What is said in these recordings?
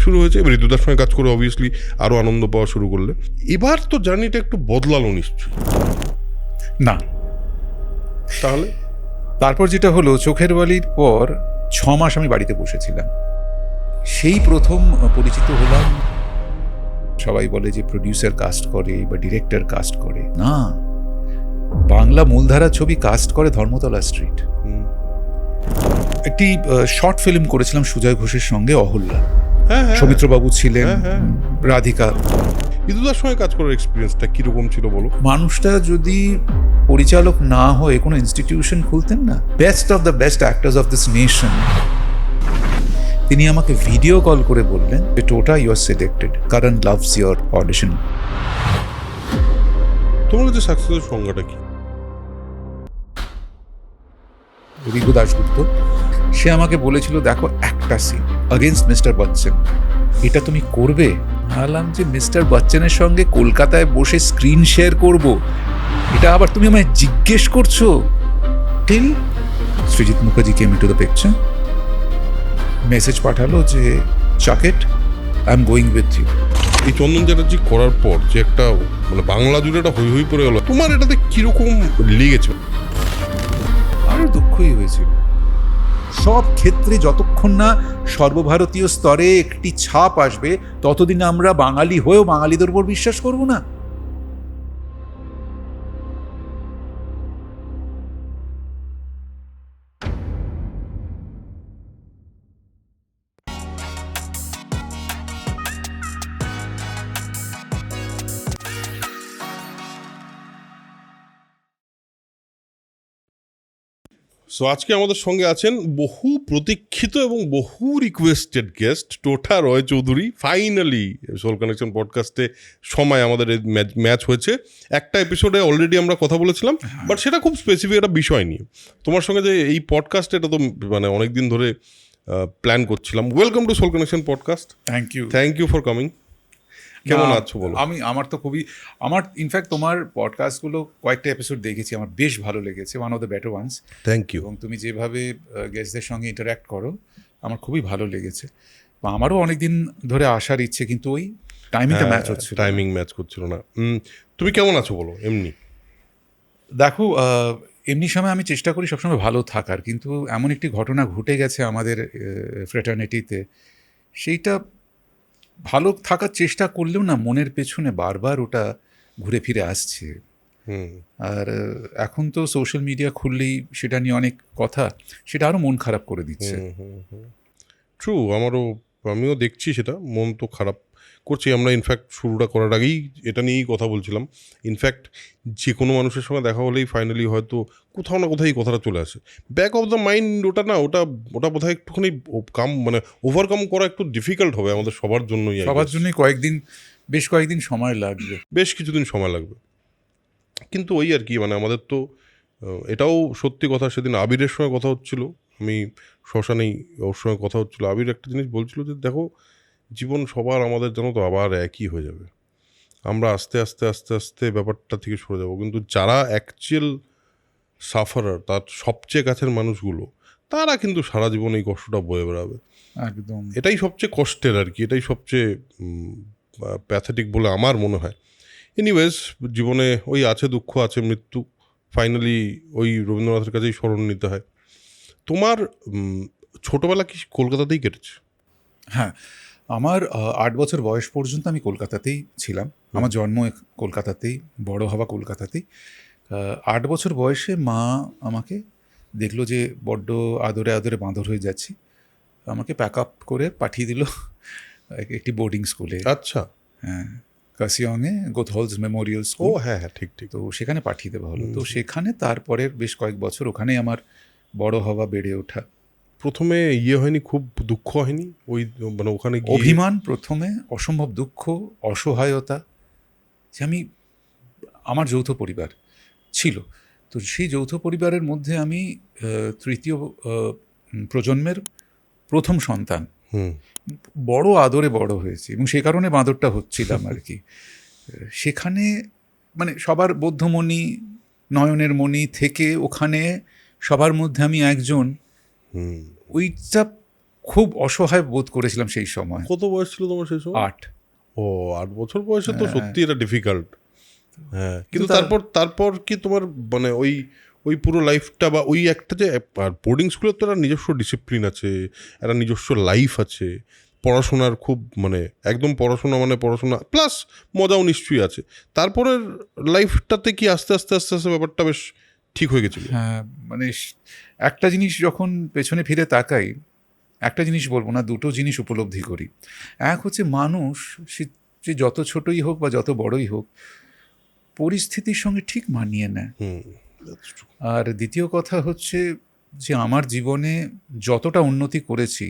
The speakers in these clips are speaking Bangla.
শুরু হয়েছে। এবার ঋতুদার সঙ্গে কাজ করে অবভিয়াসলি আরও আনন্দ পাওয়া শুরু করলে। এবার তো জার্নিটা একটু বদলালো নিশ্চয়ই। না, তাহলে তারপর যেটা হলো, চোখের বালির পর 6 মাস আমি বাড়িতে বসেছিলাম। সেই প্রথম পরিচিত হলাম। সবাই বলে যে প্রডিউসার কাস্ট করে বা ডিরেক্টর কাস্ট করে, না, বাংলা মূলধারা ছবি কাস্ট করে ধর্মতলা স্ট্রিট। একটি শর্ট ফিল্ম করেছিলাম সুজয় ঘোষের সঙ্গে, অহল্যা। সৌমিত্রবাবু ছিলেন, রাধিকা। ঋতুদার সঙ্গে কাজ করার এক্সপিরিয়েন্সটা কিরকম ছিল বলো? মানুষটা যদি পরিচালক না হয়ে কোনো ইনস্টিটিউশন খুলতেন না, best of the best actors of this nation, তিনি আমাকে ভিডিও কল করে বললেন যে টোটা, ইউ আর সিলেক্টেড, কারণ লাভস ইয়োর অডিশন। তোমার কাছে সাকসেসের সংজ্ঞাটা কি? রিঘু দাশগুপ্ত, সে আমাকে বলেছিল, দেখো একটা সিন অগেনস্ট মিস্টার বচ্চন, এটা তুমি করবে? ভাবলাম যে মিস্টার বচ্চনের সঙ্গে কলকাতায় বসে স্ক্রিন শেয়ার করব, এটা আবার তুমি আমায় জিজ্ঞেস করছো? Till Srijit Mukherjee came into the picture, message পাঠালো যে চাকেট, I am going with you. এই চন্দন চ্যাটার্জি করার পর যে একটা মানে বাংলা জুড়ে একটা হই হই পড়ে গেল, তোমার এটাতে কিরকম লেগেছে? আরো দুঃখই হয়েছিল। সব ক্ষেত্রে যতক্ষণ না সর্বভারতীয় স্তরে একটি ছাপ আসবে, ততদিন আমরা বাঙালি হয়েও বাঙালিদের উপর বিশ্বাস করব না। সো আজকে আমাদের সঙ্গে আছেন বহু প্রতীক্ষিত এবং বহু রিকোয়েস্টেড গেস্ট টোটা রয় চৌধুরী। ফাইনালি সোল কানেকশন পডকাস্টে সময় আমাদের ম্যাচ হয়েছে। একটা এপিসোডে অলরেডি আমরা কথা বলেছিলাম, বাট সেটা খুব স্পেসিফিক একটা বিষয় নিয়ে। তোমার সঙ্গে যে এই পডকাস্ট, এটা তো মানে অনেকদিন ধরে প্ল্যান করছিলাম। Welcome to soul connection podcast. Thank you for coming. কেমন আছো বলো? আমার তো খুবই, আমার ইনফ্যাক্ট তোমার পডকাস্টগুলো কয়েকটা এপিসোড দেখেছি, আমার বেশ ভালো লেগেছে, one of the better ones. Thank you. এবং তুমি যেভাবে গেস্টদের সঙ্গে ইন্টারঅ্যাক্ট করো, আমার খুবই ভালো লেগেছে। আমারও অনেকদিন ধরে আসার ইচ্ছে, কিন্তু ওই টাইমিংটা ম্যাচ হচ্ছে, টাইমিং ম্যাচ করছিল না। তুমি কেমন আছো বলো? এমনি দেখো, এমনি সময় আমি চেষ্টা করি সবসময় ভালো থাকার, কিন্তু এমন একটি ঘটনা ঘটে গেছে আমাদের ফ্রেটার্নিটিতে, সেইটা ভালো থাকার চেষ্টা করলেও না, মনের পেছনে বারবার ওটা ঘুরে ফিরে আসছে। আর এখন তো সোশ্যাল মিডিয়া খুললেই সেটা নিয়ে অনেক কথা, সেটা আরও মন খারাপ করে দিচ্ছে। ট্রু, আমিও দেখছি সেটা, মন তো খারাপ করছি। আমরা ইনফ্যাক্ট শুরুটা করার আগেই এটা নিয়েই কথা বলছিলাম। ইনফ্যাক্ট যে কোনো মানুষের সঙ্গে দেখা হলেই ফাইনালি হয়তো কোথাও না কোথাও এই কথাটা চলে আসে। ব্যাক অফ দ্য মাইন্ড ওটা না, ওটা বোধহয় একটুখানি মানে ওভারকাম করা একটু ডিফিকাল্ট হবে আমাদের সবার জন্যই। বেশ কয়েকদিন সময় লাগবে, বেশ কিছুদিন সময় লাগবে। কিন্তু ওই আর কি, মানে আমাদের তো এটাও সত্যি কথা, সেদিন আবিরের সঙ্গে কথা হচ্ছিল, আমি শ্মশানেই, ওর সঙ্গে কথা হচ্ছিল। আবির একটা জিনিস বলছিল যে দেখো, জীবন সবার আমাদের জানো তো আবার একই হয়ে যাবে, আমরা আস্তে আস্তে আস্তে আস্তে ব্যাপারটা থেকে সরে যাবো, কিন্তু যারা অ্যাকচুয়াল সাফারার, তার সবচেয়ে কাছের মানুষগুলো, তারা কিন্তু সারা জীবন এই কষ্টটা বয়ে বেড়াবে। একদম এটাই সবচেয়ে কষ্টের আর কি, এটাই সবচেয়ে প্যাথেটিক বলে আমার মনে হয়। এনিওয়েজ, জীবনে ওই আছে দুঃখ, আছে মৃত্যু, ফাইনালি ওই রবীন্দ্রনাথের কাছেই স্মরণ নিতে হয়। তোমার ছোটোবেলা কি কলকাতাতেই কেটেছে? হ্যাঁ, আমার 8 বছর বয়স পর্যন্ত আমি কলকাতাতেই ছিলাম। আমার জন্ম কলকাতাতেই, বড় হওয়া কলকাতাতেই। 8 বছর বয়সে মা আমাকে দেখলো যে বড্ড আদরে আদরে বাঁদর হয়ে যাচ্ছি, আমাকে প্যাক আপ করে পাঠিয়ে দিল একটি বোর্ডিং স্কুলে। আচ্ছা, হ্যাঁ, কাসিয়ংয়ে গোথহলস মেমোরিয়াল স্কুল। হ্যাঁ হ্যাঁ, ঠিক ঠিক। তো সেখানে পাঠিয়ে দেওয়া হলো। তো সেখানে তারপরের বেশ কয়েক বছর ওখানেই আমার বড় হওয়া, বেড়ে ওঠা। প্রথমে হয়নি, খুব দুঃখ হয়নি ওই মানে ওখানে গিয়ে? অভিমান প্রথমে, অসম্ভব দুঃখ, অসহায়তা, যে আমার যৌথ পরিবার ছিল, তো সেই যৌথ পরিবারের মধ্যে আমি তৃতীয় প্রজন্মের প্রথম সন্তান। বড় আদরে বড় হয়েছি এবং সে কারণে বাঁদরটা হচ্ছিলাম আর কি। সেখানে মানে সবার বৌদ্ধমণি, নয়নের মণি থেকে ওখানে সবার মধ্যে আমি একজন, ওইটা খুব অসহায় বোধ করেছিলাম সেই সময়। কত বয়স ছিল তোমার সেই সময়? 8। ও 8 বছর বয়সে তো সত্যি এটা ডিফিকাল্ট। হ্যাঁ, কিন্তু তারপর কি তোমার মানে ওই পুরো লাইফটা বা ওই একটা যে বোর্ডিং স্কুলের তো একটা নিজস্ব ডিসিপ্লিন আছে, একটা নিজস্ব লাইফ আছে, পড়াশোনার খুব মানে একদম পড়াশোনা মানে পড়াশোনা প্লাস মজাও নিশ্চয়ই আছে, তারপরের লাইফটাতে কি আস্তে আস্তে আস্তে আস্তে ব্যাপারটা বেশ ঠিক হয়ে গেছিল? হ্যাঁ, মানে একটা জিনিস যখন পেছনে ফিরে তাকাই, একটা জিনিস বলবো না, দুটো জিনিস উপলব্ধি করি। এক হচ্ছে মানুষ সে যত ছোটই হোক বা যত বড়ই হোক পরিস্থিতির সঙ্গে ঠিক মানিয়ে নেয়। আর দ্বিতীয় কথা হচ্ছে যে আমার জীবনে যতটা উন্নতি করেছি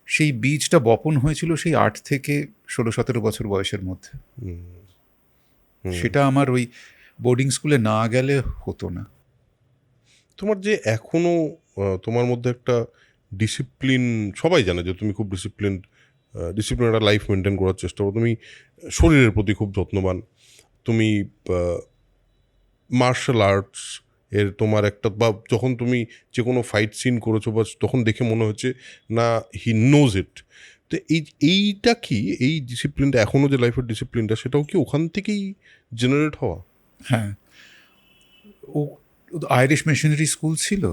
সেই বীজটা বপন হয়েছিল সেই 8 থেকে 16-17 বছর বয়সের মধ্যে। সেটা আমার ওই বোর্ডিং স্কুলে না গেলে হতো না। তোমার যে এখনো তোমার মধ্যে একটা ডিসিপ্লিন, সবাই জানে যে তুমি খুব ডিসিপ্লিন একটা লাইফ মেনটেন করার চেষ্টা করো, তুমি শরীরের প্রতি খুব যত্নবান, তুমি মার্শাল আর্টস এর তোমার একটা বা যখন তুমি যে কোনো ফাইট সিন করেছো বা তখন দেখে মনে হচ্ছে না হি নোজ ইট, তো এইটা কি এই ডিসিপ্লিনটা এখনও যে লাইফের ডিসিপ্লিনটা সেটাও কি ওখান থেকেই জেনারেট হওয়া? হ্যাঁ, ও আইরিশ মিশনারি স্কুল ছিল,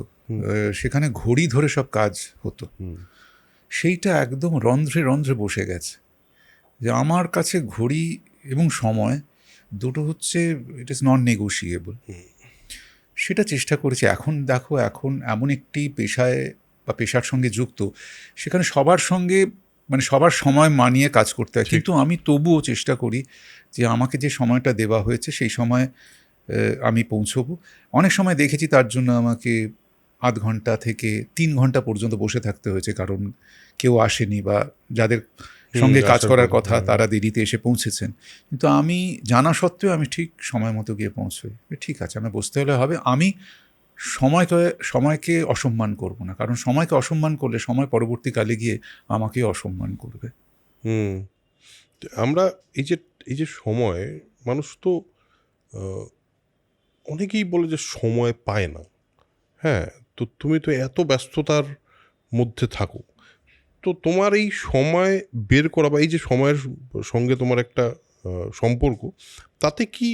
সেখানে ঘড়ি ধরে সব কাজ হতো। সেইটা একদম রন্ধ্রে রন্ধ্রে বসে গেছে যে আমার কাছে ঘড়ি এবং সময় দুটো হচ্ছে ইট ইজ নন নেগোশিয়েবল। সেটা চেষ্টা করেছি। এখন দেখো, এখন এমন একটি পেশায় বা পেশার সঙ্গে যুক্ত, সেখানে সবার সঙ্গে মানে সবার সময় মানিয়ে কাজ করতে হয়, কিন্তু আমি তবুও চেষ্টা করি যে আমাকে যে সময়টা দেওয়া হয়েছে সেই সময় আমি পৌঁছবো। অনেক সময় দেখেছি তার জন্য আমাকে 8 ঘন্টা থেকে 3 ঘন্টা পর্যন্ত বসে থাকতে হয়েছে, কারণ কেউ আসেনি বা যাদের সঙ্গে কাজ করার কথা তারা দেরিতে এসে পৌঁছেছেন। কিন্তু আমি জানা সত্ত্বেও আমি ঠিক সময় মতো গিয়ে পৌঁছই। ঠিক আছে, আমি বসতে হলে হবে, আমি সময়কে অসম্মান করব না, কারণ সময়কে অসম্মান করলে সময় পরবর্তীকালে গিয়ে আমাকে অসম্মান করবে। আমরা এই যে সময়, মানুষ তো অনেকেই বলে যে সময় পায় না। হ্যাঁ, তো তুমি তো এত ব্যস্ততার মধ্যে থাকো, তো তোমার এই সময় বের করা বা এই যে সময়ের সঙ্গে তোমার একটা সম্পর্ক, তাতে কি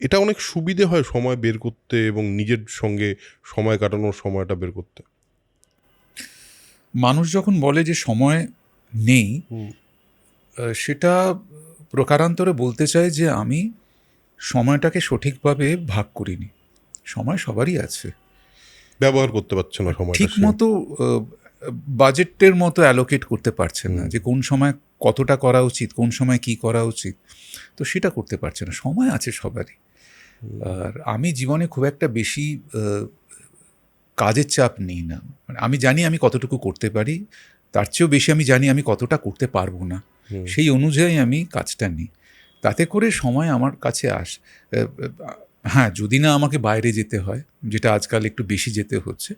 এটা অনেক সুবিধে হয় সময় বের করতে এবং নিজের সঙ্গে সময় কাটানোর সময়টা বের করতে? মানুষ যখন বলে যে সময় নেই, সেটা প্রকারান্তরে বলতে চায় যে আমি সময়টাকে সঠিকভাবে ভাগ করিনি। সময় সবারই আছে, ব্যবহার করতে পারছে না সময়টা, ঠিক মতো বাজেটের মতো অ্যালোকেট করতে পারছে না, যে কোন সময় কতটা করা উচিত, কোন সময় কি করা উচিত, তো সেটা করতে পারছে না। সময় আছে সবারই। আর আমি জীবনে খুব একটা বেশি কাজের চাপ নিই না। মানে আমি জানি আমি কতটুকু করতে পারি, তার চেয়েও বেশি আমি জানি আমি কতটা করতে পারবো না, সেই অনুযায়ী আমি কাজটা নিই। তাতে করে সময় আমার কাছে হ্যাঁ, যদি না আমাকে বাইরে যেতে হয়, যেটা আজকাল একটু বেশি যেতে হচ্ছে,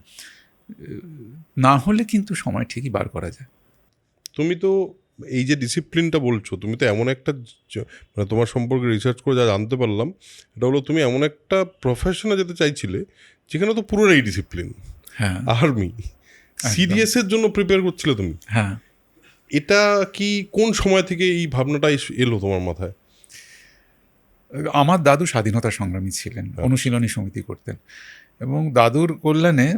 না হলে কিন্তু সময় ঠিকই বার করা যায়। তুমি তো এই যে ডিসিপ্লিনটা বলছো, তুমি তো এমন একটা মানে তোমার সম্পর্কে রিসার্চ করে যা জানতে পারলাম, এটা হলো তুমি এমন একটা প্রফেশনে যেতে চাইছিলে যেখানে তো পুরোটাই ডিসিপ্লিন। হ্যাঁ, আর্মি, সিডিএস এর জন্য প্রিপেয়ার করছিলে তুমি। হ্যাঁ, এটা কি কোন সময় থেকে এই ভাবনাটা এলো তোমার মাথায়? আমার দাদু স্বাধীনতা সংগ্রামী ছিলেন, অনুশীলনী সমিতি করতেন, এবং দাদুর কল্যাণে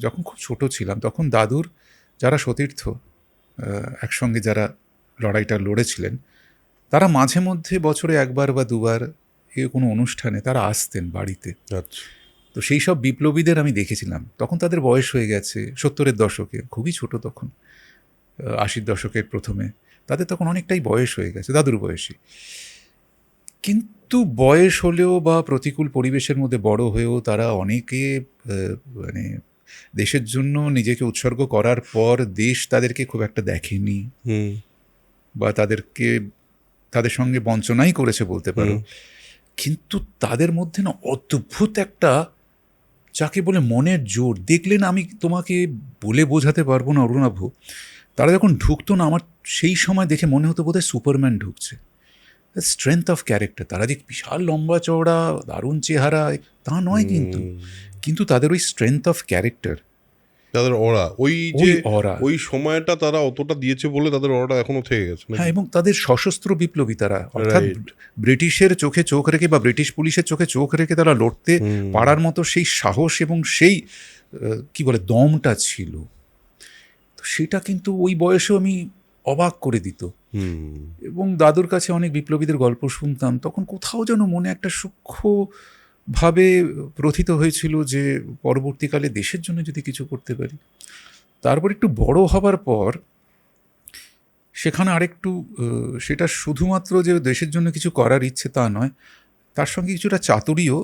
যখন খুব ছোট ছিলাম তখন দাদুর যারা সতীর্থ, একসঙ্গে যারা লড়াইটা লড়েছিলেন, তারা মাঝে মধ্যে বছরে একবার বা দুবার কোনো অনুষ্ঠানে তারা আসতেন বাড়িতে। আচ্ছা, তো সেই সব বিপ্লবীদের আমি দেখেছিলাম। তখন তাদের বয়স হয়ে গেছে 70-এর দশকে, খুবই ছোট তখন, 80-র দশকের প্রথমে, তাদের তখন অনেকটাই বয়স হয়ে গেছে, দাদুর বয়সী। কিন্তু বয়স হলেও বা প্রতিকূল পরিবেশের মধ্যে বড় হয়েও তারা অনেকে মানে দেশের জন্য নিজেকে উৎসর্গ করার পর দেশ তাদেরকে খুব একটা দেখেনি, বা তাদের সঙ্গে বঞ্চনাই করেছে বলতে পারো। কিন্তু তাদের মধ্যে না অদ্ভুত একটা, যাকে বলে মনের জোর, দেখলেন আমি তোমাকে বলে বোঝাতে পারবো না অরুণাভ। তারা যখন ঢুকতো না, আমার সেই সময় দেখে মনে হতো বোধহয় সুপারম্যান ঢুকছে। স্ট্রেংথ অফ ক্যারেক্টার, তারা যে বিশাল লম্বা চওড়া দারুণ চেহারা তা নয়, কিন্তু তাদের ওই স্ট্রেংথ অফ ক্যারেক্টার, তাদের ওরা ওই ওই যে অরা, ওই সময়টা তারা অতটা দিয়েছে বলে তাদের ওরাটা এখনো থেকে গেছে নাকি? হ্যাঁ, এবং তাদের সশস্ত্র বিপ্লবী তারা, অর্থাৎ Right. ব্রিটিশের চোখে চোখ রেখে বা ব্রিটিশ পুলিশের চোখে চোখ রেখে তারা লড়তে পারার মতো সেই সাহস এবং সেই কি বলে দমটা ছিল। তো সেটা কিন্তু ওই বয়সেও আমি অবাক করে দিত। হুম এবং দাদুর কাছে অনেক বিপ্লবীদের গল্প শুনতাম, তখন কোথাও যেন মনে একটা সূক্ষ্মভাবে প্রথিত হয়েছিল যে পরবর্তীকালে দেশের জন্য যদি কিছু করতে পারি। তারপর একটু বড় হবার পর সেখানে আরেকটু সেটা শুধুমাত্র যে দেশের জন্য কিছু করার ইচ্ছে তা নয়, তার সঙ্গে কিছুটা চাতুরিও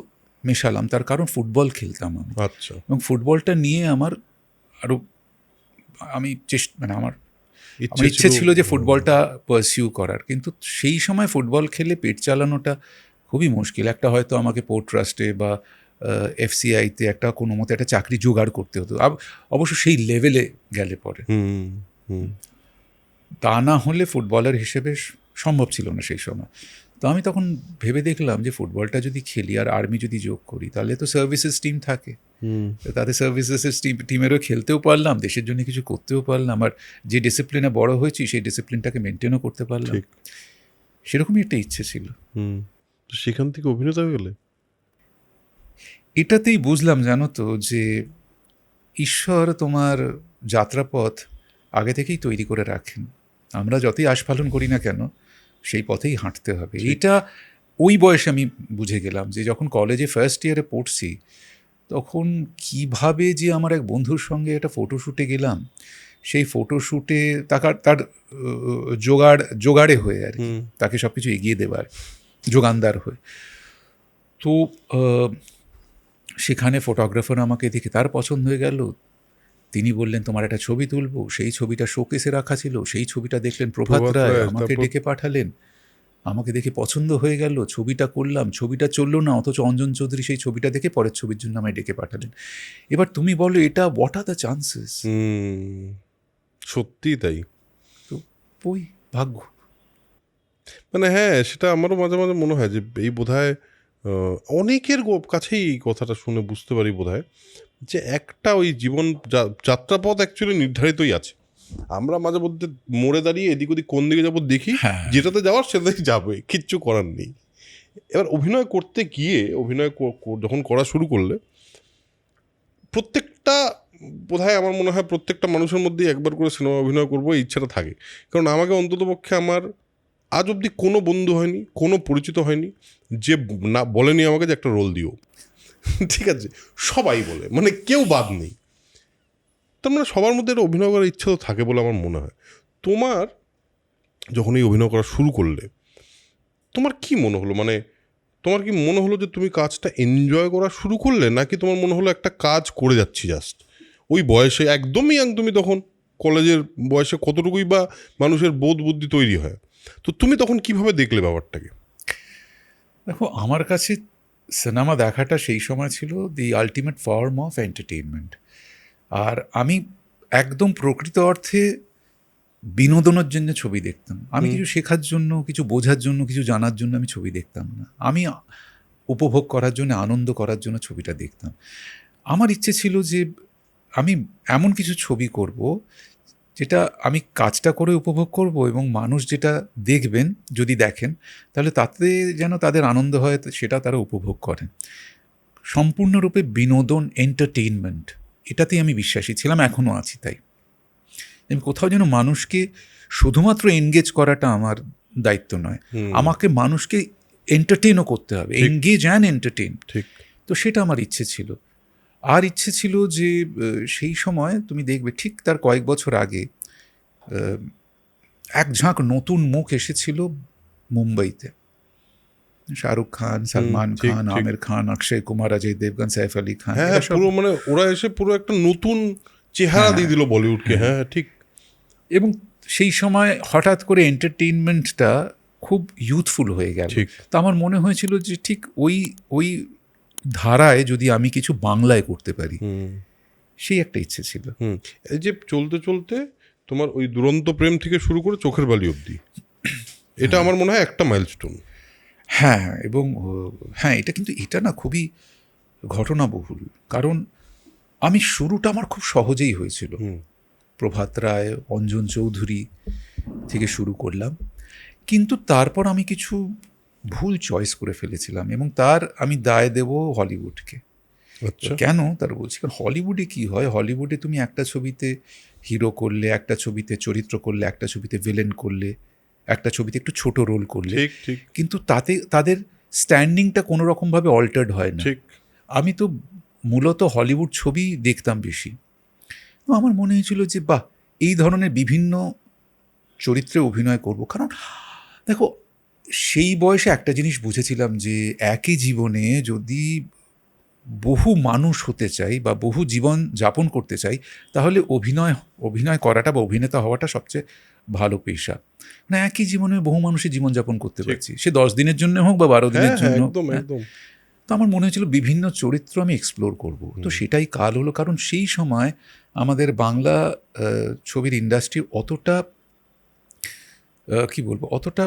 মেশালাম। তার কারণ ফুটবল খেলতাম আমি, আচ্ছা এবং ফুটবলটা নিয়ে আমার আরও আমি আমার ইচ্ছে ছিল যে ফুটবলটা পারসিউ করার। কিন্তু সেই সময় ফুটবল খেলে পেট চালানোটা খুবই মুশকিল। একটা হয়তো আমাকে পোর্ট ট্রাস্টে বা এফসিআইতে একটা কোনো মতো একটা চাকরি জোগাড় করতে হতো, অবশ্য সেই লেভেলে গেলে পরে। হুম হুম তা না হলে ফুটবলার হিসেবে সম্ভব ছিল না সেই সময়। তো আমি তখন ভেবে দেখলাম যে ফুটবলটা যদি খেলি আর আর্মি যদি যোগ করি, তাহলে তো সার্ভিসেস টিম থাকে, তাদের সার্ভিসেসের টিমেরও খেলতেও পারলাম, দেশের জন্য কিছু করতেও পারলাম, আর যে ডিসিপ্লিনে বড় হয়েছি সেই ডিসিপ্লিনটাকে মেনটেনও করতে পারলাম। ঠিক। সেরকমই একটা ইচ্ছে ছিল। তো সেখান থেকে অভিনেতা হয়ে গেলে? এটাতেই বুঝলাম, জানো তো, যে ঈশ্বর তোমার যাত্রাপথ আগে থেকেই তৈরি করে রাখেন। আমরা যতই আস্ফালন করি না কেন, সেই পথেই হাঁটতে হবে। এটা ওই বয়সে আমি বুঝে গেলাম, যে যখন কলেজে ফার্স্ট ইয়ারে পড়ছি, তখন কিভাবে যে আমার এক বন্ধুর সঙ্গে একটা ফটোশ্যুটে গেলাম, সেই ফটোশ্যুটে তার জোগাড়ে হয়ে আর কি, তাকে সব কিছু এগিয়ে দেবার যোগানদার হয়ে। তো সেখানে ফটোগ্রাফার আমাকে দেখে তার পছন্দ হয়ে গেল। তিনি বললেন তোমার একটা ছবি তুলবো। সেই ছবিটা শোকেসে রাখা ছিল, সেই ছবিটা দেখলেন প্রভাত রায়, আমাকে ডেকে পাঠালেন। আমাকে দেখে পছন্দ হয়ে গেল, ছবিটা করলাম, ছবিটা চললো না, অথচ অঞ্জন চৌধুরী সেই ছবিটা দেখে পরের ছবির জন্য আমায় ডেকে পাঠালেন। এবার তুমি বলো, এটা হোয়াট আর দ্য চান্সেস? সত্যি তাই। তো ওই ভাগ্য। মানে হ্যাঁ, সেটা আমারও মাঝে মাঝে মনে হয় যে এই বোধহয় অনেকের কাছেই এই কথাটা শুনে বুঝতে পারি বোধহয়, যে একটা ওই জীবন যাত্রাপথ অ্যাকচুয়ালি নির্ধারিতই আছে। আমরা মাঝে মধ্যে মোড়ে দাঁড়িয়ে এদিক ওদিক কোন দিকে যাবো দেখি, যেটাতে যাওয়ার সেটাতেই যাবে, কিচ্ছু করার নেই। এবার অভিনয় করতে গিয়ে যখন করা শুরু করলে, প্রত্যেকটা বোধহয় আমার মনে হয় প্রত্যেকটা মানুষের মধ্যেই একবার করে সিনেমা অভিনয় করবো এই ইচ্ছাটা থাকে। কারণ আমাকে অন্ততপক্ষে আমার আজ অবধি কোনো বন্ধু হয়নি, কোনো পরিচিত হয়নি যে না বলেনি আমাকে যে একটা রোল দিও। ঠিক আছে, সবাই বলে, মানে কেউ বাদ নেই। তার মানে সবার মধ্যে একটা অভিনয় করার ইচ্ছা তো থাকে বলে আমার মনে হয়। তোমার যখন এই অভিনয় করা শুরু করলে, তোমার কি মনে হলো? মানে তোমার কি মনে হলো যে তুমি কাজটা এনজয় করা শুরু করলে, নাকি তোমার মনে হলো একটা কাজ করে যাচ্ছি জাস্ট? ওই বয়সে একদমই তখন কলেজের বয়সে কতটুকুই বা মানুষের বোধ বুদ্ধি তৈরি হয়, তো তুমি তখন কিভাবে দেখলে ব্যাপারটাকে? দেখো, আমার কাছে সিনেমা দেখাটা সেই সময় ছিল the ultimate form of entertainment. আর আমি একদম প্রকৃত অর্থে বিনোদনের জন্য ছবি দেখতাম। আমি কিছু শেখার জন্য, কিছু বোঝার জন্য, কিছু জানার জন্য আমি ছবি দেখতাম না। আমি উপভোগ করার জন্য, আনন্দ করার জন্য ছবিটা দেখতাম। আমার ইচ্ছে ছিল যে আমি এমন কিছু ছবি করব যেটা আমি কাজটা করে উপভোগ করব, এবং মানুষ যেটা দেখবেন, যদি দেখেন, তাহলে তাতে যেন তাদের আনন্দ হয়, সেটা তারা উপভোগ করেন। সম্পূর্ণরূপে বিনোদন, এন্টারটেইনমেন্ট, এটাতেই আমি বিশ্বাসী ছিলাম, এখনও আছি। তাই আমি কোথাও যেন মানুষকে শুধুমাত্র এনগেজ করাটা আমার দায়িত্ব নয়, আমাকে মানুষকে এন্টারটেইনও করতে হবে, এনগেজ অ্যান্ড এন্টারটেইন। ঠিক। তো সেটা আমার ইচ্ছে ছিল। আর ইচ্ছে ছিল যে সেই সময় তুমি দেখবে ঠিক তার কয়েক বছর আগে এক ঝাঁক নতুন মুখ এসেছিল মুম্বাইতে। শাহরুখ খান, সালমান খান, আমির খান, অক্ষয় কুমার, অজয় দেবগন, সাইফ আলী খান, পুরো মানে ওরা এসে পুরো একটা নতুন চেহারা দিয়ে দিল বলিউডকে। হ্যাঁ, ঠিক। এবং সেই সময় হঠাৎ করে এন্টারটেইনমেন্টটা খুব ইউথফুল হয়ে গেল। তা আমার মনে হয়েছিল যে ঠিক ওই ধারায় যদি আমি কিছু বাংলায় করতে পারি, সেই একটা ইচ্ছে ছিল। এই যে চলতে চলতে তোমার ওই দুরন্ত প্রেম থেকে শুরু করে চোখের বালি অবধি, এটা আমার মনে হয় একটা মাইলস্টোন। হ্যাঁ, এবং হ্যাঁ, এটা কিন্তু এটা না খুবই ঘটনাবহুল। কারণ আমি শুরুটা আমার খুব সহজেই হয়েছিল। হুম। প্রভাত রায়, অঞ্জন চৌধুরী থেকে শুরু করলাম, কিন্তু তারপর আমি কিছু ভুল চয়েস করে ফেলেছিলাম এবং তার আমি দায় দেব হলিউডকে। আচ্ছা। কেন তার বলছি, কারণ হলিউডে কি হয়, হলিউডে তুমি একটা ছবিতে হিরো করলে, একটা ছবিতে চরিত্র করলে, একটা ছবিতে ভিলেন করলে, একটা ছবিতে একটু ছোট রোল করলে, ঠিক ঠিক কিন্তু তাতে তাদের স্ট্যান্ডিংটা কোনো রকমভাবে অল্টার্ড হয় না। ঠিক। আমি তো মূলত হলিউড ছবি দেখতাম বেশি, তো আমার মনে হয়েছিল যে বাহ, এই ধরনের বিভিন্ন চরিত্রে অভিনয় করব। কারণ দেখো, সেই বয়সে একটা জিনিস বুঝেছিলাম যে একই জীবনে যদি বহু মানুষ হতে চাই বা বহু জীবন যাপন করতে চাই, তাহলে অভিনয় করাটা বা অভিনেতা হওয়াটা সবচেয়ে ভালো পেশা। না, একই জীবনে বহু মানুষই জীবনযাপন করতে ঠিক। পারছি, সে 10 দিনের জন্য হোক বা 12 দিনের হ্যাঁ হ্যাঁ, জন্য হোক। একদম হ্যাঁ। একদম। তো আমার মনে হয়েছিল বিভিন্ন চরিত্র আমি এক্সপ্লোর করব। তো সেটাই কাল হলো, কারণ সেই সময় আমাদের বাংলা ছবির ইন্ডাস্ট্রি অতটা কি বলবো, অতটা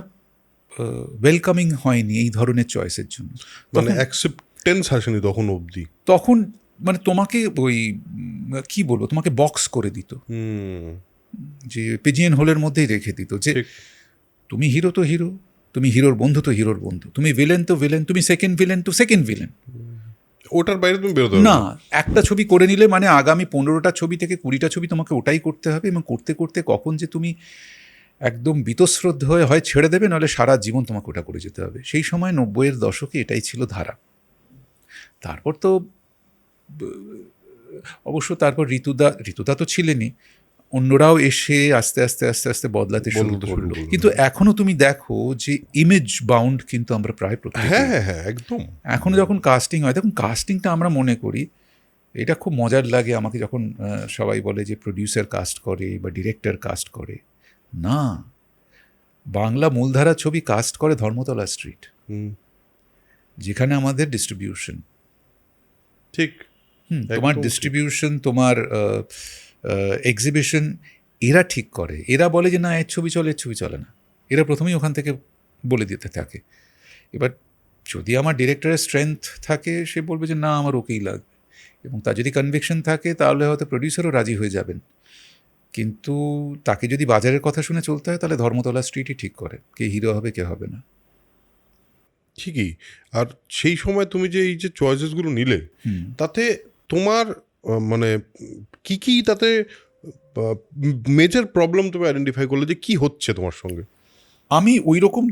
ওয়েলকামিং হয়নি এই ধরনের চয়েসের জন্য। মানে তখন অ্যাকসেপ্টেন্স আসেনি তখন অবধি। তখন মানে তোমাকে ওই কি বলবো, তোমাকে বক্স করে দিত, হুম। যে পিজিএন হোলের মধ্যেই রেখে দিত, যে ঠিক। তুমি হিরো তো হিরো, তুমি হিরোর বন্ধু তো হিরোর বন্ধু, তুমি ভিলেন তো ভিলেন, তুমি সেকেন্ড ভিলেন তো সেকেন্ড ভিলেন। ওটার বাইরে তুমি বেরোতে পারবে না, একটা ছবি করে নিলে মানে আগামী 15টা ছবি থেকে 20টা ছবি তোমাকে ওটাই করতে হবে, এবং করতে করতে কখন যে তুমি একদম বীতশ্রদ্ধ হয়ে হয় ছেড়ে দেবে, নাহলে সারা জীবন তোমাকে ওটা করে যেতে হবে। সেই সময় 90-এর দশকে এটাই ছিল ধারা। তারপর তো অবশ্য তারপর ঋতুদা তো ছিলেনই, অন্যরাও এসে আস্তে আস্তে আস্তে আস্তে বদলাতে শুরু বদলাতে শুরু করলো। করলো। কিন্তু এখনো তুমি দেখো যে ইমেজ বাউন্ড কিন্তু আমরা প্রায় প্রত্যেকে। হ্যাঁ হ্যাঁ হ্যাঁ, একদম। এখনো যখন কাস্টিং হয়, দেখুন কাস্টিংটা আমরা মনে করি, এটা খুব মজার লাগে আমাকে যখন সবাই বলে যে প্রডিউসার কাস্ট করে বা ডিরেক্টর কাস্ট করে। না, বাংলা মূলধারা ছবি কাস্ট করে ধর্মতলা স্ট্রিট, হুম, যেখানে আমাদের ডিস্ট্রিবিউশন। ঠিক। তোমার একদম ঠিক। ডিস্ট্রিবিউশন, তোমার এক্সিবিশন এরা ঠিক করে। এরা বলে যে না, এর ছবি চলে, এর ছবি চলে না। এরা প্রথমেই ওখান থেকে বলে দিতে থাকে। এবার যদি আমার ডিরেক্টরের স্ট্রেংথ থাকে, সে বলবে যে না, আমার ওকেই লাগবে, এবং তার যদি কনভিকশন থাকে তাহলে হয়তো প্রডিউসারও রাজি হয়ে যাবেন। কিন্তু তাকে যদি বাজারের কথা শুনে চলতে হয়, তাহলে ধর্মতলা স্ট্রিটই ঠিক করে কে হিরো হবে কে হবে না। ঠিকই। আর সেই সময় তুমি যে এই যে চয়েসেসগুলো নিলে, তাতে তোমার মানে কি কি তাতে মেজর প্রবলেম তুমি আইডেন্টিফাই করলে যে কি হচ্ছে তোমার সঙ্গে? আমি ওই রকম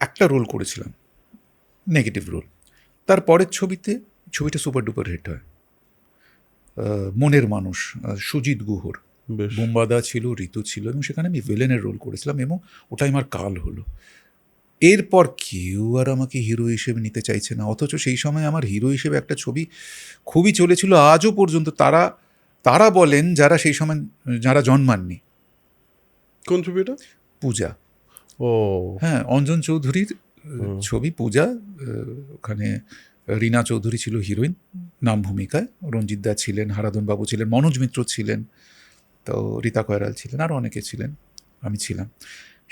একটা রোল করেছিলাম, নেগেটিভ রোল। তারপরের ছবিটা সুপার ডুপার হিট হয়। মনের মানুষ, সুজিত গুহর, বেশ। বোম্বাদা ছিল, ঋতু ছিল, এবং সেখানে আমি ভিলেনের রোল করেছিলাম, এবং ওটাই আমার কাল হলো। এরপর কেউ আর আমাকে হিরো হিসেবে নিতে চাইছে না, অথচ সেই সময় আমার হিরো হিসেবে একটা ছবি খুবই চলেছিল আজও পর্যন্ত। তারা বলেন যারা সেই সময়, যারা জন্মাননি। কোন ছবিটা? পূজা। ও হ্যাঁ, অঞ্জন চৌধুরীর ছবি পূজা। ওখানে রীনা চৌধুরী ছিল হিরোইন নাম ভূমিকায়, রঞ্জিত দা ছিলেন, হারাধন বাবু ছিলেন, মনোজ মিত্র ছিলেন, তো রীতা কয়রাল ছিলেন, আরও অনেকে ছিলেন, আমি ছিলাম।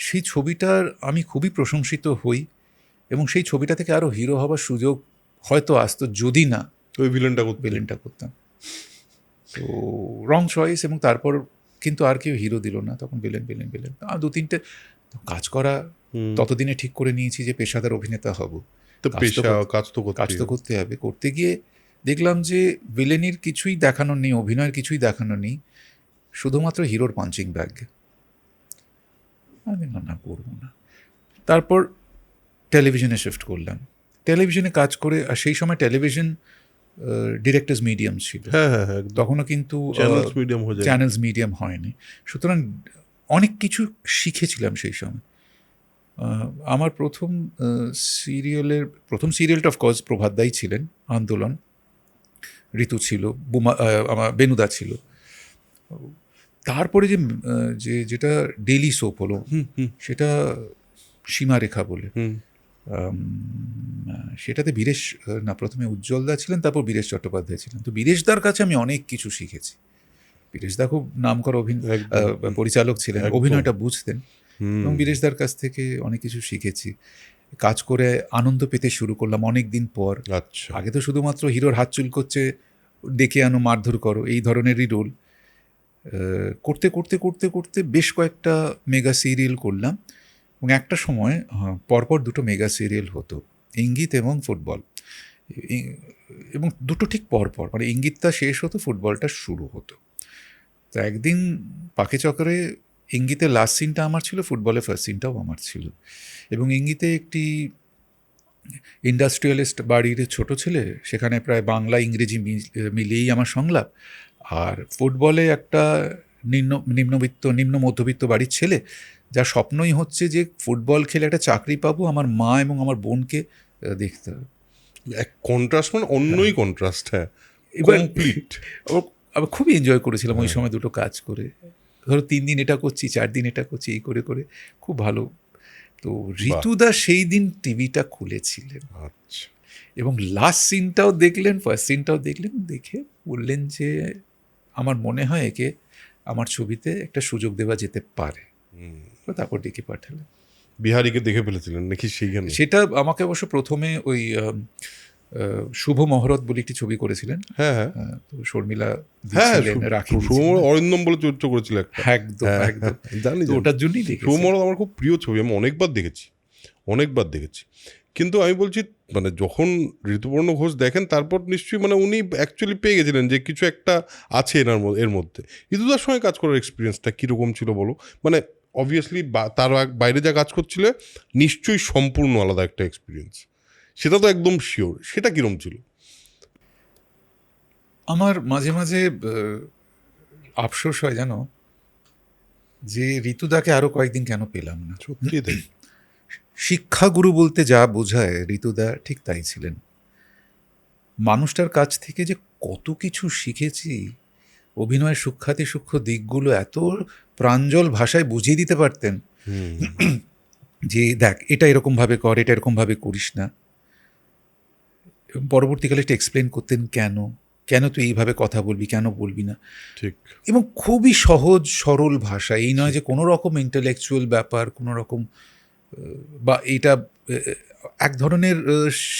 সেই ছবিটার আমি খুবই প্রশংসিত হই, এবং সেই ছবিটা থেকে আরও হিরো হবার সুযোগ হয়তো আসতো যদি না ওই ভিলেনটা করতাম। তো রং চয়েস, এবং তারপর কিন্তু আর কেউ হিরো দিল না, তখন ভিলেন। আর 2-3টে কাজ করা ততদিনে ঠিক করে নিয়েছি যে পেশাদার অভিনেতা হব, তো পেশা কাজ তো করতে হবে। করতে গিয়ে দেখলাম যে ভিলেনির কিছুই দেখানো নেই, অভিনয়ের কিছুই দেখানো নেই, শুধুমাত্র হিরোর পাঞ্চিং ব্যাগ। আমি না করবো না। তারপর টেলিভিশনে শিফট করলাম, টেলিভিশনে কাজ করে। আর সেই সময় টেলিভিশন ডিরেক্টর্স মিডিয়াম ছিল, হ্যাঁ হ্যাঁ হ্যাঁ, তখনও কিন্তু চ্যানেলস মিডিয়াম হয়নি। সুতরাং অনেক কিছু শিখেছিলাম সেই সময়। আমার প্রথম সিরিয়ালটা অফকোর্স প্রভাতদাই ছিলেন, আন্দোলন। ঋতু ছিল, আমার বেনুদা ছিল। তারপরে যেটা ডেইলি সোপ হলো, সেটা সীমারেখা বলে, সেটাতে প্রথমে উজ্জ্বলদা ছিলেন, তারপর বীরেশ চট্টোপাধ্যায় ছিলেন। তো বীরেশদার কাছে আমি অনেক কিছু শিখেছি। বীরেশদা খুব নামকরা পরিচালক ছিলেন, অভিনয়টা বুঝতেন, এবং বীরেশদার কাছ থেকে অনেক কিছু শিখেছি। কাজ করে আনন্দ পেতে শুরু করলাম অনেক দিন পর। আচ্ছা। আগে তো শুধুমাত্র হিরোর হাত চুল করছে ডেকে আনো, মারধর করো, এই ধরনেরই রোল করতে করতে করতে করতে বেশ কয়েকটা মেগা সিরিয়াল করলাম। এবং একটা সময় পরপর দুটো মেগা সিরিয়াল হতো, ইঙ্গিত এবং ফুটবল, এবং দুটো ঠিক পরপর, মানে ইঙ্গিতটা শেষ হতো, ফুটবলটা শুরু হতো। তো একদিন পাকে চক্করে ইঙ্গিতে লাস্ট সিনটা আমার ছিল, ফুটবলের ফার্স্ট সিনটাও আমার ছিল। এবং ইঙ্গিতে একটি ইন্ডাস্ট্রিয়ালিস্ট বাড়ির ছোট ছেলে, সেখানে প্রায় বাংলা ইংরেজি মিলিয়েই আমার সংলাপ। আর ফুটবলে একটা নিম্ন মধ্যবিত্ত বাড়ির ছেলে, যার স্বপ্নই হচ্ছে যে ফুটবল খেলে একটা চাকরি পাবো, আমার মা এবং আমার বোনকে দেখতে হবে। এক কন্ট্রাস্ট, মানে অন্যই কন্ট্রাস্ট। হ্যাঁ, এবার কমপ্লিট। আমি খুবই এনজয় করেছিলাম ওই সময় দুটো কাজ করে। ধরো 3 দিন এটা করছি, 4 দিন এটা করছি, এই করে করে খুব ভালো। তো ঋতুদা সেই দিন টিভিটা খুলেছিলেন আচ্ছা, এবং লাস্ট সিনটাও দেখলেন, ফার্স্ট সিনটাও দেখলেন, দেখে বললেন যে আমার মনে হয় একে আমার ছবিতে একটা সুযোগ দেওয়া যেতে পারে। তারপর ডেকে পাঠালেন। বিহারীকে দেখে ফেলেছিলেন নাকি সেইখানে? সেটা আমাকে অবশ্য প্রথমে ওই শুভ মহরত বলে একটি ছবি করেছিলেন। হ্যাঁ হ্যাঁ তো শর্মিলা হ্যাঁ, রাখি অরিন্দম বলে চরিত্র করেছিল একটা। একদম একদম, জানি, তো ওটার জন্যই দেখেছি। শুভমরদ আমার খুব প্রিয় ছবি, আমি অনেকবার দেখেছি। কিন্তু আমি বলছি, মানে যখন ঋতুপর্ণ ঘোষ দেখেন, তারপর নিশ্চয়ই মানে উনি অ্যাকচুয়ালি পেয়ে গেছিলেন যে কিছু একটা আছে এর মধ্যে। ঋতুদার সঙ্গে কাজ করার এক্সপিরিয়েন্সটা কীরকম ছিল বলো? মানে অবভিয়াসলি তার বাইরে যা কাজ করছিলে নিশ্চয়ই সম্পূর্ণ আলাদা একটা এক্সপিরিয়েন্স, সেটা তো একদম শিওর। সেটা কীরকম ছিল? আমার মাঝে মাঝে আফসোস হয় জানো, যে ঋতুদাকে আরও কয়েকদিন কেন পেলাম না। সত্যি তাই। শিক্ষাগুরু বলতে যা বোঝায়, ঋতুদা ঠিক তাই ছিলেন। মানুষটার কাছ থেকে যে কত কিছু শিখেছি, অভিনয়ের সূক্ষ্ম দিকগুলো এত প্রাঞ্জল ভাষায় বুঝিয়ে দিতে পারতেন যে দেখ এটা এরকমভাবে কর, এটা এরকমভাবে করিস না। এবং পরবর্তীকালে এটা এক্সপ্লেন করতেন, কেন তুই এইভাবে কথা বলবি, কেন বলবি না। ঠিক। এবং খুবই সহজ সরল ভাষা, এই নয় যে কোনো রকম ইন্টেলেকচুয়াল ব্যাপার, কোনো রকম বা এটা এক ধরনের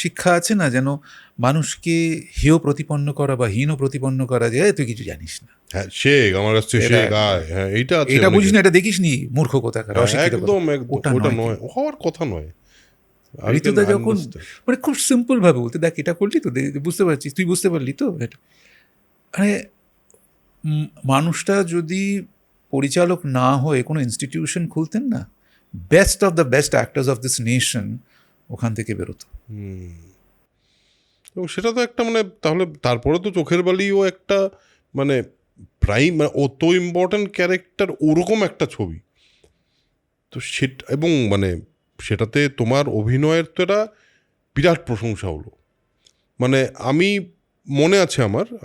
শিক্ষা আছে না, যেন মানুষকে হেয় প্রতিপন্ন করা বা হীন প্রতিপন্ন করা, যে তুই কিছু জানিস না, হ্যাঁ শেখ আমার কাছ থেকে শেখ, হ্যাঁ এইটা আছে, এটা বুঝিস না, এটা দেখিস নি, মূর্খ কোথাকার, অশিক্ষিত কোথাকার। একদম ওটা নয়, হওয়ার কথা নয়। ঋতুদা যখন মানে খুব সিম্পল ভাবে বলতে, দেখ এটা করলি তো, বুঝতে পারছিস, তুই বুঝতে পারলি তো, এটা মানে মানুষটা যদি পরিচালক না হয়ে কোনো ইনস্টিটিউশন খুলতেন না, best of the best actors of this nation ওখান থেকে বেরোতো। এবং সেটা তো একটা মানে, তাহলে তারপরে তো চোখের বালিও একটা মানে প্রাইম, মানে অত ইম্পর্ট্যান্ট ক্যারেক্টার, ওরকম একটা ছবি তো সেটা, এবং মানে সেটাতে তোমার অভিনয়ের তো একটা বিরাট প্রশংসা হলো। মানে আমি মনে আছে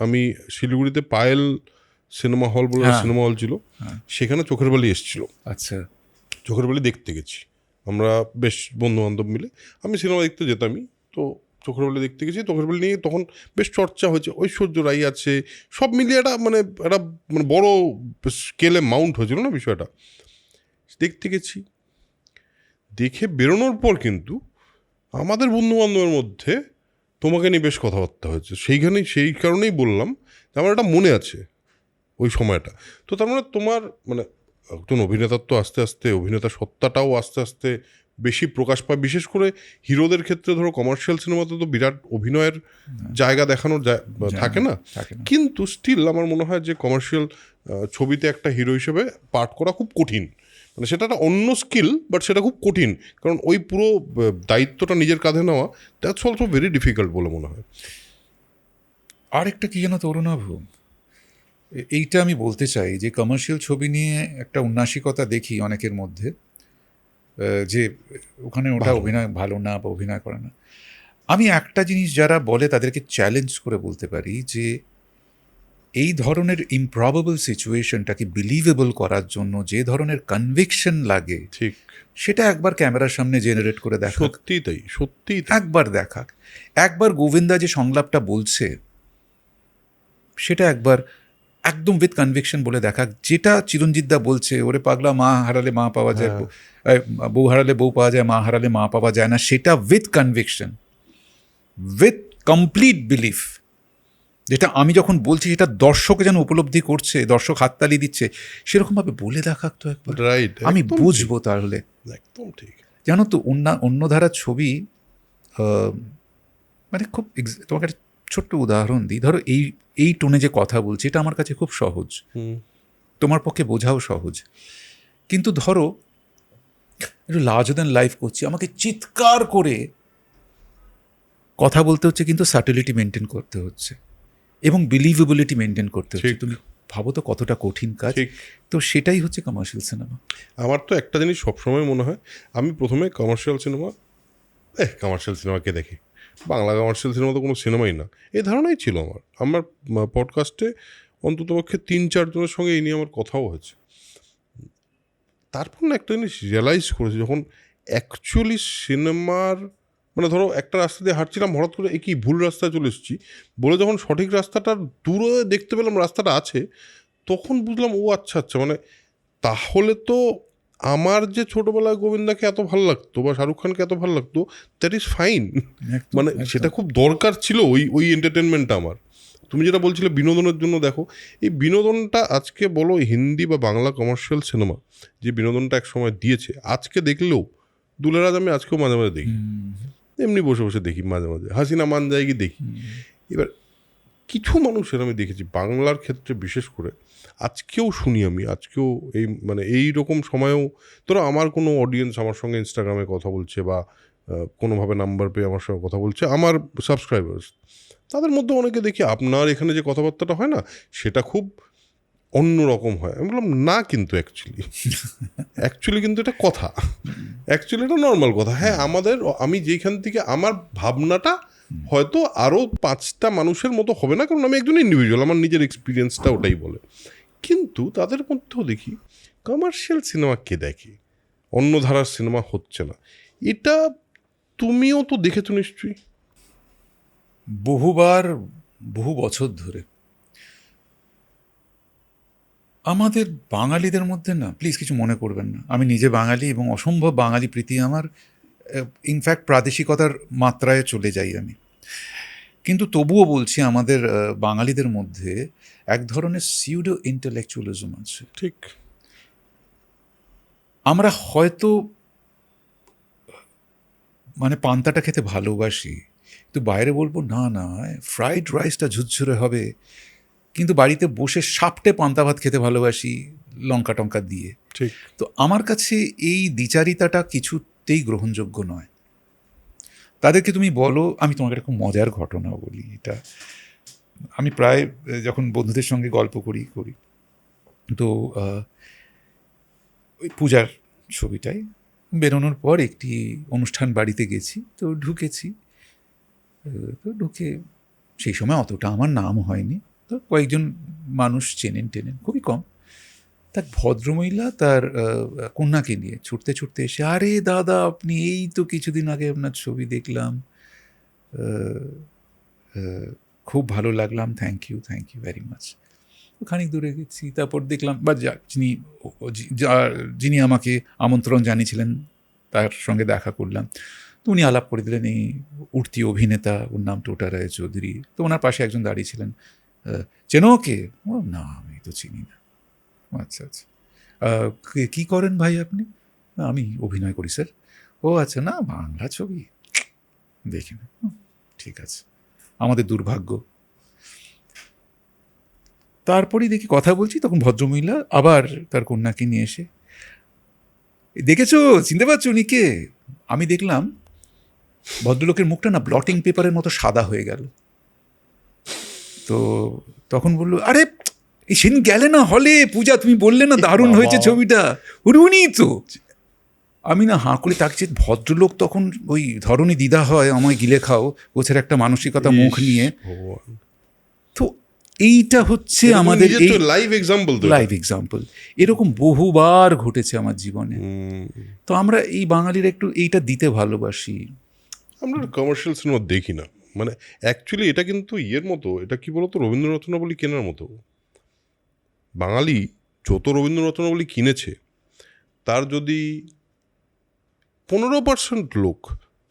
আমি শিলিগুড়িতে পায়েল সিনেমা হল বলে সিনেমা হল ছিল, সেখানে চোখের বালি এসেছিল। আচ্ছা, চোখের বালি দেখতে গেছি আমরা বেশ বন্ধু বান্ধব মিলে, আমি সিনেমা দেখতে যেতামই, তো চোখের বালি দেখতে গেছি। চোখের বালি নিয়ে তখন বেশ চর্চা হয়েছে, ঐশ্বর্য রাই আছে, সব মিলিয়ে একটা মানে বড় স্কেলে মাউন্ট হয়েছিল না বিষয়টা। দেখতে গেছি, দেখে বেরোনোর পর কিন্তু আমাদের বন্ধুবান্ধবের মধ্যে তোমাকে নিয়ে বেশ কথাবার্তা হয়েছে। সেই কারণেই বললাম আমার এটা মনে আছে ওই সময়টা। তো তার মানে তোমার মানে একজন অভিনেতার তো আস্তে আস্তে অভিনেতা সত্তাটাও আস্তে আস্তে বেশি প্রকাশ পায়, বিশেষ করে হিরোদের ক্ষেত্রে। ধরো কমার্শিয়াল সিনেমাতে তো বিরাট অভিনয়ের জায়গা দেখানোর থাকে না, কিন্তু স্টিল আমার মনে হয় যে কমার্শিয়াল ছবিতে একটা হিরো হিসেবে পাঠ করা খুব কঠিন। মানে সেটা একটা অন্য স্কিল, বাট সেটা খুব কঠিন, কারণ ওই পুরো দায়িত্বটা নিজের কাঁধে নেওয়া, দ্যাটস অলসো ভেরি ডিফিকাল্ট বলে মনে হয়। আরেকটা কি জানো তো অরুণাভ, এইটা আমি বলতে চাই যে কমার্শিয়াল ছবি নিয়ে একটা উন্নাসিকতা দেখি অনেকের মধ্যে, যে ওখানে ওটা অভিনয় ভালো না বা অভিনয় করে না। আমি একটা জিনিস যারা বলে তাদেরকে চ্যালেঞ্জ করে বলতে পারি যে এই ধরনের ইমপ্রবাবল সিচুয়েশনটাকে বিলিভেবল করার জন্য যে ধরনের কনভিকশন লাগে, ঠিক সেটা একবার ক্যামেরার সামনে জেনারেট করে দেখা। সত্যি একবার দেখাক, একবার গোবিন্দা যে সংলাপটা বলছে সেটা একবার একদম উইথ কনভিকশন বলে দেখাক, যেটা চিরঞ্জিতদা বলছে, ওরে পাগলা মা হারালে মা পাওয়া যায়, বউ হারালে বউ পাওয়া যায়, মা হারালে মা পাওয়া যায় না, সেটা with conviction, with complete belief, যেটা আমি যখন বলছি সেটা দর্শক যেন উপলব্ধি করছে, দর্শক হাততালি দিচ্ছে, সেরকমভাবে বলে দেখাক তো একবার, রাইট, আমি বুঝবো তাহলে। একদম ঠিক। জানো তো অন্য ধারার ছবি, মানে খুব তোমাকে একটা ছোট্ট উদাহরণ দিই। ধরো এই টোনে যে কথা বলছি, এটা আমার কাছে খুব সহজ, তোমার পক্ষে বোঝাও সহজ। কিন্তু ধরো একটু লার্জার দ্যান লাইফ করছি, আমাকে চিৎকার করে কথা বলতে হচ্ছে, কিন্তু সাটেলিটি মেনটেন করতে হচ্ছে এবং বিলিভেবিলিটি মেনটেন করতে হচ্ছে। তুমি ভাবো তো কতটা কঠিন কাজ। তো সেটাই হচ্ছে কমার্শিয়াল সিনেমা। আমার তো একটা জিনিস সবসময় মনে হয়, আমি প্রথমে কমার্শিয়াল সিনেমাকে দেখি, বাংলা কমার্শিয়াল সিনেমা তো কোনো সিনেমাই না, এই ধারণাই ছিল আমার পডকাস্টে অন্ততপক্ষে 3-4 জনের সঙ্গে এই নিয়ে আমার কথাও হয়েছে। তারপর না একটা জিনিস রিয়েলাইজ করেছি, যখন অ্যাকচুয়ালি সিনেমার মানে ধরো একটা রাস্তা দিয়ে হাঁটছিলাম, হঠাৎ করে একই ভুল রাস্তায় চলে এসেছি বলে যখন সঠিক রাস্তাটার দূরে দেখতে পেলাম রাস্তাটা আছে, তখন বুঝলাম ও আচ্ছা মানে তাহলে তো আমার যে ছোটোবেলায় গোবিন্দাকে এত ভালো লাগতো বা শাহরুখ খানকে এত ভালো লাগতো, দ্যাট ইজ ফাইন, মানে সেটা খুব দরকার ছিল ওই এন্টারটেনমেন্টটা আমার। তুমি যেটা বলছিলে বিনোদনের জন্য, দেখো এই বিনোদনটা আজকে বলো হিন্দি বা বাংলা কমার্শিয়াল সিনেমা যে বিনোদনটা এক সময় দিয়েছে, আজকে দেখলেও দুলারাজ আমি আজকেও মাঝে মাঝে দেখি, এমনি বসে বসে দেখি, মাঝে মাঝে হাসিনা মান জায়গি দেখি। এবার কিছু মানুষের আমি দেখেছি বাংলার ক্ষেত্রে বিশেষ করে, আজকেও শুনি আমি, আজকেও এই রকম সময়েও ধরো আমার কোনো অডিয়েন্স আমার সঙ্গে ইনস্টাগ্রামে কথা বলছে বা কোনোভাবে নাম্বার পেয়ে আমার সঙ্গে কথা বলছে, আমার সাবস্ক্রাইবার্স, তাদের মধ্যে অনেকে দেখি আপনার এখানে যে কথাবার্তাটা হয় না সেটা খুব অন্যরকম হয়। আমি বললাম না, কিন্তু অ্যাকচুয়ালি কিন্তু এটা কথা, অ্যাকচুয়ালি এটা নর্মাল কথা। হ্যাঁ, আমি যেখান থেকে আমার ভাবনাটা হয়তো আরও 5টা মানুষের মতো হবে না, কারণ আমি একজন ইন্ডিভিজুয়াল, আমার নিজের এক্সপিরিয়েন্সটা ওটাই বলে। কিন্তু তাদের মধ্যেও দেখি কমার্শিয়াল সিনেমা কে দেখে, অন্য ধারার সিনেমা হচ্ছে না। এটা তুমিও তো দেখেছো নিশ্চয়ই বহুবার, বহু বছর ধরে। আমাদের বাঙালিদের মধ্যে না, প্লিজ কিছু মনে করবেন না, আমি নিজে বাঙালি এবং অসম্ভব বাঙালি প্রীতি আমার, ইনফ্যাক্ট প্রাদেশিকতার মাত্রায় চলে যাই আমি, কিন্তু তবুও বলছি আমাদের বাঙালিদের মধ্যে এক ধরনের সিউডো ইন্টেলেকচুয়ালিজম আছে। ঠিক, আমরা হয়তো মানে পান্তাটা খেতে ভালোবাসি, কিন্তু বাইরে বলবো না না ফ্রাইড রাইসটা ঝুরঝুরে হবে, কিন্তু বাড়িতে বসে সাপটে পান্তা ভাত খেতে ভালোবাসি লঙ্কা টঙ্কা দিয়ে। ঠিক। তো আমার কাছে এই দ্বিচারিতাটা কিছুতেই গ্রহণযোগ্য নয়। তাদেরকে তুমি বলো, আমি তোমাকে একটা খুব মজার ঘটনা বলি, এটা আমি প্রায় যখন বন্ধুদের সঙ্গে গল্প করি তো ওই পূজার ছবিটায় বেরোনোর পর একটি অনুষ্ঠান বাড়িতে গেছি, তো ঢুকেছি, তো ঢুকে সেই সময় অতটা আমার নাম হয়নি, তো কয়েকজন মানুষ চেনেন খুবই কম। তার ভদ্রমহিলা তার কন্যাকে নিয়ে ছুটতে এসে, আরে দাদা আপনি, এই তো কিছুদিন আগে আপনার ছবি দেখলাম, খুব ভালো লাগলাম, থ্যাংক ইউ ভেরি মাচ। খানিক দূরে গেছি, তারপর দেখলাম বা যিনি আমাকে আমন্ত্রণ জানিয়েছিলেন তার সঙ্গে দেখা করলাম, তো উনি আলাপ করে দিলেন, এই উঠতি অভিনেতা, ওর নাম টোটা রায় চৌধুরী। তো ওনার পাশে একজন দাঁড়িয়ে ছিলেন, চেনো কে? ও না, আমি তো চিনি না। আচ্ছা কী করেন ভাই আপনি? আমি অভিনয় করি স্যার। ও আচ্ছা, না বাংলা ছবি দেখি না, ঠিক আছে, আমাদের দুর্ভাগ্য। তারপরেই দেখি কথা বলছি, তখন ভদ্রমহিলা আবার তার কন্যাকে নিয়ে এসে, দেখেছো, চিনতে পারছো উনি কে? আমি দেখলাম ভদ্রলোকের মুখটা না ব্লটিং পেপারের মতো সাদা হয়ে গেল। তো তখন বললো, আরে সেদিন গেলে না হলে, পূজা তুমি বললে না দারুণ হয়েছে ছবিটা, উনি তো। আমি না হাঁ করে তাকছি, ভদ্রলোক তখন ওই ধরনী দ্বিধা হয়, আমায় গিলে খাও গোছের একটা মানসিকতা মুখ নিয়ে। তো এইটা হচ্ছে আমাদের লাইভ এক্সাম্পল, এরকম বহুবার ঘটেছে আমার জীবনে। তো আমরা এই বাঙালির একটু এইটা দিতে ভালোবাসি, আমরা কমার্শিয়াল সিনেমা দেখি না। মানে অ্যাকচুয়ালি এটা কিন্তু মতো, এটা কি বলতো, রবীন্দ্র রচনাবলী কেনার মতো। বাঙালি যত রবীন্দ্র রচনাবলী কিনেছে, তার যদি 15% লোক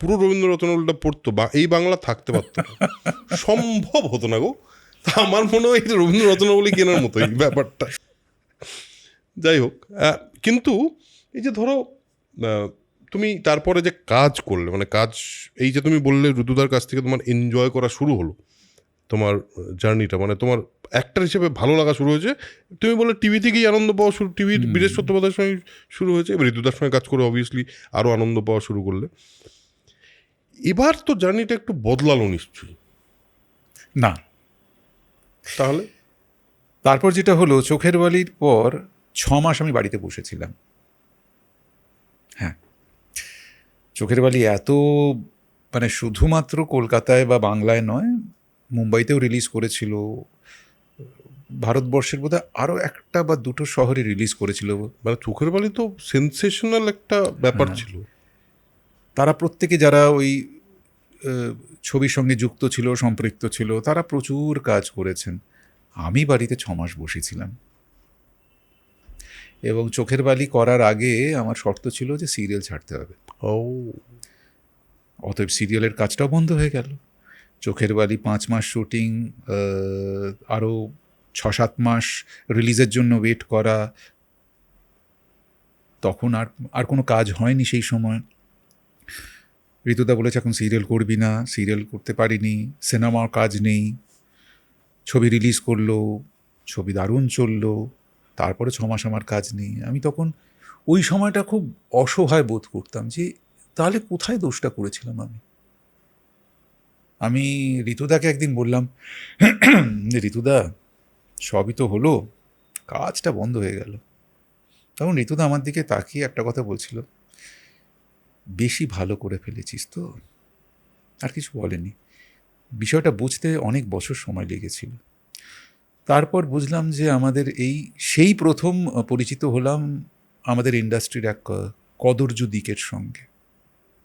পুরো রবীন্দ্র রচনাবলীটা পড়তো, বা এই বাংলা থাকতে পারতো না, সম্ভব হতো না গো। তা আমার মনে হয় এটা রবীন্দ্র রচনাবলী কেনার মতোই ব্যাপারটা। যাই হোক, কিন্তু এই যে ধরো তুমি তারপরে যে কাজ করলে, মানে কাজ, এই যে তুমি বললে ঋতুদার কাছ থেকে তোমার এনজয় করা শুরু হলো, তোমার জার্নিটা, মানে তোমার অ্যাক্টর হিসেবে ভালো লাগা শুরু হয়েছে। তুমি বললে টিভি থেকেই আনন্দ পাওয়া শুরু, টিভির বীরেশ চট্টোপাধ্যায়ের সঙ্গে শুরু হয়েছে, এবার ঋতুদার সঙ্গে কাজ করে অবভিয়াসলি আরও আনন্দ পাওয়া শুরু করলে। এবার তো জার্নিটা একটু বদলালো নিশ্চয়ই। না, তাহলে তারপর যেটা হলো, চোখের বালির পর 6 মাস আমি বাড়িতে বসেছিলাম। হ্যাঁ, চোখের বালি এত, মানে শুধুমাত্র কলকাতায় বা বাংলায় নয়, মুম্বাইতেও রিলিজ করেছিল, ভারতবর্ষের বোধহয় আরও 1 বা 2 শহরে রিলিজ করেছিল। মানে চোখের বালি তো সেন্সেশনাল একটা ব্যাপার ছিল। তারা প্রত্যেকে যারা ওই ছবির সঙ্গে যুক্ত ছিল, সম্পৃক্ত ছিল, তারা প্রচুর কাজ করেছেন। আমি বাড়িতে 6 মাস বসেছিলাম, এবং চোখের বালি করার আগে আমার শর্ত ছিল যে সিরিয়াল ছাড়তে হবে। ও, অতএব সিরিয়ালের কাজটাও বন্ধ হয়ে গেল। চোখের বালি 5 মাস শুটিং, আরও 6-7 মাস রিলিজের জন্য ওয়েট করা, তখন আর কোনো কাজ হয়নি সেই সময়। ঋতুদা বলেছে এখন সিরিয়াল করবি না, সিরিয়াল করতে পারিনি, সিনেমার কাজ নেই। ছবি রিলিজ করলো, ছবি দারুণ চললো, তারপরে 6 মাস আমার কাজ নেই। আমি তখন ওই সময়টা খুব অসহায় বোধ করতাম যে তাহলে কোথায় দোষটা করেছিলাম আমি ঋতুদাকে একদিন বললাম, ঋতুদা সবই তো হলো, কাজটা বন্ধ হয়ে গেল। তখন ঋতুদা আমার দিকে তাকিয়ে একটা কথা বলছিল, বেশি ভালো করে ফেলেছিস তো। আর কিছু বলেনি। বিষয়টা বুঝতে অনেক বছর সময় লেগেছিল। তারপর বুঝলাম যে আমাদের সেই প্রথম পরিচিত হলাম আমাদের ইন্ডাস্ট্রির এক কদর্য দিকের সঙ্গে,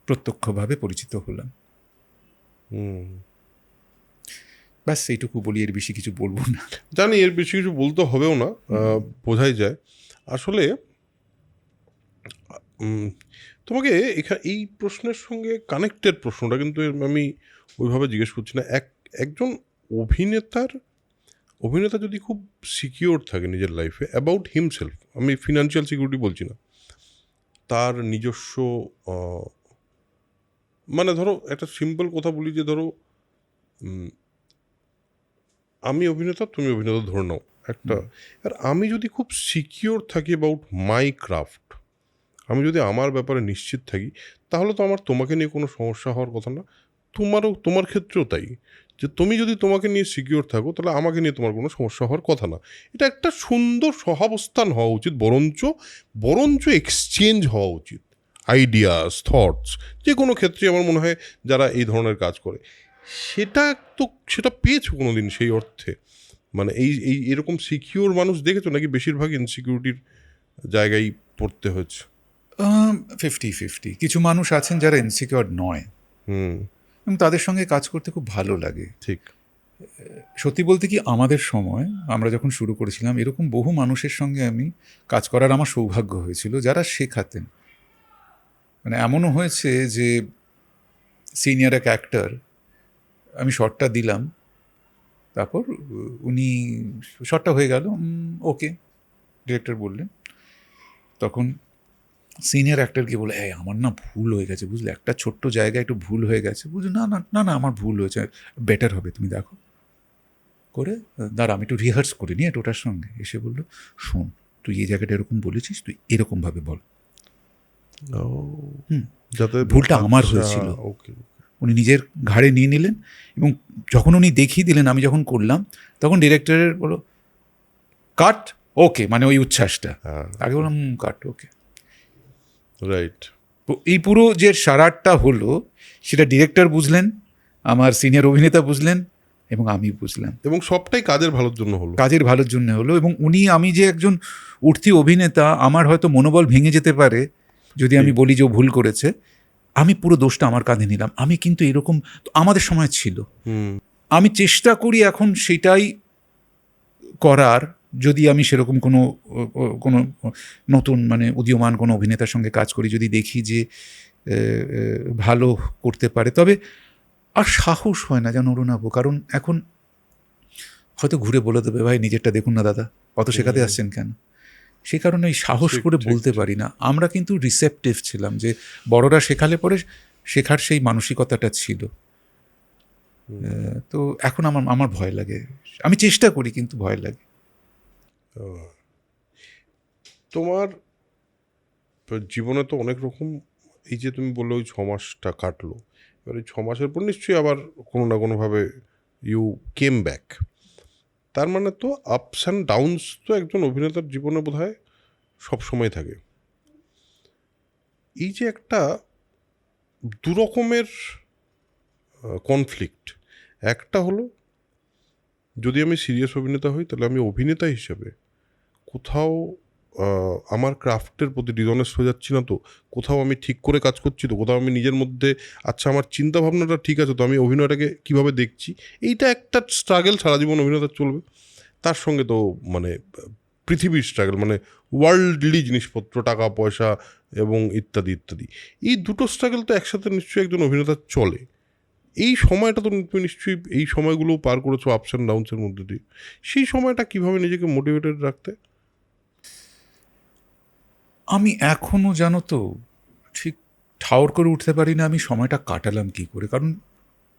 প্রত্যক্ষভাবে পরিচিত হলাম। ব্যাস এইটুকু বলি, এর বেশি কিছু বলবো না। জানি এর বেশি কিছু বলতে হবেও না, বোঝাই যায়। আসলে তোমাকে এই প্রশ্নের সঙ্গে কানেক্টেড প্রশ্নটা, কিন্তু আমি ওইভাবে জিজ্ঞেস করছি না। একজন অভিনেতা যদি খুব সিকিওর থাকে নিজের লাইফে অ্যাবাউট হিমসেলফ, আমি ফিনান্সিয়াল সিকিউরিটি বলছি না, তার নিজস্ব, মানে ধরো একটা সিম্পল কথা বলি যে ধরো আমি অভিনেতা, তুমি অভিনেতা, ধরে নাও একটা, আর আমি যদি খুব সিকিওর থাকি অ্যাবাউট মাই ক্রাফট, আমি যদি আমার ব্যাপারে নিশ্চিত থাকি, তাহলে তো আমার তোমাকে নিয়ে কোনো সমস্যা হওয়ার কথা না। তোমার ক্ষেত্রেও তাই, যে তুমি যদি তোমাকে নিয়ে সিকিওর থাকো, তাহলে আমাকে নিয়ে তোমার কোনো সমস্যা হওয়ার কথা না। এটা একটা সুন্দর সহাবস্থান হওয়া উচিত, বরঞ্চ এক্সচেঞ্জ হওয়া উচিত, আইডিয়াস, থটস, যে কোনো ক্ষেত্রে আমার মনে হয় যারা এই ধরনের কাজ করে, সেটা পেয়েছো কোনো দিন সেই অর্থে? মানে এরকম সিকিওর মানুষ দেখেছো, নাকি বেশিরভাগ ইনসিকিউরিটির জায়গায় পড়তে হয়েছে? 50-50। কিছু মানুষ আছেন যারা ইনসিকিওর নয়, এবং তাদের সঙ্গে কাজ করতে খুব ভালো লাগে। ঠিক। সত্যি বলতে কি, আমাদের সময় আমরা যখন শুরু করেছিলাম, এরকম বহু মানুষের সঙ্গে আমি কাজ করার আমার সৌভাগ্য হয়েছিল, যারা শেখাতেন। মানে এমনও হয়েছে যে সিনিয়র এক অ্যাক্টর, আমি শটটা দিলাম, তারপর উনি শটটা হয়ে গেল, ওকে, ডিরেক্টর বললেন। তখন সিনিয়র অ্যাক্টরকে বলে, আমার না ভুল হয়ে গেছে, বুঝলে, একটা ছোট্ট জায়গায় একটু ভুল হয়ে গেছে, বুঝলি, না না না না আমার ভুল হয়েছে, বেটার হবে, তুমি দেখো করে দাঁড়া, আমি একটু রিহার্স করে নিয়ে ওটার সঙ্গে এসে বললো, শোন, তুই এই জায়গাটা এরকম বলেছিস, তুই এরকমভাবে বল। যাতে ভুলটা আমার হয়েছিল। উনি নিজের ঘাড়ে নিয়ে নিলেন, এবং যখন উনি দেখিয়ে দিলেন, আমি যখন করলাম, তখন ডিরেক্টরের বলো কাট, ওকে, মানে ওই উচ্ছ্বাসটা। আগে বললাম কাট, ওকে, রাইট। তো এই পুরো যে সারাটটা হলো, সেটা ডিরেক্টর বুঝলেন, আমার সিনিয়র অভিনেতা বুঝলেন, এবং আমি বুঝলাম, এবং সবটাই কাজের ভালোর জন্য হলো। এবং আমি যে একজন উঠতি অভিনেতা, আমার হয়তো মনোবল ভেঙে যেতে পারে যদি আমি বলি যে ও ভুল করেছে, আমি পুরো দোষটা আমার কাঁধে নিলাম। আমি কিন্তু এরকম আমাদের সময় ছিল। আমি চেষ্টা করি এখন সেটাই করার, যদি আমি সেরকম কোনো নতুন, মানে উদীয়মান কোনো অভিনেতার সঙ্গে কাজ করি, যদি দেখি যে ভালো করতে পারে, তবে আর সাহস হয় না, যেন অরুণাভ, কারণ এখন হয়তো ঘুরে বলে দেবে, ভাই নিজেরটা দেখুন না দাদা, অত শেখাতে আসছেন কেন? সেই কারণে ওই সাহস ঠিক, করে ঠিক, বলতে ঠিক। পারি না। আমরা কিন্তু রিসেপটিভ ছিলাম, যে বড়রা শেখালে পরে শেখার সেই মানসিকতাটা ছিল। তো এখন আমার আমার ভয় লাগে, আমি চেষ্টা করি কিন্তু ভয় লাগে। তোমার জীবনে তো অনেক রকম, এই যে তুমি বললে ওই 6 মাসটা কাটলো, এবার এই 6 মাসের পর নিশ্চয়ই আবার কোনো না কোনোভাবে ইউ কেম ব্যাক। তার মানে তো আপস অ্যান্ড ডাউনস তো একজন অভিনেতার জীবনে বোধ হয় সবসময় থাকে। এই যে একটা দুরকমের কনফ্লিক্ট, একটা হলো যদি আমি সিরিয়াস অভিনেতা হই তাহলে আমি অভিনেতা হিসেবে কোথাও আমার ক্রাফটের প্রতি ডিসঅনেস্ট হয়ে যাচ্ছি না তো, কোথাও আমি ঠিক করে কাজ করছি তো, কোথাও আমি নিজের মধ্যে আচ্ছা আমার চিন্তা ভাবনাটা ঠিক আছে তো, আমি অভিনয়টাকে কীভাবে দেখছি, এইটা একটা স্ট্রাগল সারা জীবন অভিনেতার চলবে। তার সঙ্গে তো মানে পৃথিবীর স্ট্রাগল, মানে ওয়ার্ল্ডলি জিনিসপত্র, টাকা পয়সা এবং ইত্যাদি ইত্যাদি, এই দুটো স্ট্রাগল তো একসাথে নিশ্চয়ই একজন অভিনেতার চলে। এই সময়টা তো তুমি নিশ্চয়ই এই সময়গুলো পার করেছো আপস অ্যান্ড ডাউনসের মধ্যে দিয়ে, সেই সময়টা কীভাবে নিজেকে মোটিভেটেড রাখতে? আমি এখনও জানো তো ঠিক ঠাউর করে উঠতে পারি না আমি সময়টা কাটালাম কী করে। কারণ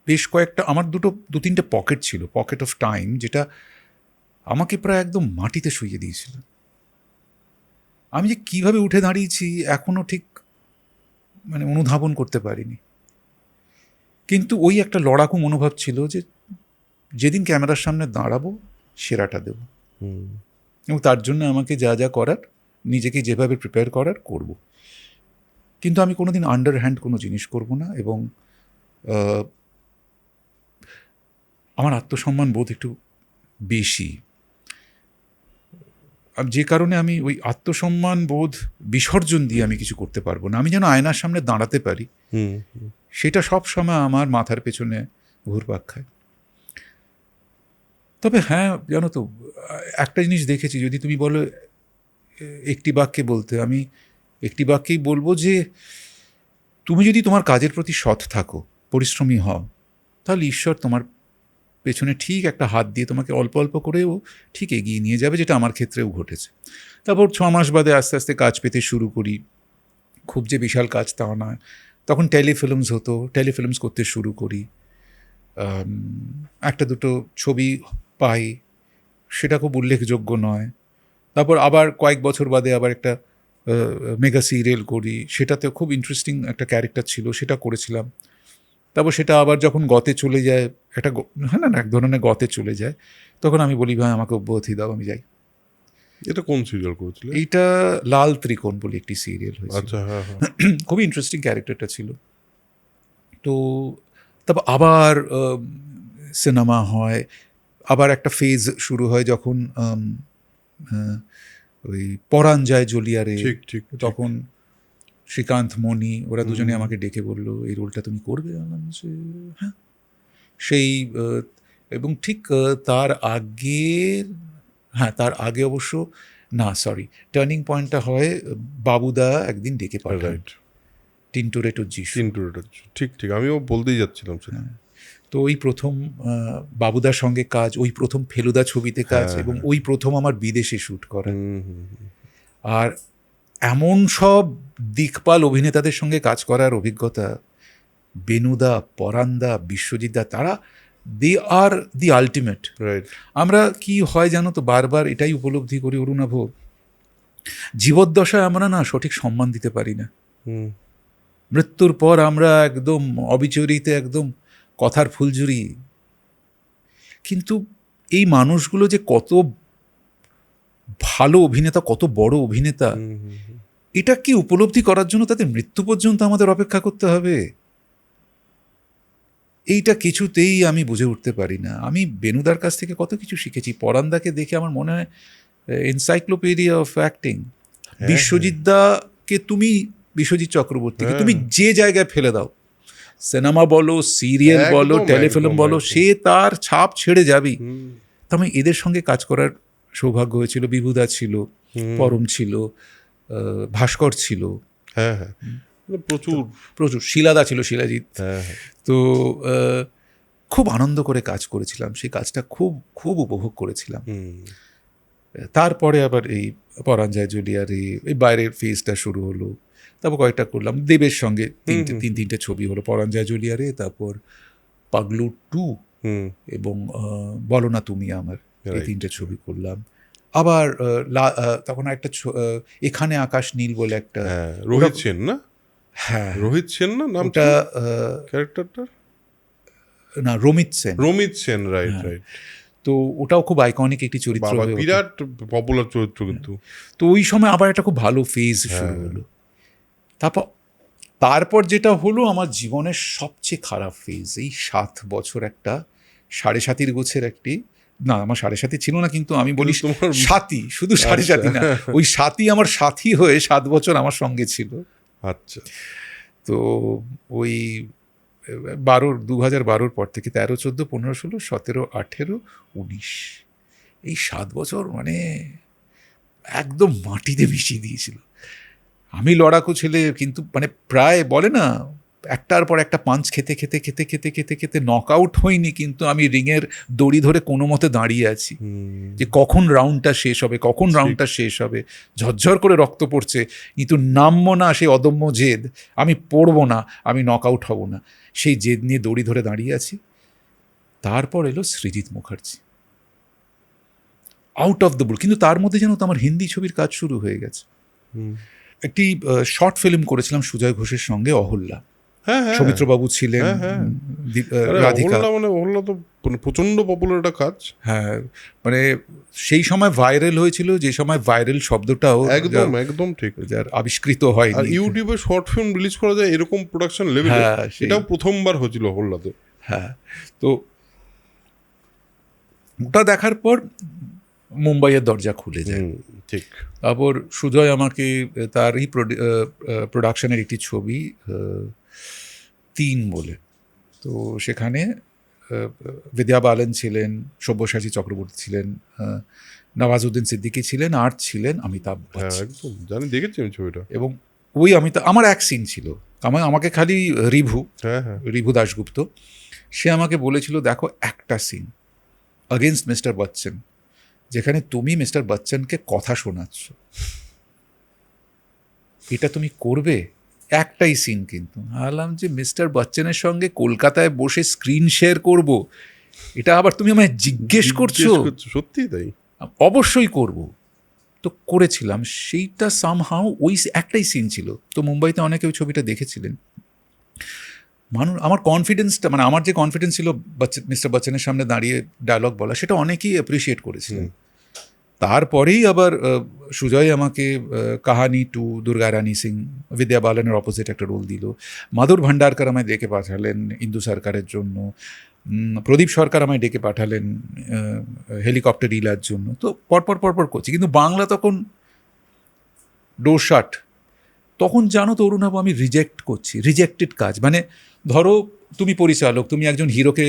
বেশ কয়েকটা আমার দু তিনটে পকেট ছিল, পকেট অফ টাইম, যেটা আমাকে প্রায় একদম মাটিতে শুইয়ে দিয়েছিল। আমি যে কীভাবে উঠে দাঁড়িয়েছি এখনও ঠিক মানে অনুধাবন করতে পারিনি। কিন্তু ওই একটা লড়াকু মনোভাব ছিল যে যেদিন ক্যামেরার সামনে দাঁড়াবো সেরাটা দেব, এবং তার জন্য আমাকে যা যা করার, নিজেকে যেভাবে প্রিপেয়ার করার করব। কিন্তু আমি কোনোদিন আন্ডারহ্যান্ড কোনো জিনিস করব না, এবং আমার আত্মসম্মান বোধ একটু বেশি, যে কারণে আমি ওই আত্মসম্মান বোধ বিসর্জন দিয়ে আমি কিছু করতে পারবো না। আমি যেন আয়নার সামনে দাঁড়াতে পারি, সেটা সব সময় আমার মাথার পেছনে ঘুরপাক খায়। তবে হ্যাঁ জানো তো, একটা জিনিস দেখেছি, যদি তুমি বলো একটি বাক্যে বলতে, আমি একটি বাক্যেই বলবো যে তুমি যদি তোমার কাজের প্রতি সৎ থাকো, পরিশ্রমী হও, তাহলে ঈশ্বর তোমার পেছনে ঠিক একটা হাত দিয়ে তোমাকে অল্প অল্প করেও ঠিক এগিয়ে নিয়ে যাবে, যেটা আমার ক্ষেত্রেও ঘটেছে। তারপর 6 মাস বাদে আস্তে আস্তে কাজ পেতে শুরু করি, খুব যে বিশাল কাজ তাও নয়। তখন টেলিফিল্মস হতো, টেলিফিল্মস করতে শুরু করি, একটা দুটো ছবি পাই, সেটা খুব উল্লেখযোগ্য নয়। তারপর আবার কয়েক বছর বাদে আবার একটা মেগা সিরিয়াল করি, সেটাতেও খুব ইন্টারেস্টিং একটা ক্যারেক্টার ছিল, সেটা করেছিলাম। তারপর সেটা আবার যখন গতে চলে যায়, একটা হ্যাঁ না এক ধরনের গতে চলে যায়, তখন আমি বলি ভাই আমাকে অব্যাহতি দাও, আমি যাই। এটা কোন সিরিয়াল করেছিলে? এইটা লাল ত্রিকোণ বলে একটি সিরিয়াল হয়েছে। আচ্ছা, হ্যাঁ হ্যাঁ। খুবই ইন্টারেস্টিং ক্যারেক্টারটা ছিল। তো তারপর আবার সিনেমা হয়, আবার একটা ফেজ শুরু হয় যখন ওই পরাণ যায় জলিয়ারে, ঠিক ঠিক তখন শ্রীকান্ত মণি ওরা দুজনে আমাকে ডেকে বললো এই রোলটা তুমি করবে। বললাম যে হ্যাঁ। সেই এবং ঠিক তার আগে অবশ্য না, সরি, টার্নিং পয়েন্টটা হয় বাবুদা একদিন ডেকে পাঠায়, টিন্টুরেটুর যিশু। ঠিক ঠিক, আমিও বলতেই যাচ্ছিলাম সেটা। তো ওই প্রথম বাবুদার সঙ্গে কাজ, ওই প্রথম ফেলুদা ছবিতে কাজ, এবং ওই প্রথম আমার বিদেশে শ্যুট করা। আর এমন সব দিকপাল অভিনেতাদের সঙ্গে কাজ করার অভিজ্ঞতা, বেনুদা, পরান্দা, বিশ্বজিৎদা, তারা দে আর দি আলটিমেট। আমরা কি হয় জানো তো, বারবার এটাই উপলব্ধি করি অরুণাভ, জীবদ্দশায় আমরা না সঠিক সম্মান দিতে পারি না। মৃত্যুর পর আমরা একদম অবিচরিতে একদম কথার ফুলঝুরি। কিন্তু এই মানুষগুলো যে কত ভালো অভিনেতা, কত বড় অভিনেতা, এটা কি উপলব্ধি করার জন্য তাদের মৃত্যু পর্যন্ত আমাদের অপেক্ষা করতে হবে? এইটা কিছুতেই আমি বুঝে উঠতে পারি না। আমি বেনুদার কাছ থেকে কত কিছু শিখেছি, পরান্দাকে দেখে আমার মনে হয় এনসাইক্লোপিডিয়া অফ অ্যাক্টিং। বিশ্বজিৎদাকে তুমি, বিশ্বজিৎ চক্রবর্তীকে তুমি যে জায়গায় ফেলে দাও, সিনেমা বলো, সিরিয়াল বলো, টেলিফিল্ম বলো, সে তার ছাপ ছেড়ে যাবেই। তো আমি এদের সঙ্গে কাজ করার সৌভাগ্য হয়েছিল। বিভুদা ছিল, পরম ছিল, ভাস্কর ছিল, প্রচুর প্রচুর, শিলাদা ছিল, শিলাজিৎ। তো খুব আনন্দ করে কাজ করেছিলাম, সেই কাজটা খুব খুব উপভোগ করেছিলাম। তারপরে আবার এই পরাণ যায় জুলিয়ারে এই বাইরের ফেজটা শুরু হলো, তারপর কয়েকটা করলাম দেবের সঙ্গে, তিনটে ছবি হলো, পরাণ যায় জুলিয়ারে, তারপর পাগলু 2 এবং বলো না তুমি আমার, এই 3টে ছবি করলাম। আবার তখন একটা এখানে আকাশ নীল বলে একটা, রোহিত সেন না? হ্যাঁ রোহিত সেন না নামটা, ক্যারেক্টারটা না রমিত সেন, রাইট রাইট। তো ওটাও খুব আইকনিক একটি চরিত্র, বিরাট পপুলার চরিত্র কিন্তু। তো ওই সময় আবার একটা খুব ভালো ফেজ শুরু হলো। তারপর যেটা হলো আমার জীবনের সবচেয়ে খারাপ ফেজ, এই 7 বছর একটা 7.5 গোছের একটি, না আমার 7.5 ছিল না, কিন্তু আমি বলি সাথী, শুধু 7.5 না, ওই সাথী আমার সাথী হয়ে 7 বছর আমার সঙ্গে ছিল। আচ্ছা। তো ওই 2012 পর থেকে 13, 14, 15, 16, 17, 18, 19 এই 7 বছর মানে একদম মাটিতে মিশিয়ে দিয়েছিল। আমি লড়াকু ছেলে, কিন্তু মানে প্রায় বলে না একটার পর একটা পাঞ্চ খেতে খেতে খেতে খেতে খেতে খেতে নক আউট হইনি, কিন্তু আমি রিংয়ের দড়ি ধরে কোনো মতে দাঁড়িয়ে আছি যে কখন রাউন্ডটা শেষ হবে, কখন রাউন্ডটা শেষ হবে। ঝরঝর করে রক্ত পড়ছে, কিন্তু নামবো না, সেই অদম্য জেদ, আমি পড়বো না, আমি নক আউট হব না, সেই জেদ নিয়ে দড়ি ধরে দাঁড়িয়ে আছি। তারপর এলো Srijit Mukherjee, out of the blue, কিন্তু তার মধ্যে যেন তো আমার হিন্দি ছবির কাজ শুরু হয়ে গেছে। একটি শর্ট ফিল্ম করেছিলাম সুজয় ঘোষের সঙ্গে, অহল্যা, সৌমিত্রবাবু ছিলেন, রাধিকা, মানে অহল্যা তো প্রচন্ড পপুলার একটা কাজ। হ্যাঁ, মানে সেই সময় ভাইরাল হয়েছিল, যে সময় ভাইরাল শব্দটাও একদম একদম ঠিক, যার আবিষ্কৃত হয়। আর ইউটিউবে শর্ট ফিল্ম রিলিজ করা যায় এরকম প্রোডাকশন লেভেলে, এটাও প্রথমবার হয়েছিল অহল্যাতে। হ্যাঁ, তো ওটা দেখার পর মুম্বাইয়ের দরজা খুলে যায়। ঠিক। তারপর সুজয় আমাকে তারই প্রোডাকশনের একটি ছবি 3 বলে, তো সেখানে বিদ্যা বালান ছিলেন, সব্যসাচী চক্রবর্তী ছিলেন, নওয়াজউদ্দিন সিদ্দিকী ছিলেন, আর ছিলেন অমিতাভ বচ্চন। একদম জানি, দেখেছি আমি ছবিটা। এবং ওই আমার এক সিন ছিল, আমাকে খালি রিভু দাশগুপ্ত, সে আমাকে বলেছিল দেখো একটা সিন অগেনস্ট মিস্টার বচ্চন, যেখানে তুমি মিস্টার বচ্চনকে কথা শোনাচ্ছ, এটা তুমি করবে, একটাই সিন কিন্তু। ভাবলাম যে মিস্টার বচ্চনের সঙ্গে কলকাতায় বসে স্ক্রিন শেয়ার করব, এটা আবার তুমি আমায় জিজ্ঞেস করছো? সত্যি তাই? অবশ্যই করব। তো করেছিলাম সেইটা, সামহাউ ওই একটাই সিন ছিল। তো মুম্বাইতে অনেকে ওই ছবিটা দেখেছিলেন। আমার কনফিডেন্সটা, মানে আমার যে কনফিডেন্স ছিল মিস্টার বচ্চনের সামনে দাঁড়িয়ে ডায়লগ বলা, সেটা অনেকেই অ্যাপ্রিসিয়েট করেছিলেন। তারপরেই আবার সুজয় আমাকে কাহানি 2, দুর্গা রানী সিং, বিদ্যা বালানের অপোজিট একটা রোল দিল। মাধুর ভান্ডারকর আমায় ডেকে পাঠালেন ইন্দু সরকারের জন্য, প্রদীপ সরকার আমায় ডেকে পাঠালেন হেলিকপ্টার ইলার জন্য। তো পরপর করছি, কিন্তু বাংলা তখন ডোর শাট। তখন জানো তো অরুণাবু, আমি রিজেক্টেড কাজ। মানে ধরো তুমি পরিচালক, তুমি একজন হিরোকে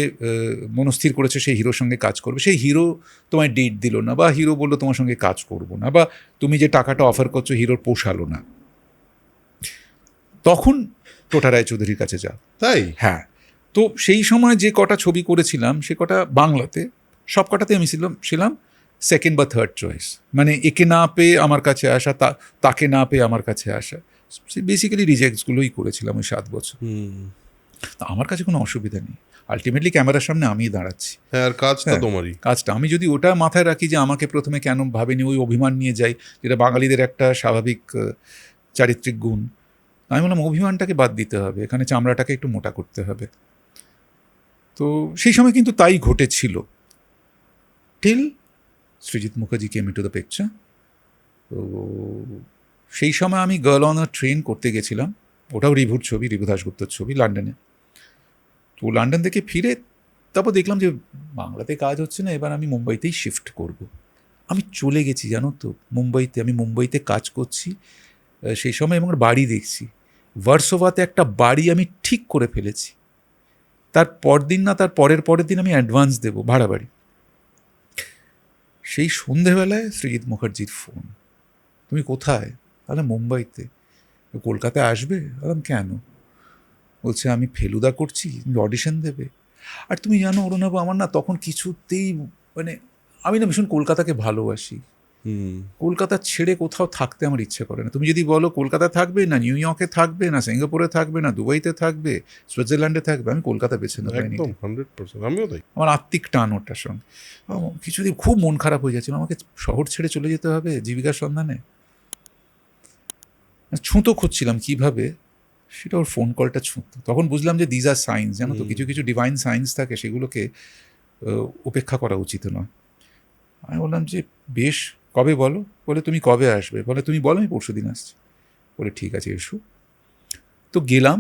মনস্থির করেছো সেই হিরোর সঙ্গে কাজ করবে, সেই হিরো তোমায় ডেট দিল না, বা হিরো বললো তোমার সঙ্গে কাজ করবো না, বা তুমি যে টাকাটা অফার করছো হিরোর পোষালো না, তখন টোটা রায়চৌধুরীর কাছে যাও। তাই? হ্যাঁ। তো সেই সময় যে কটা ছবি করেছিলাম, সে কটা বাংলাতে, সব কটাতে আমি ছিলাম সেকেন্ড বা থার্ড চয়েস। মানে একে না পেয়ে আমার কাছে আসা, তাকে না পেয়ে আমার কাছে আসা, বেসিক্যালি রিজেক্টসগুলোই করেছিলাম ওই 7 বছর। তা আমার কাছে কোনো অসুবিধা নেই, আলটিমেটলি ক্যামেরার সামনে আমিই দাঁড়াচ্ছি। হ্যাঁ, কাজটা তোমারই। কাজটা আমি যদি ওটা মাথায় রাখি যে আমাকে প্রথমে কেন ভাবেনি, ওই অভিমান নিয়ে যাই, যেটা বাঙালিদের একটা স্বাভাবিক চারিত্রিক গুণ, আমি বললাম অভিমানটাকে বাদ দিতে হবে, এখানে চামড়াটাকে একটু মোটা করতে হবে। তো সেই সময় কিন্তু তাই ঘটেছিল, till Srijit Mukherjee came into the picture. তো সেই সময় আমি গার্ল অন আ ট্রেন করতে গেছিলাম, ওটাও রিভুর ছবি, রিভু দাশগুপ্তর ছবি, লন্ডনে। তো লন্ডন থেকে ফিরে তারপর দেখলাম যে বাংলাতে কাজ হচ্ছে না, এবার আমি মুম্বাইতেই শিফট করব। আমি চলে গেছি জানো তো মুম্বাইতে, আমি মুম্বাইতে কাজ করছি সেই সময়, এবং বাড়ি দেখছি ভার্সোভাতে একটা বাড়ি আমি ঠিক করে ফেলেছি। তার পরদিন না তার পরের দিন আমি অ্যাডভান্স দেবো ভাড়া বাড়ি। সেই সন্ধেবেলায় সৃজিত মুখার্জির ফোন, তুমি কোথায়? তাহলে মুম্বাইতে। কলকাতায় আসবে? বললাম কেন? বলছে আমি ফেলুদা করছি, অডিশন দেবে। আর তুমি জানো অরুণাভ, আমার না তখন কিছুতেই মানে আমি না ভীষণ কলকাতাকে ভালোবাসি। কলকাতা ছেড়ে কোথাও থাকতে আমার ইচ্ছে করে না। তুমি যদি বলো কলকাতা থাকবে না নিউ ইয়র্কে থাকবে না সিঙ্গাপুরে থাকবে না দুবাইতে থাকবে সুইজারল্যান্ডে থাকবে, আমি কলকাতা বেছে নেবো। একদম 100%, আমিও তাই। আমার আত্মিক টান ওটার সঙ্গে। কিছুদিন খুব মন খারাপ হয়ে যাচ্ছিল, আমাকে শহর ছেড়ে চলে যেতে হবে জীবিকার সন্ধানে। ছুঁতো খুঁজছিলাম কিভাবে, সেটা ওর ফোন কলটা ছুঁতো। তখন বুঝলাম যে দিজ আর সায়েন্স, জানো তো, কিছু কিছু ডিভাইন সায়েন্স থাকে, সেগুলোকে উপেক্ষা করা উচিত নয়। আমি বললাম যে বেশ, কবে বলো? বলে তুমি কবে আসবে? বলে তুমি বলো, আমি পরশু দিন আসছি। বলে ঠিক আছে এসো। তো গেলাম,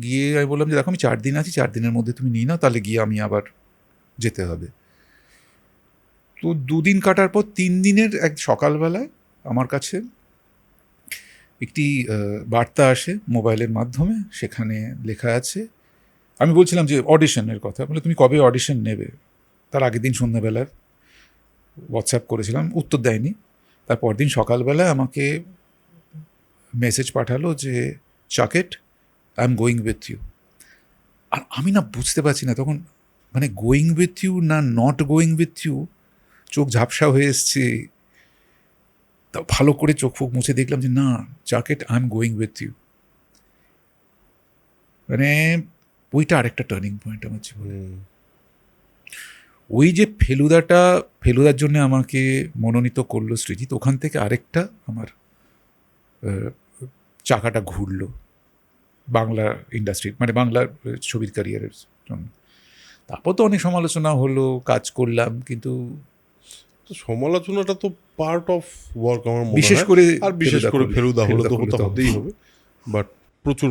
গিয়ে আমি বললাম যে দেখো আমি 4 দিন আছি, 4 দিনের মধ্যে তুমি নিয়ে নাও, তাহলে গিয়ে আমি আবার যেতে হবে। তো 2 দিন কাটার পর 3 দিনের এক সকালবেলায় আমার কাছে একটি বার্তা আসে মোবাইলের মাধ্যমে। সেখানে লেখা আছে, আমি বলছিলাম যে অডিশনের কথা, বলে তুমি কবে অডিশন নেবে? তার আগের দিন সন্ধ্যাবেলায় হোয়াটসঅ্যাপ করেছিলাম, উত্তর দেয়নি। তারপর দিন সকালবেলায় আমাকে মেসেজ পাঠালো যে চাকেট, I am going with you. আর আমি না বুঝতে পারছি না তখন, মানে গোয়িং উইথ ইউ না নট গোয়িং উইথ ইউ, চোখ ঝাপসা হয়ে এসছে। তা ভালো করে চোখ ফোক মুছে দেখলাম যে না, চাকেট, I am going with you. মানে ওইটা আরেকটা টার্নিং পয়েন্ট আমার জীবনে। ওই যে ফেলুদার জন্য আমাকে মনোনীত করলো সৃজিত, ওখান থেকে আরেকটা আমার চাকাটা ঘুরলো বাংলা ইন্ডাস্ট্রি, মানে বাংলার ছবির ক্যারিয়ারের জন্য। তারপর তো অনেক সমালোচনা হলো, কাজ করলাম, কিন্তু সমালোচনাটা তো পার্ট অফ ওয়ার্ক আমার মনে হয়। বিশেষ করে ফেলুদা হলে তো হতেই হবে। বাট প্রচুর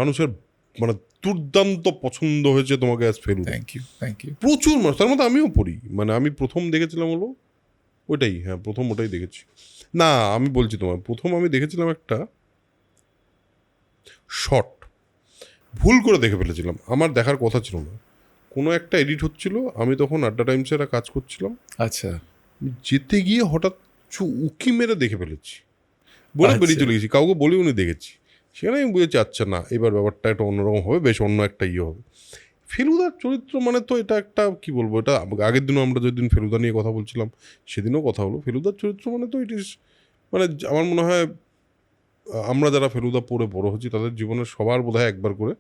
মানুষের মানে দুর্দান্ত পছন্দ হয়েছে তোমাকে অ্যাজ ফেলুদা। Thank you. প্রচুর মানুষ, তার মধ্যে আমিও পড়ি। মানে আমি প্রথম দেখেছিলাম হলো ওটাই, হ্যাঁ প্রথম ওটাই দেখেছি। না আমি বলছি তোমার, প্রথম আমি দেখেছিলাম একটা শর্ট, ভুল করে দেখে ফেলেছিলাম, আমার দেখার কথা ছিল না। কোনো একটা এডিট হচ্ছিল, আমি তখন আড্ডা টাইমসের কাজ করছিলাম। আচ্ছা, যেতে গিয়ে হঠাৎ উকি মেরে দেখে ফেলেছি, বলে বেরিয়ে চলে গেছি, কাউকে বলি উনি দেখেছি। সেখানে আমি বুঝেছি আচ্ছা না, এবার ব্যাপারটা একটা অন্যরকম হবে, বেশ অন্য একটা হবে। ফেলুদার চরিত্র মানে তো এটা একটা কি বলবো, এটা আগের দিনও আমরা যেদিন ফেলুদা নিয়ে কথা বলছিলাম সেদিনও কথা হলো। ফেলুদার চরিত্র মানে তো ইট ইস, মানে আমার মনে হয় আমরা যারা ফেলুদা পড়ে বড় হচ্ছি তাদের জীবনের সবার বোধহয় একবার করে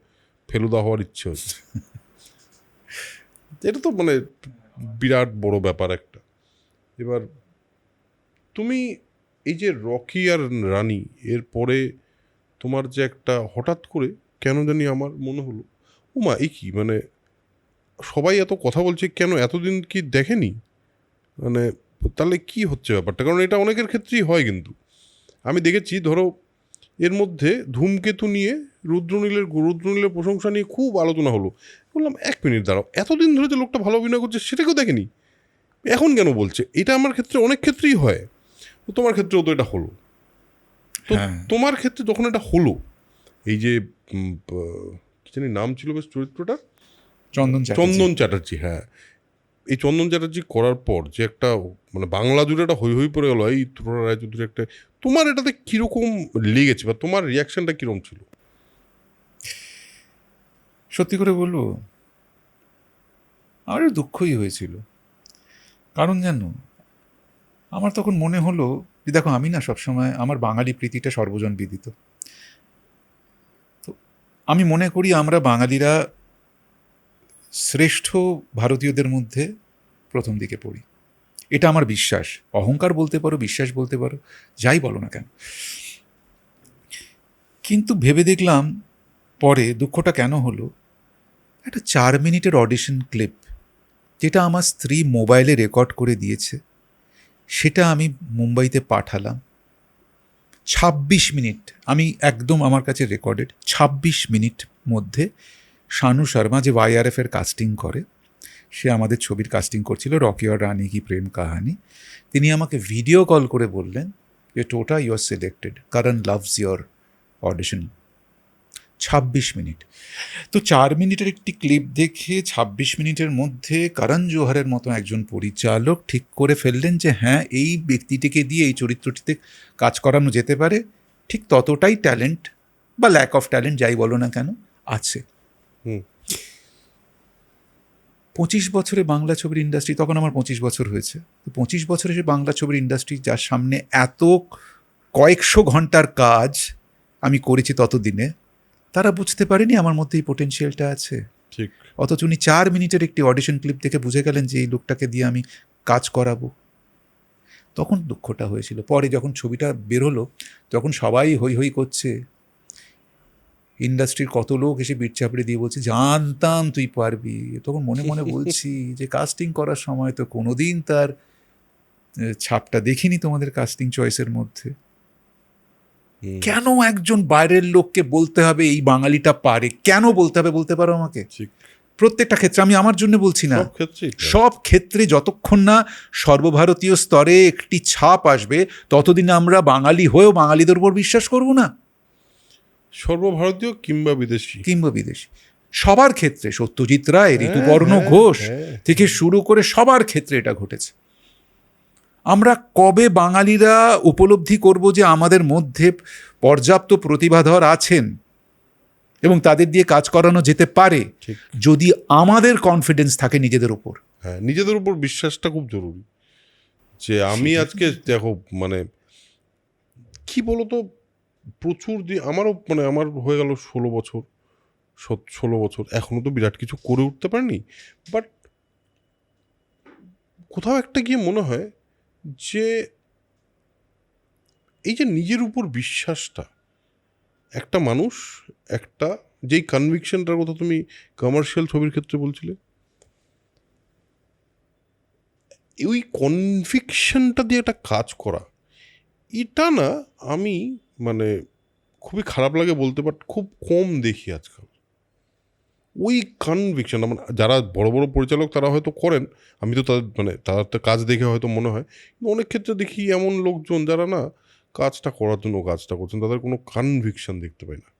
ফেলুদা হওয়ার ইচ্ছে হচ্ছে। এটা তো মানে বিরাট বড় ব্যাপার একটা। এবার তুমি এই যে রকি আর রানী, এরপরে তোমার যে একটা হঠাৎ করে কেন জানি আমার মনে হলো ওমা এই কি, মানে সবাই এত কথা বলছে কেন, এতদিন কি দেখেনি, মানে তাহলে কি হচ্ছে ব্যাপারটা? কারণ এটা অনেকের ক্ষেত্রেই হয়, কিন্তু আমি দেখেছি ধরো এর মধ্যে ধূমকেতু নিয়ে রুদ্রনীলের প্রশংসা নিয়ে খুব আলোচনা হলো। বললাম 1 মিনিট দাঁড়াও, এতদিন ধরে যে লোকটা ভালো অভিনয় করছে সেটাকেও দেখেনি, এখন কেন বলছে? এটা আমার ক্ষেত্রে অনেক ক্ষেত্রেই হয়, তোমার ক্ষেত্রেও তো এটা হলো। তো তোমার ক্ষেত্রে যখন এটা হলো, এই যে কি জানি নাম ছিল বেশ চরিত্রটা, চন্দন চ্যাটার্জি, হ্যাঁ, এই চন্দন চ্যাটার্জি করার পর যে একটা মানে বাংলা জুড়ে একটা হই হই পড়ে গেল এই তুলনা রায়চৌধুরী একটা, তোমার এটাতে কীরকম লেগেছে বা তোমার রিয়াকশনটা কীরকম ছিল? সত্যি করে বলবো, আমার দুঃখই হয়েছিল। কারণ জানো, আমার তখন মনে হলো যে দেখো আমি না সবসময় আমার বাঙালি প্রীতিটা সর্বজন বিদিত। তো আমি মনে করি আমরা বাঙালিরা শ্রেষ্ঠ ভারতীয়দের মধ্যে প্রথম দিকে পড়ি, এটা আমার বিশ্বাস। অহংকার বলতে পারো, বিশ্বাস বলতে পারো, যাই বলো না কেন। কিন্তু ভেবে দেখলাম পরে দুঃখটা কেন হলো, একটা 4 মিনিটের অডিশন ক্লিপ যেটা আমার স্ত্রী মোবাইলে রেকর্ড করে দিয়েছে, সেটা আমি মুম্বাইতে পাঠালাম। 26 মিনিট, আমি একদম আমার কাছে রেকর্ডেড, 26 মিনিট মধ্যে শানু শর্মা যে YRF-এর কাস্টিং করে, সে আমাদের ছবির কাস্টিং করছিল রকি আর রানী কি প্রেম কাহানি। তিনি আমাকে ভিডিও কল করে বললেন যে টোটা ইউ আর সিলেক্টেড, কারণ লাভস ইয়োর অডিশন। 26 মিনিট। তো 4 মিনিটের একটি ক্লিপ দেখে 26 মিনিটের মধ্যে করণ জোহরের মতো একজন পরিচালক ঠিক করে ফেললেন যে হ্যাঁ, এই ব্যক্তিটিকে দিয়ে এই চরিত্রটিতে কাজ করানো যেতে পারে। ঠিক ততটাই ট্যালেন্ট বা ল্যাক অফ ট্যালেন্ট যাই বলো না কেন আছে। হুম। 25 বছরে বাংলা ছবির ইন্ডাস্ট্রি, তখন আমার 25 বছর হয়েছে, তো 25 বছরে যে বাংলা ছবির ইন্ডাস্ট্রি যার সামনে এত কয়েকশো ঘন্টার কাজ আমি করেছি ততদিনে, তারা বুঝতে পারেনি আমার মধ্যে এই পোটেনশিয়ালটা আছে। ঠিক। অথচ উনি 4 মিনিটের একটি অডিশন ক্লিপ দেখে বুঝে গেলেন যে এই লোকটাকে দিয়ে আমি কাজ করাবো। তখন দুঃখটা হয়েছিল। পরে যখন ছবিটা বেরোলো তখন সবাই হই হই করছে, ইন্ডাস্ট্রির কত লোক এসে বিট চাপড়ে দিয়ে বলছে জানতাম তুই পারবি। তখন মনে মনে বলছি যে কাস্টিং করার সময় তো কোনোদিন তার ছাপটা দেখিনি তোমাদের কাস্টিং চয়েসের মধ্যে। হুম। কেন একজন বাইরের লোককে বলতে হবে এই বাঙালিটা পারে? কেন বলতে হবে? বলতে পারো আমাকে? ঠিক। প্রত্যেকটা ক্ষেত্রে, আমি আমার জন্য বলছি না, সব ক্ষেত্রেই তাই। সব ক্ষেত্রে যতক্ষণ না সর্বভারতীয় স্তরে একটি ছাপ আসবে ততদিন আমরা বাঙালি হয়েও বাঙালিদের উপর বিশ্বাস করব না, সর্বভারতীয় কিংবা বিদেশি। কিংবা বিদেশি। সবার ক্ষেত্রে, সত্যজিৎ রায়, হ্যাঁ, ঋতুপর্ণ হ্যাঁ, ঘোষ হ্যাঁ। থেকে শুরু করে সবার ক্ষেত্রে এটা ঘটেছে। আমরা কবে বাঙালিরা উপলব্ধি করব যে আমাদের মধ্যে পর্যাপ্ত প্রতিভাধর আছেন এবং তাদের দিয়ে কাজ করানো যেতে পারে? ঠিক। যদি আমাদের কনফিডেন্স থাকে নিজেদের উপর। হ্যাঁ, নিজেদের উপর বিশ্বাসটা খুব জরুরি। যে আমি আজকে দেখো মানে কি বলতো, প্রচুর আমারও মানে আমার হয়ে গেল 16 বছর, এখনো তো বিরাট কিছু করে উঠতে পারিনি, বাট কোথাও একটা গিয়ে মনে হয় যে এই যে নিজের উপর বিশ্বাসটা, একটা মানুষ একটা যেই কনভিকশনটার কথা তুমি কমার্শিয়াল ছবির ক্ষেত্রে বলছিলে, ওই কনভিকশনটা দিয়ে একটা কাজ করা, এটা না আমি মানে খুবই খারাপ লাগে বলতে, বাট খুব কম দেখি আজকাল ওই কনভিকশন। মানে যারা বড় বড় পরিচালক তারা হয়তো করেন, আমি তো তাদের মানে তাদের তো কাজ দেখে হয়তো মনে হয়, কিন্তু অনেক ক্ষেত্রে দেখি এমন লোকজন যারা না কাজটা করার জন্য কাজটা করছেন, তাদের কোনো কনভিকশন দেখতে পাই না।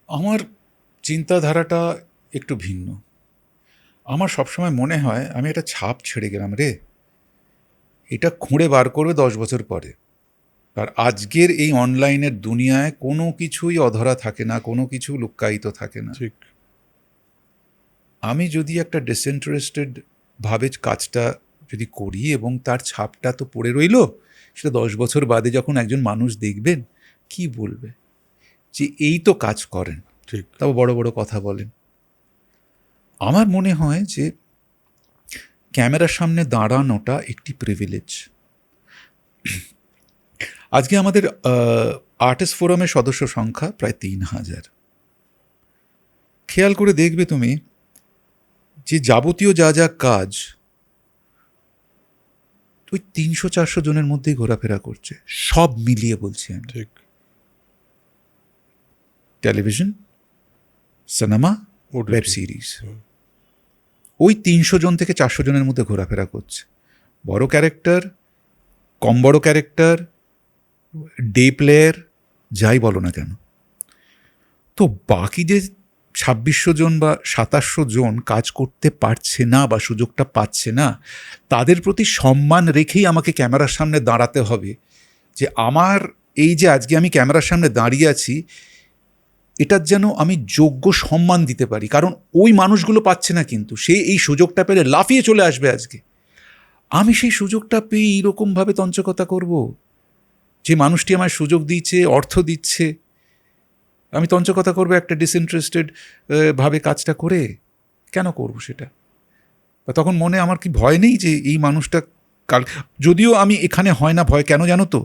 আমার চিন্তাধারাটা একটু ভিন্ন। আমার সবসময় মনে হয় আমি একটা ছাপ ছেড়ে গেলাম রে, এটা খুঁড়ে বার করবে 10 বছর পরে। আর আজকের এই অনলাইনের দুনিয়ায় কোনো কিছুই অধরা থাকে না, কোনো কিছু লুক্কায়িত থাকে না। ঠিক। আমি যদি একটা ডিসইন্টারেস্টেড ভাবে কাজটা যদি করি এবং তার ছাপটা তো পড়ে রইল, সেটা 10 বছর বাদে যখন একজন মানুষ দেখবেন, কি বলবে? যে এই তো কাজ করেন, ঠিক। তাও বড় বড় কথা বলেন। আমার মনে হয় যে ক্যামেরার সামনে দাঁড়ানোটা একটি প্রিভিলেজ। আজকে আমাদের আর্টিস্ট ফোরামের সদস্য সংখ্যা প্রায় 3000। খেয়াল করে দেখবে তুমি যে যাবতীয় যা যা কাজ ওই 300-400 জনের মধ্যেই ঘোরাফেরা করছে, সব মিলিয়ে বলছি আমি। ঠিক। Television, cinema, OTT web series, ওই 300 জন থেকে 400 জনের মধ্যে ঘোরাফেরা করছে। বড় ক্যারেক্টার, কম বড় ক্যারেক্টার, ডে প্লেয়ার, যাই বলো না কেন। তো বাকি যে 2600 জন বা 2700 জন কাজ করতে পারছে না বা সুযোগটা পাচ্ছে না, তাদের প্রতি সম্মান রেখেই আমাকে ক্যামেরার সামনে দাঁড়াতে হবে। যে আমার এই যে আজকে আমি ক্যামেরার সামনে দাঁড়িয়ে আছি, এটার যেন আমি যোগ্য সম্মান দিতে পারি। কারণ ওই মানুষগুলো পাচ্ছে না, কিন্তু সে এই সুযোগটা পেলে লাফিয়ে চলে আসবে আজকে। আমি সেই সুযোগটা পেয়ে এইরকমভাবে তঞ্চকতা করব? যে মানুষটি আমায় সুযোগ দিচ্ছে, অর্থ দিচ্ছে, আমি তঞ্চকতা করবো একটা ডিসইন্টারেস্টেড ভাবে কাজটা করে? কেন করব সেটা? বা তখন মনে আমার কি ভয় নেই যে এই মানুষটা কাল, যদিও আমি এখানে হয় না ভয়, কেন জানো তো?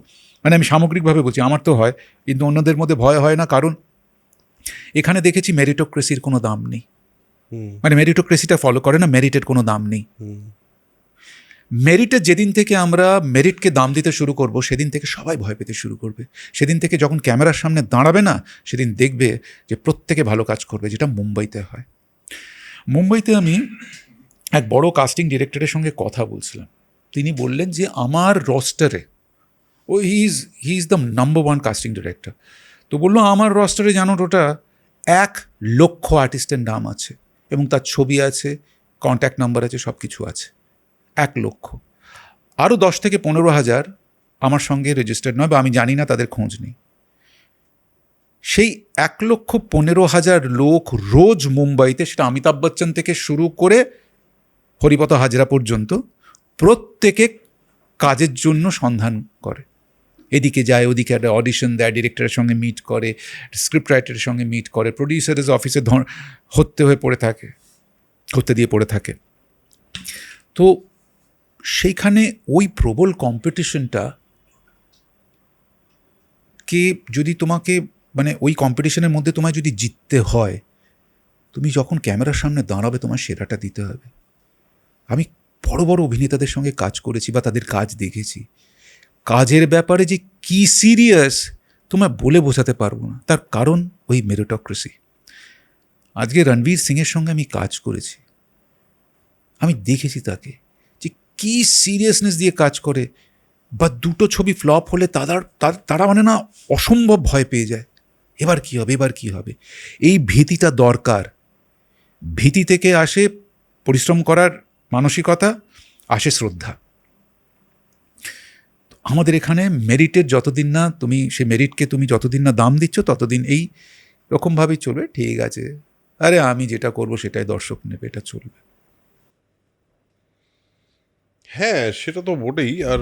মানে আমি সামগ্রিকভাবে বলছি, আমার তো হয়, কিন্তু অন্যদের মধ্যে ভয় হয় না। কারণ এখানে দেখেছি মেরিটোক্রেসির কোনো দাম নেই। মানে মেরিটোক্রেসিটা ফলো করে না, মেরিটের কোনো দাম নেই। মেরিটের যেদিন থেকে আমরা মেরিটকে দাম দিতে শুরু করব, সেদিন থেকে সবাই ভয় পেতে শুরু করবে। সেদিন থেকে যখন ক্যামেরার সামনে দাঁড়াবে না, সেদিন দেখবে যে প্রত্যেকে ভালো কাজ করবে, যেটা মুম্বাইতে হয়। মুম্বাইতে আমি এক বড় কাস্টিং ডিরেক্টরের সঙ্গে কথা বলছিলাম। তিনি বললেন যে আমার রস্টারে, he is the number 1 casting director. তো বললো আমার রস্টারে জানো ওটা 1 লক্ষ আর্টিস্টের নাম আছে এবং তার ছবি আছে, কন্ট্যাক্ট নাম্বার আছে, সব কিছু আছে। 1 লক্ষ। আরও 10 থেকে 15,000 আমার সঙ্গে রেজিস্টার্ড নয়, বা আমি জানি না, তাদের খোঁজ নেই। সেই 1,15,000 লোক রোজ মুম্বাইতে, সেটা অমিতাভ বচ্চন থেকে শুরু করে হরিপদ হাজরা পর্যন্ত, প্রত্যেকে কাজের জন্য সন্ধান করে। এদিকে যায়, ওদিকে একটা অডিশন দেয়, ডিরেক্টরের সঙ্গে মিট করে, স্ক্রিপ্ট রাইটারের সঙ্গে মিট করে, প্রডিউসারের অফিসে হতে দিয়ে পড়ে থাকে। তো সেইখানে ওই প্রবল কম্পিটিশনটা কে যদি তোমাকে, মানে ওই কম্পিটিশনের মধ্যে তোমায় যদি জিততে হয়, তুমি যখন ক্যামেরার সামনে দাঁড়াবে তোমার সেরাটা দিতে হবে। আমি বড় বড় অভিনেতাদের সঙ্গে কাজ করেছি বা তাদের কাজ দেখেছি, কাজের ব্যাপারে যে কি সিরিয়াস তোমায় বলে বোঝাতে পারবো না। তার কারণ ওই মেরিটোক্রেসি। আজকে রণবীর সিংয়ের সঙ্গে আমি কাজ করেছি, আমি দেখেছি তাকে যে কি সিরিয়াসনেস দিয়ে কাজ করে, বা দুটো ছবি ফ্লপ হলে তারা মানে না অসম্ভব ভয় পেয়ে যায়, এবার কি হবে, এবার কি হবে। এই ভীতিটা দরকার। ভীতি থেকে আসে পরিশ্রম করার মানসিকতা, আসে শ্রদ্ধা। আমাদের এখানে মেরিটের যতদিন না তুমি, সে মেরিটকে তুমি যতদিন না দাম দিচ্ছ, ততদিন এই রকমভাবেই চলবে। ঠিক আছে, আরে আমি যেটা করব সেটাই দর্শক নেবে, এটা চলবে। হ্যাঁ, সেটা তো বটেই। আর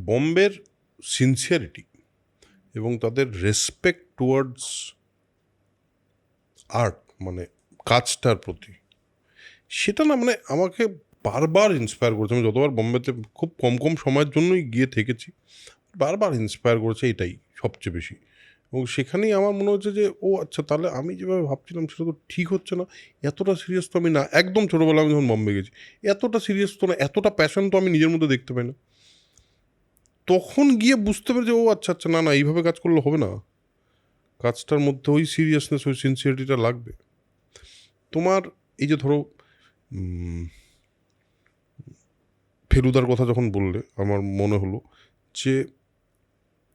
বম্বের সিনসিয়ারিটি এবং তাদের রেসপেক্ট টুয়ার্ডস আর্ট, মানে কাজটার প্রতি, সেটা না মানে আমাকে বারবার ইন্সপায়ার করেছে। আমি যতবার বম্বেতে খুব কম সময়ের জন্যই গিয়ে থেকেছি, বারবার ইন্সপায়ার করেছে এটাই সবচেয়ে বেশি। এবং সেখানেই আমার মনে হচ্ছে যে ও আচ্ছা, তাহলে আমি যেভাবে ভাবছিলাম সেটা তো ঠিক হচ্ছে না। এতটা সিরিয়াস তো আমি না, একদম ছোটোবেলা আমি যখন বম্বে গেছি, এতটা সিরিয়াস তো না, এতটা প্যাশন তো আমি নিজের মধ্যে দেখতে পাই না। তখন গিয়ে বুঝতে পেরে যে ও আচ্ছা আচ্ছা, না এইভাবে কাজ করলে হবে না, কাজটার মধ্যে ওই সিরিয়াসনেস, ওই সিনসিয়ারিটিটা লাগবে। তোমার এই যে ধরো ফেলুদার কথা যখন বললে, আমার মনে হলো যে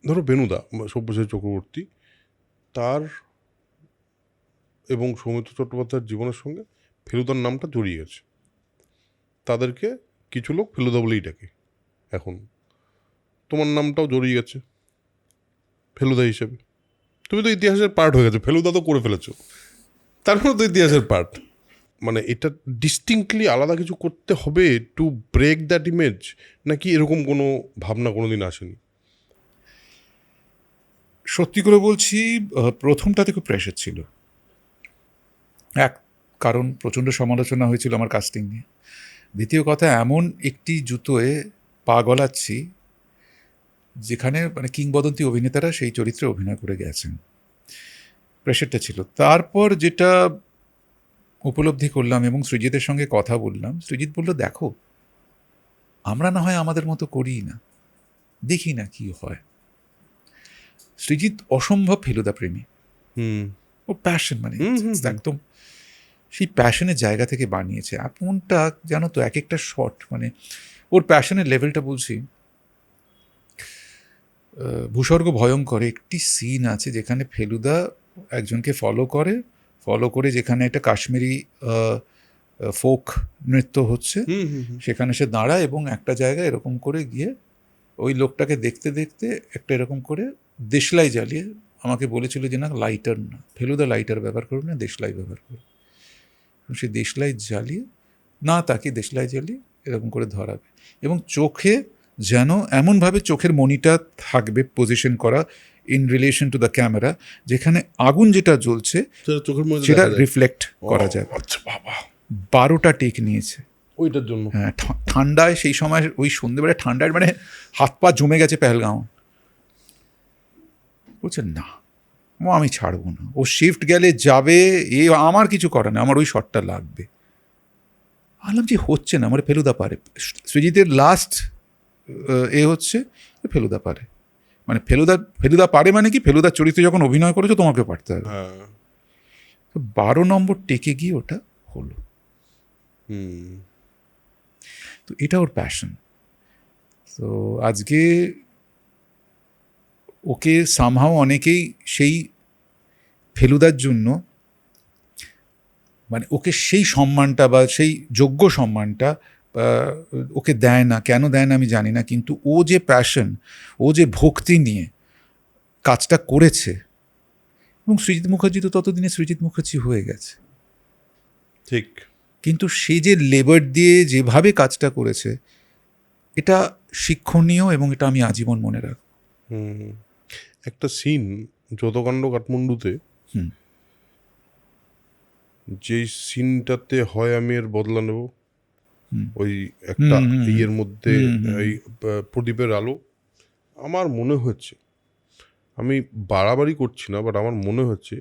ধরো বেনুদা, সব্যসাচী চক্রবর্তী, তার এবং সৌমিত্র চট্টোপাধ্যায়ের জীবনের সঙ্গে ফেলুদার নামটা জড়িয়ে গেছে। তাদেরকে কিছু লোক ফেলুদা বলেই ডাকে। এখন তোমার নামটাও জড়িয়ে গেছে ফেলুদা হিসেবে। তুমি তো ইতিহাসের পার্ট হয়ে গেছো, ফেলুদা তো করে ফেলেছো, তারপরে তো ইতিহাসের পার্ট। মানে এটা ডিস্টিংক্টলি আলাদা কিছু করতে হবে টু ব্রেক দ্যাট ইমেজ, নাকি এরকম কোনো ভাবনা কোনোদিন আসেনি? সত্যি করে বলছি, প্রথমটাতে খুব প্রেশার ছিল। কারণ প্রচণ্ড সমালোচনা হয়েছিল আমার কাস্টিং নিয়ে। দ্বিতীয় কথা, এমন একটি জুতোয় পা গলাচ্ছি যেখানে মানে কিংবদন্তি অভিনেতারা সেই চরিত্রে অভিনয় করে গেছেন। প্রেশারটা ছিল। তারপর যেটা উপলব্ধি করলাম এবং সৃজিতের সঙ্গে কথা বললাম, সৃজিত বলল, দেখো আমরা না হয় আমাদের মতো করি না, দেখি না কি হয়। সৃজিত অসম্ভব ফেলুদা প্রেমী। ও প্যাশন, মানে একদম সেই প্যাশনের জায়গা থেকে বানিয়েছে। এমনটা জানো তো, এক একটা শট, মানে ওর প্যাশনের লেভেলটা বলছি। ভূস্বর্গ ভয়ঙ্কর একটি সিন আছে যেখানে ফেলুদা একজনকে ফলো করে যেখানে একটা কাশ্মীরি ফোক নৃত্য হচ্ছে, সেখানে সে দাঁড়ায় এবং একটা জায়গায় এরকম করে গিয়ে ওই লোকটাকে দেখতে দেখতে একটা এরকম করে দেশলাই জ্বালিয়ে আমাকে বলেছিল যে না, লাইটার না, ফেলুদা লাইটার ব্যবহার করবে না, দেশলাই ব্যবহার করবে। সে দেশলাই জ্বালিয়ে, না তাকে দেশলাই জ্বালিয়ে এরকম করে ধরাবে এবং চোখে যেন এমনভাবে চোখের মনিটা থাকবে পজিশন করা in relation to the camera, যেখানে আগুন যেটা জ্বলছে সেটা রিফ্লেক্ট করা যাবে। 12টা টেক নিয়েছে ওইটার জন্য। হ্যাঁ, ঠান্ডায়, সেই সময় ওই সন্ধ্যেবেলায় ঠান্ডায় মানে হাত পা জমে গেছে পেহেলগাঁও। বলছে না, আমি ছাড়বো না, ও শিফট গেলে যাবে, আমার কিছু করে না, আমার ওই শটটা লাগবে। বললাম যে হচ্ছে না, আমার ফেলুদা পারে। সৃজিতের লাস্ট হচ্ছে ফেলুদা পারে, মানে ফেলুদা পারে মানে কি, ফেলুদার চরিত্রে যখন অভিনয় করেছো তোমাকে পারতে হবে। 12 নম্বর টেকে গিয়ে ওটা হলো। তো এটা ওর প্যাশন। তো আজকে ওকে সামহাও অনেকেই সেই ফেলুদার জন্য, মানে ওকে সেই সম্মানটা বা সেই যোগ্য সম্মানটা ওকে দেয় না, কেন দেয় না আমি জানি না, কিন্তু ও যে প্যাশন, ও যে ভক্তি নিয়ে কাজটা করেছে, এবং সৃজিত মুখার্জি তো ততদিনে সৃজিত মুখার্জি হয়ে গেছে, ঠিক। কিন্তু সে যে লেবার দিয়ে যেভাবে কাজটা করেছে, এটা শিক্ষণীয় এবং এটা আমি আজীবন মনে রাখব। একটা সিন যতকাণ্ড কাঠমান্ডুতে, হুম। যে সিনটাতে হয় আমি এর বদলা নেব, হুম। ওই একটা হুম। ইয়ের মধ্যে হুম। এই প্রদীপের আলো, আমার মনে হচ্ছে, আমি বাড়াবাড়ি করছি না, বাট আমার মনে হচ্ছে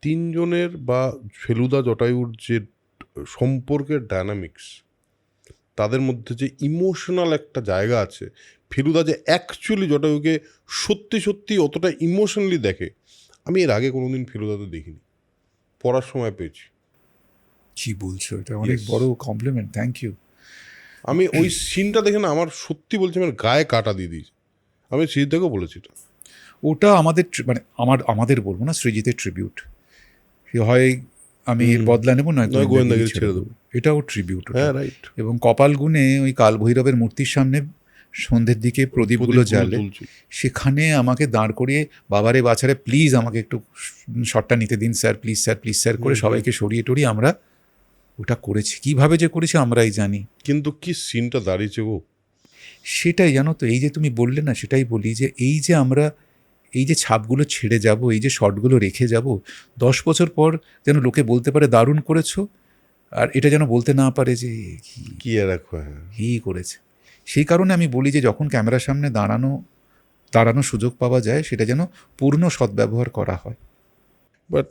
তিনজনের বা ফেলুদা জটায়ুর যে সম্পর্কের ডায়নামিক্স, তাদের মধ্যে যে ইমোশনাল একটা জায়গা আছে, ফেলুদা যে অ্যাকচুয়ালি জটায়ুকে সত্যি সত্যি অতটা ইমোশনালি দেখে, আমি এর আগে কোনোদিন ফেলুদাতে দেখিনি, পড়ার সময় পেয়েছি। কি বলছো, এটা অনেক বড় কমপ্লিমেন্ট, থ্যাংক ইউ। আমি ওই সিনটা দেখে না, আমার সত্যি বলছি, আমার গায়ে কাটা দিয়ে দিয়েছে। আমি সৃজিতদাকেও বলেছি এটা। ওটা আমাদের মানে আমাদের বলবো না, সৃজিতের ট্রিবিউট। হয় আমি এর বদলা নেব, নয় গোয়েন্দাগিরি ছেড়ে দেবো, এটাও ট্রিবিউট। হ্যাঁ, রাইট। এবং কপাল গুনে ওই কাল ভৈরবের মূর্তির সামনে সন্ধ্যের দিকে প্রদীপগুলো জ্বালে, সেখানে আমাকে দাঁড় করিয়ে, বাবারে বাছারে প্লিজ আমাকে একটু শটটা নিতে দিন sir, please sir, please sir করে সবাইকে সরিয়ে টরিয়ে আমরা ওটা করেছি। কিভাবে যে করেছি আমরাই জানি, কিন্তু কি সিনটা দাঁড়িয়েছে গো। সেটাই জানো তো, এই যে তুমি বললে না, সেটাই বলি যে এই যে আমরা এই যে ছাপগুলো ছেড়ে যাব, এই যে শটগুলো রেখে যাব, 10 বছর পর যেন লোকে বলতে পারে দারুণ করেছো, আর এটা যেন বলতে না পারে যে কি আর রাখো, কি করেছে। সেই কারণে আমি বলি যে যখন ক্যামেরার সামনে দাঁড়ানো সুযোগ পাওয়া যায়, সেটা যেন পূর্ণ সদ্ব্যবহার করা হয়। বাট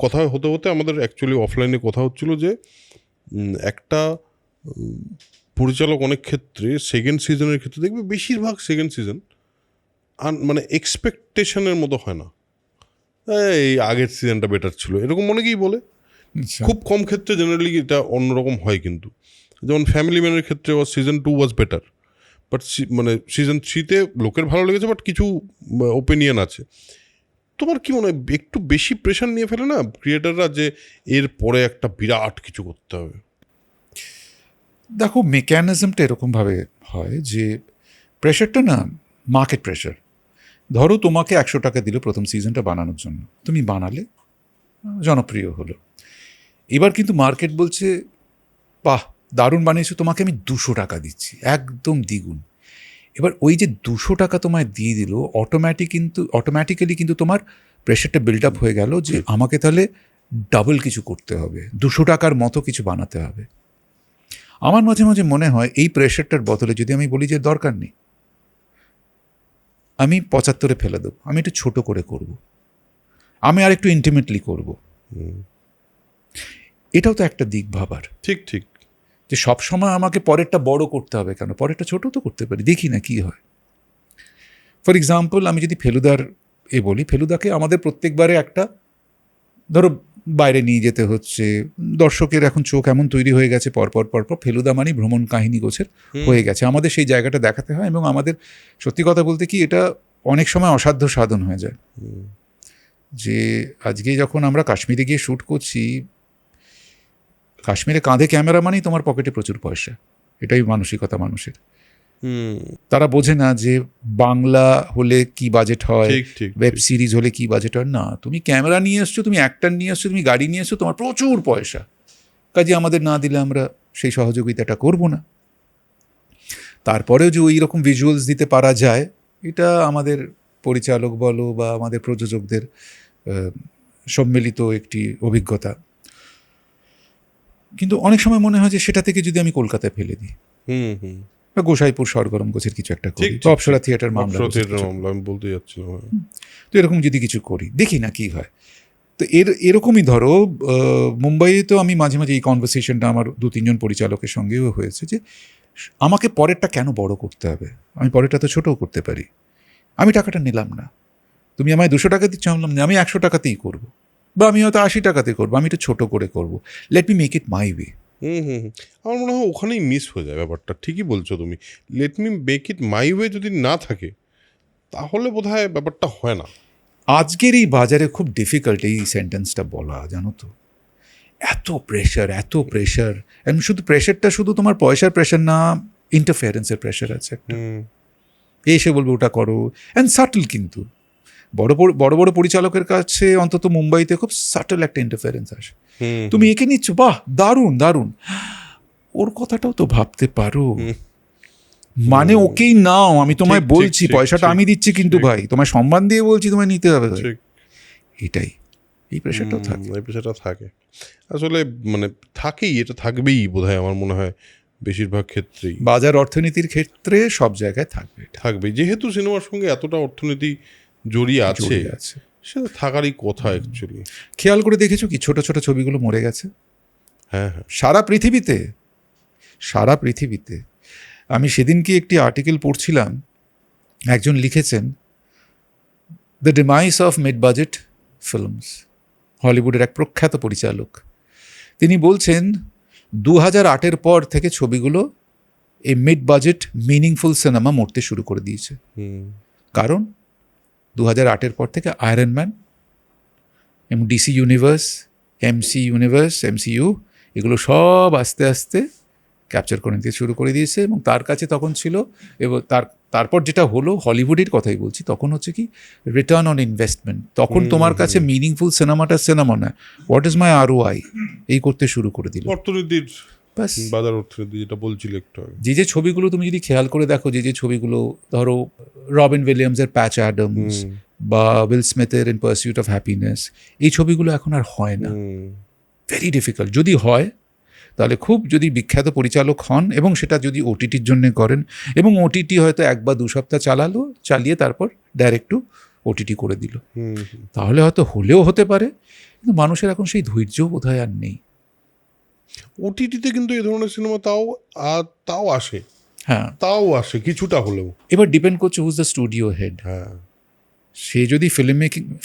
কথা হতে হতে আমাদের অ্যাকচুয়ালি অফলাইনে কথা হচ্ছিল যে একটা পরিচালক অনেক ক্ষেত্রে সেকেন্ড সিজনের ক্ষেত্রে দেখবে, বেশিরভাগ সেকেন্ড সিজন মানে এক্সপেকটেশনের মতো হয় না, এই আগের সিজনটা বেটার ছিল এরকম অনেকেই বলে। খুব কম ক্ষেত্রে জেনারেলি এটা অন্যরকম হয়, কিন্তু যেমন ফ্যামিলি ম্যানের ক্ষেত্রে সিজন 2 ওয়াজ বেটার, বাট মানে সিজন 3-তে লোকের ভালো লেগেছে, বাট কিছু ওপিনিয়ন আছে। তোমার কি মনে হয় একটু বেশি প্রেশার নিয়ে ফেলে না ক্রিয়েটাররা, যে এর পরে একটা বিরাট কিছু করতে হবে? দেখো, মেকানিজমটা এরকমভাবে হয় যে প্রেশারটা না মার্কেট প্রেশার। ধরো তোমাকে 100 টাকা দিল প্রথম সিজনটা বানানোর জন্য, তুমি বানালে, জনপ্রিয় হলো। এবার কিন্তু মার্কেট বলছে বাহ দারুণ বানিয়েছো, তোমাকে আমি 200 টাকা দিচ্ছি, একদম দ্বিগুণ। এবার ওই যে 200 টাকা তোমায় দিয়ে দিল, অটোমেটিক্যালি কিন্তু তোমার প্রেশারটা বিল্ড আপ হয়ে গেল যে আমাকে তাহলে ডাবল কিছু করতে হবে, 200 টাকার মতো কিছু বানাতে হবে। আমার মাঝে মাঝে মনে হয় এই প্রেশারটার বদলে যদি আমি বলি যে দরকার নেই, আমি 75-এ ফেলে দেবো, আমি একটু ছোট করে করব, আমি আর একটু ইন্টিমেটলি করব, এটাও তো একটা দিক ভাবার। ঠিক ঠিক, যে সবসময় আমাকে পরেরটা বড় করতে হবে কেন, পরেরটা ছোট তো করতে পারি, দেখি না কি হয়। ফর এক্সাম্পল, আমি যদি ফেলুদার বলি, ফেলুদাকে আমাদের প্রত্যেকবারে একটা, ধরো বাইরে নিয়ে যেতে হচ্ছে, দর্শকের এখন চোখ এমন তৈরি হয়ে গেছে পরপর ফেলুদা মানে ভ্রমণ কাহিনী গোছের হয়ে গেছে, আমাদের সেই জায়গাটা দেখাতে হয়। এবং আমাদের সত্যি কথা বলতে কি, এটা অনেক সময় অসাধ্য সাধন হয়ে যায়। যে আজকে যখন আমরা কাশ্মীরে গিয়ে শ্যুট করছি, কাশ্মীরে কাঁধে ক্যামেরা মানেই তোমার পকেটে প্রচুর পয়সা, এটাই মানসিকতা মানুষের। তারা বোঝে না যে বাংলা হলে কি বাজেট হয়, ওয়েব সিরিজ হলে কি বাজেট হয়। না, তুমি ক্যামেরা নিয়ে এসছো, তুমি অ্যাক্টর নিয়ে এসছো, তুমি গাড়ি নিয়ে এসছো, তোমার প্রচুর পয়সা, কাজে আমাদের না দিলে আমরা সেই সহযোগিতাটা করব না। তারপরেও যে ওই রকম ভিজুয়ালস দিতে পারা যায়, এটা আমাদের পরিচালক বলো বা আমাদের প্রযোজকদের সম্মিলিত একটি অভিজ্ঞতা। কিন্তু অনেক সময় মনে হয় যে সেটা থেকে যদি আমি কলকাতায় ফেলে দিই, বা গোসাইপুর সরগরম গোছের কিছু একটা করি, অপসরা থিয়েটার মামলা আমি বলতে যাচ্ছিলাম, তো এরকম যদি কিছু করি, দেখি না কি হয়। তো এরকমই ধরো মুম্বাইয়ে তো আমি মাঝে মাঝে এই কনভারসেশনটা আমার 2-3 জন পরিচালকের সঙ্গেও হয়েছে যে আমাকে পরেরটা কেন বড় করতে হবে, আমি পরেরটা তো ছোটও করতে পারি। আমি টাকাটা নিলাম না, তুমি আমায় 200 টাকা দিচ্ছ, আমি 100 টাকাতেই করবো, বা আমি হয়তো 80 টাকাতে করবো, আমি একটু ছোটো করে করবো, let me make it my way. আমার মনে হয় ওখানেই মিস হয়ে যায় ব্যাপারটা। ঠিকই বলছো তুমি, let me make it my way যদি না থাকে, তাহলে বোধহয় ব্যাপারটা হয় না। আজকের এই বাজারে খুব ডিফিকাল্ট এই সেন্টেন্সটা বলা, জানো তো। এত প্রেশার এবং শুধু প্রেশারটা শুধু তোমার পয়সার প্রেশার না, ইন্টারফারেন্সের প্রেশার আছে একটা। এসে বলবে ওটা করো, অ্যান্ড সাটল, কিন্তু বড় বড় পরিচালকের কাছে অন্তত মুম্বাইতে খুব সাটল একটা ইন্টারফারেন্স আসে। তুমি একে নিচ্ছ, বাহ দারুণ, ওর কথাটাও তো ভাবতে পারো, মানে ওকেই নাও, আমি তোমায় ঠিক, বলছি ঠিক, পয়সাটা ঠিক, আমি দিচ্ছি, কিন্তু ঠিক। ভাই তোমায় সম্মান দিয়ে বলছি, তোমায় নিতে হবে ভাই। ঠিক। এটাই, এই প্রেশারটাও থাকে। এই প্রেশারটা থাকে আসলে, মানে থাকেই, এটা থাকবেই বোধহয়, আমার মনে হয় বেশিরভাগ ক্ষেত্রেই বাজার অর্থনীতির ক্ষেত্রে সব জায়গায় থাকবে এটা। থাকবেই, যেহেতু সিনেমার সঙ্গে এতটা অর্থনীতি জড়িয়ে আছে, জড়িয়ে আছে। সেটা থাকারই কথা অ্যাকচুয়ালি। খেয়াল করে দেখেছো কি ছোট ছোট ছবিগুলো মরে গেছে হ্যাঁ। সারা পৃথিবীতে। আমি সেদিনকে একটি আর্টিকেল পড়ছিলাম, একজন লিখেছেন the demise of mid budget films, হলিউডের এক প্রখ্যাত পরিচালক। তিনি বলছেন 2008-এর পর থেকে ছবিগুলো এই মিড বাজেট মিনিংফুল সিনেমা মরতে শুরু করে দিয়েছে। কারণ 2008-এর পর থেকে আয়রন ম্যান এবং ডিসি ইউনিভার্স, এমসিইউ এগুলো সব আস্তে আস্তে ক্যাপচার করে নিতে শুরু করে দিয়েছে। এবং তার কাছে তখন ছিল, এবং তারপর যেটা হলো, হলিউডের কথাই বলছি, তখন হচ্ছে কি রিটার্ন অন ইনভেস্টমেন্ট। তখন তোমার কাছে মিনিংফুল সিনেমা না, হোয়াট ইজ মাই ROI, এই করতে শুরু করে দিল অর্থনীতির, ব্যাস। বাজার অর্থনীতি যেটা বলছিল একটু আগে। যে ছবিগুলো তুমি যদি খেয়াল করে দেখো, যে ছবিগুলো ধরো রবিন উইলিয়ামসের প্যাচ অ্যাডামস বা উইল স্মিথের ইন পারসিউট অফ হ্যাপিনেস, এই ছবিগুলো এখন আর হয় না, ভেরি ডিফিকাল্ট। যদি হয় তাহলে খুব যদি বিখ্যাত পরিচালক হন এবং সেটা যদি OTTর জন্য করেন, এবং OTT হয়তো 1 বা 2 সপ্তাহ চালিয়ে তারপর ডাইরেক্ট OTT করে দিল, তাহলে হয়তো হলেও হতে পারে। কিন্তু মানুষের এখন সেই ধৈর্য বোধহয় আর নেই। OTTতে কিন্তু এই ধরনের সিনেমা তাও আসে, হ্যাঁ, কিছুটা হলেও। এবার ডিপেন্ড করছে হুজ দ্য স্টুডিও হেড। হ্যাঁ, সে যদি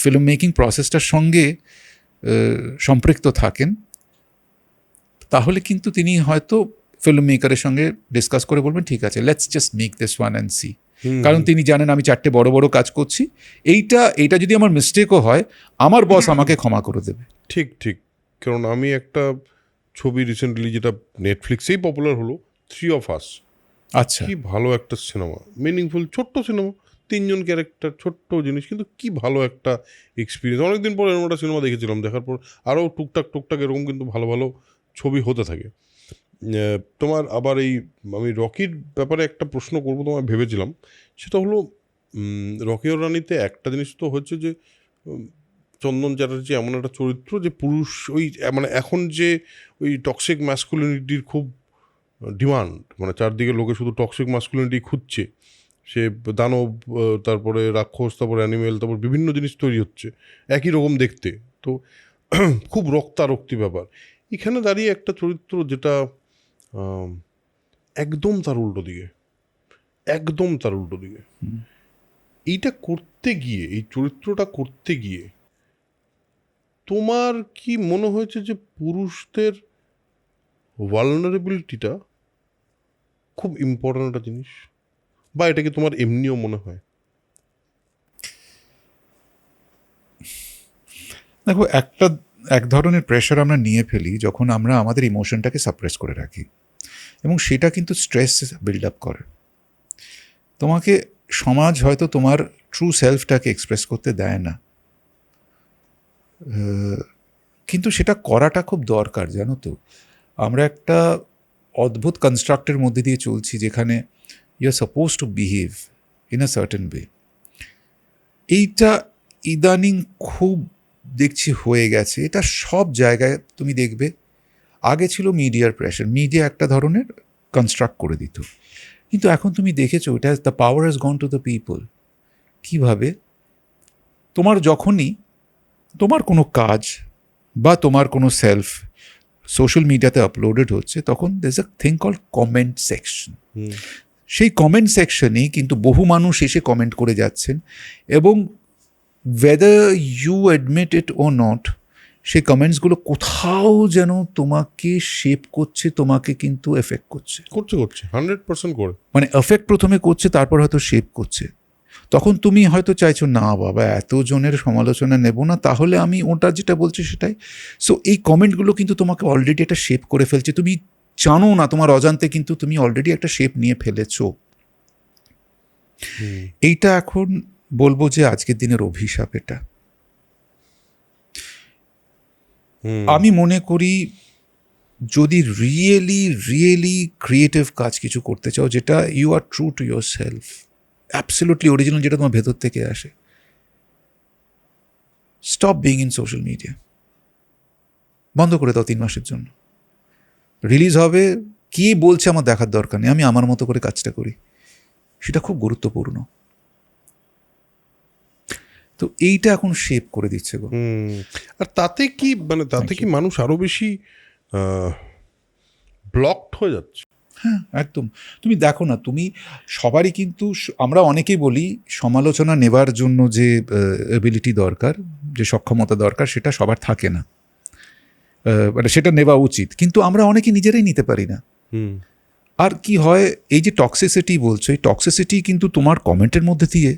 ফিল্ম মেকিং প্রসেসটার সঙ্গে সম্পৃক্ত থাকেন, তাহলে কিন্তু তিনি হয়তো ফিল্ম মেকারের সঙ্গে ডিসকাস করে বলবেন, ঠিক আছে, let's just make this one and see. কারণ তিনি জানেন আমি 4টে বড় কাজ করছি, এইটা যদি আমার মিস্টেকও হয়, আমার বস আমাকে ক্ষমা করে দেবে। ঠিক। কারণ আমি একটা ছবি রিসেন্টলি, যেটা নেটফ্লিক্সেই পপুলার হলো, 3 of Us, আচ্ছা, কি ভালো একটা সিনেমা, মিনিংফুল ছোট্ট সিনেমা, 3জন ক্যারেক্টার, ছোট্ট জিনিস, কিন্তু কি ভালো একটা এক্সপিরিয়েন্স। অনেকদিন পর এরকম একটা সিনেমা দেখেছিলাম, দেখার পর আরও টুকটাক এরকম কিন্তু ভালো ভালো ছবি হতে থাকে। তোমার আবার আমি রকির ব্যাপারে একটা প্রশ্ন করবো, তোমায় ভেবেছিলাম, সেটা হলো রকি আর রানিতে একটা জিনিস তো হচ্ছে যে চন্দন চ্যাটার্জি এমন একটা চরিত্র যে পুরুষ, মানে এখন যে ওই টক্সিক ম্যাসকুলিনিটির খুব ডিমান্ড, মানে চারদিকে লোকে শুধু টক্সিক ম্যাসকুলিনিটি খুঁজছে, সে দানব, তারপরে রাক্ষস, তারপর অ্যানিমেল, তারপর বিভিন্ন জিনিস তৈরি হচ্ছে একই রকম দেখতে, তো খুব রক্তারক্তি ব্যাপার। এখানে দাঁড়িয়ে একটা চরিত্র যেটা একদম তার উল্টো দিকে, এইটা করতে গিয়ে, এই চরিত্রটা করতে গিয়ে তোমার কি মনে হয়েছে যে পুরুষদের ভালনারেবিলিটিটা খুব ইম্পর্ট্যান্ট একটা জিনিস, বা এটা কি তোমার এমনিও মনে হয়? দেখো, এক ধরনের প্রেশার আমরা নিয়ে ফেলি যখন আমরা আমাদের ইমোশনটাকে সাপ্রেস করে রাখি, এবং সেটা কিন্তু স্ট্রেস বিল্ড আপ করে। তোমাকে সমাজ হয়তো তোমার ট্রু সেলফটাকে এক্সপ্রেস করতে দেয় না, কিন্তু সেটা করাটা খুব দরকার, জানো তো। আমরা একটা অদ্ভুত কনস্ট্রাক্টের মধ্যে দিয়ে চলছি, যেখানে you are suppose to behave in a certain way. এইটা ইদানিং খুব দেখছি হয়ে গেছে, এটা সব জায়গায় তুমি দেখবে। আগে ছিল মিডিয়ার প্রেশার, মিডিয়া একটা ধরনের কনস্ট্রাক্ট করে দিত, কিন্তু এখন তুমি দেখেছো এটা the power has gone to the people. কীভাবে? যখনই তোমার কোনো কাজ বা তোমার কোনো সেলফ সোশ্যাল মিডিয়াতে আপলোডেড হচ্ছে, তখন there is a thing called comment section. সেই কমেন্ট সেকশনেই কিন্তু বহু মানুষ এসে কমেন্ট করে যাচ্ছেন, এবং whether you admit it or not, সেই কমেন্টসগুলো কোথাও যেন তোমাকে শেপ করছে, তোমাকে কিন্তু এফেক্ট করছে 100% করে, মানে এফেক্ট প্রথমে করছে, তারপর হয়তো শেপ করছে। তখন তুমি হয়তো চাইছো না বাবা এত জনের সমালোচনা নেব না, তাহলে আমি ওটা যেটা বলছি সেটাই। সো এই কমেন্টগুলো কিন্তু তোমাকে অলরেডি একটা শেপ করে ফেলছে, তুমি জানো না তোমার অজান্তে কিন্তু তুমি অলরেডি একটা শেপ নিয়ে ফেলেছো। এইটা এখন বলবো যে আজকের দিনের অভিশাপ এটা। আমি মনে করি যদি রিয়েলি রিয়েলি ক্রিয়েটিভ কাজ কিছু করতে চাও, যেটা you are true to yourself, absolutely original, যেটা তোমার ভেতর থেকে আসে, stop being in social media, বন্ধ করে দাও 3 মাসের জন্য। রিলিজ হবে, কি বলছে আমার দেখার দরকার নেই, আমি আমার মতো করে কাজটা করি, সেটা খুব গুরুত্বপূর্ণ। তো এইটা এখন শেপ করে দিচ্ছে গো। আর তাতে কি মানে তাতে কি মানুষ আরো বেশি ব্লকড হয়ে যাচ্ছে? হ্যাঁ একদম। তুমি দেখো না, তুমি সবারই কিন্তু, আমরা অনেকেই বলি সমালোচনা নেবার জন্য যে এবিলিটি দরকার, যে সক্ষমতা দরকার, সেটা সবার থাকে না, মানে সেটা নেওয়া উচিত, কিন্তু আমরা অনেকে নিজেরাই নিতে পারি না। আর কি হয়, এই যে টক্সিসিটি বলছো, এই টক্সিসিটি কিন্তু তোমার কমেন্টের মধ্যে দিয়ে,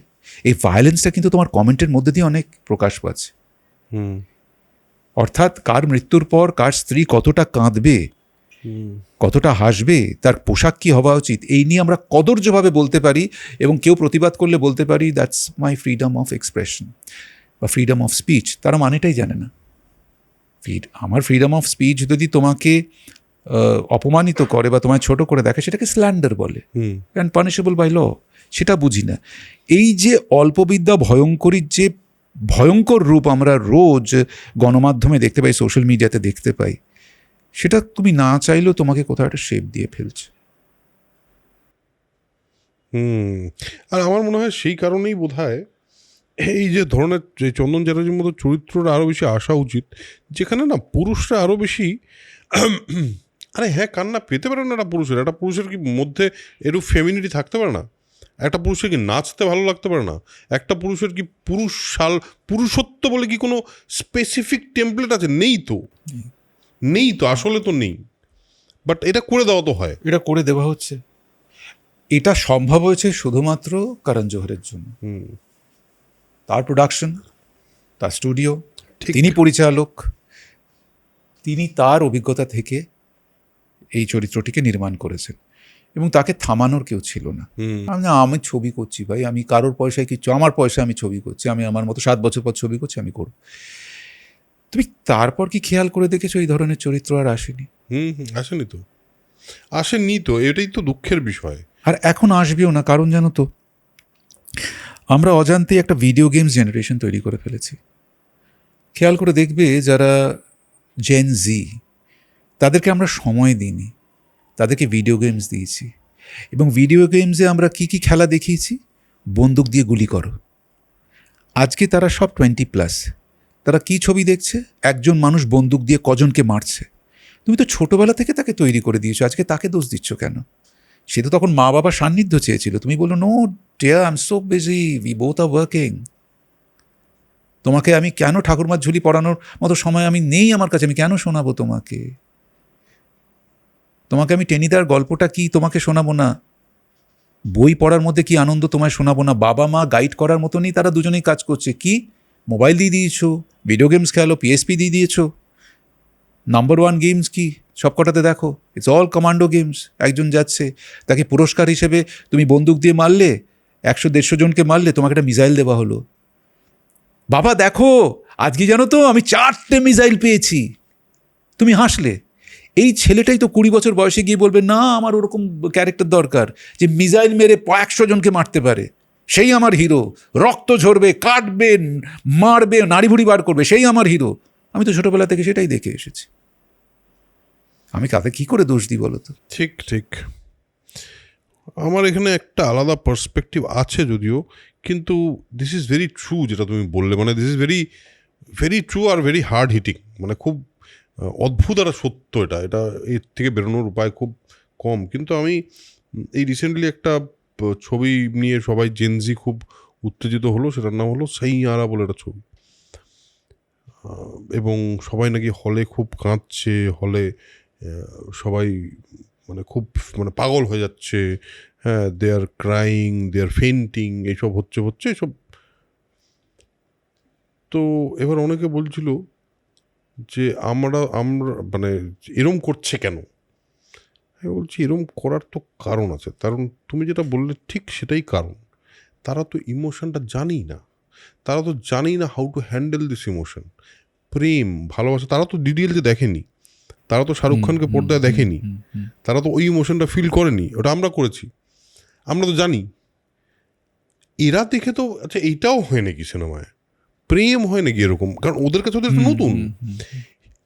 এই ভায়োলেন্সটা কিন্তু তোমার কমেন্টের মধ্যে দিয়ে অনেক প্রকাশ পাচ্ছে। অর্থাৎ কার মৃত্যুর পর কার স্ত্রী কতটা কাঁদবে, কতটা হাসবে, তার পোশাক কি হওয়া উচিত, এই নিয়ে আমরা কদর্যভাবে বলতে পারি, এবং কেউ প্রতিবাদ করলে বলতে পারি that's my freedom of expression বা ফ্রিডম অফ স্পিচ। তারা মানেটাই জানে না। আমার ফ্রিডম অফ স্পিচ যদি তোমাকে অপমানিত করে বা তোমায় ছোট করে দেখে, সেটাকে স্ল্যান্ডার বলে, অ্যান্ড পানিশেবল বাই ল। সেটা বুঝি না। এই যে অল্পবিদ্যা ভয়ঙ্করীর যে ভয়ঙ্কর রূপ আমরা রোজ গণমাধ্যমে দেখতে পাই, সোশ্যাল মিডিয়াতে দেখতে পাই, সেটা তুমি না চাইলেও তোমাকে কোথাও একটা শেপ দিয়ে ফেলছে। আর আমার মনে হয় সেই কারণেই বোধহয় এই যে ধরনের যে চন্দন চ্যাটার্জির মতো চরিত্রটা আরও বেশি আসা উচিত, যেখানে না পুরুষরা আরও বেশি আরে হ্যাঁ কান্না পেতে পারে না। একটা পুরুষের কি মধ্যে এরূপ ফেমিনিটি থাকতে পারে না? একটা পুরুষের কি নাচতে ভালো লাগতে পারে না? একটা পুরুষের কি পুরুষত্ব বলে কি কোনো স্পেসিফিক টেমপ্লেট আছে? নেই তো আসলে তো নেই। বাট এটা করে দেওয়া তো হয়, এটা করে দেওয়া হচ্ছে। এটা সম্ভব হয়েছে শুধুমাত্র করণ জোহরের জন্য। তার প্রোডাকশন, তার স্টুডিও, তিনি পরিচালক, তিনি তার অভিজ্ঞতা থেকে এই চরিত্রটিকে নির্মাণ করেছেন, এবং তাকে থামানোর কেউ ছিল না। আমি ছবি করছি ভাই, আমি কারোর পয়সায় কিচ্ছু, আমার পয়সায় আমি ছবি করছি, আমি আমার মতো 7 বছর পর ছবি করছি, আমি করব। তুমি তারপর কি খেয়াল করে দেখেছো এই ধরনের চরিত্র আর আসেনি? আসেনি তো, এটাই তো দুঃখের বিষয়। আর এখন আসবেও না, কারণ জানো তো, আমরা অজান্তেই একটা ভিডিও গেমস জেনারেশন তৈরি করে ফেলেছি। খেয়াল করে দেখবে যারা জেন জি, তাদেরকে আমরা সময় দিইনি, তাদেরকে ভিডিও গেমস দিয়েছি, এবং ভিডিও গেমসে আমরা কি কি খেলা দেখিয়েছি? বন্দুক দিয়ে গুলি করো। আজকে তারা সব 20+। তারা কি ছবি দেখছে? একজন মানুষ বন্দুক দিয়ে কজনকে মারছে। তুমি তো ছোটবেলা থেকে তাকে তৈরি করে দিয়েছো, আজকে তাকে দোষ দিচ্ছ কেন? সে তো তখন মা বাবার সান্নিধ্য চেয়েছিল, তুমি বললো no dear I am so busy, we both are working. তোমাকে আমি কেন ঠাকুরমার ঝুলি পড়ানোর মতো সময় আমি নেই আমার কাছে, আমি কেন শোনাবো তোমাকে? তোমাকে আমি টেনিদার গল্পটা কি তোমাকে শোনাবো না? বই পড়ার মধ্যে কি আনন্দ তোমায় শোনাবো না? বাবা মা গাইড করার মতনই তারা দুজনেই কাজ করছে। কি মোবাইল দিয়ে দিয়েছো, ভিডিও গেমস খেলো, PSP দিয়ে দিয়েছো। নাম্বার 1 গেমস কি সবকটাতে দেখো, ইটস অল কমান্ডো গেমস। একজন যাচ্ছে, তাকে পুরস্কার হিসেবে তুমি বন্দুক দিয়ে মারলে, 100-150 জনকে মারলে, তোমাকে একটা মিসাইল দেওয়া হলো। বাবা দেখো আজকে জানো তো আমি 4টে মিসাইল পেয়েছি, তুমি হাসলে। এই ছেলেটাই তো 20 বছর বয়সে গিয়ে বলবে না আমার ওরকম ক্যারেক্টার দরকার যে মিসাইল মেরে 100 জনকে মারতে পারে, সেই আমার হিরো। রক্ত ঝরবে, কাটবে, মারবে, নাড়ি ভুড়ি বার করবে, সেই আমার হিরো। আমি তো ছোটবেলা থেকে সেটাই দেখে এসেছি। আমি কাকে কি করে দোষ দিই বলো তো? ঠিক আমার এখানে একটা আলাদা পার্সপেক্টিভ আছে যদিও, কিন্তু দিস ইজ ভেরি ট্রু যেটা তুমি বললে, মানে this is very very true are very hard hitting, মানে খুব অদ্ভুত আর সত্য। এটা এর থেকে বেরোনোর উপায় খুব কম। কিন্তু আমি এই রিসেন্টলি একটা ছবি নিয়ে সবাই জেনজি খুব উত্তেজিত হলো, সেটার নাম হলো সাইয়ারা বলে একটা ছবি, এবং সবাই নাকি হলে খুব কাঁদছে, হলে সবাই মানে খুব মানে পাগল হয়ে যাচ্ছে। হ্যাঁ, দে are crying, they R fainting, এইসব হচ্ছে এসব। তো এবার অনেকে বলছিল যে আমরা মানে এরম করছে কেন। আমি বলছি এরম করার তো কারণ আছে, কারণ তুমি যেটা বললে ঠিক সেটাই কারণ। তারা তো ইমোশনটা জানেই না, তারা তো জানেই না how to handle this emotion. প্রেম, ভালোবাসা তারা তো ডিটেলসে দেখেনি, তারা তো শাহরুখ খানকে পর্দায় দেখেনি, তারা তো ওই ইমোশনটা ফিল করেনি, ওটা আমরা করেছি, আমরা তো জানি। এরা দেখে তো আচ্ছা এইটাও হয় নাকি সিনেমায়, প্রেম হয় নাকি এরকম, কারণ ওদের কাছে ওদের নতুন।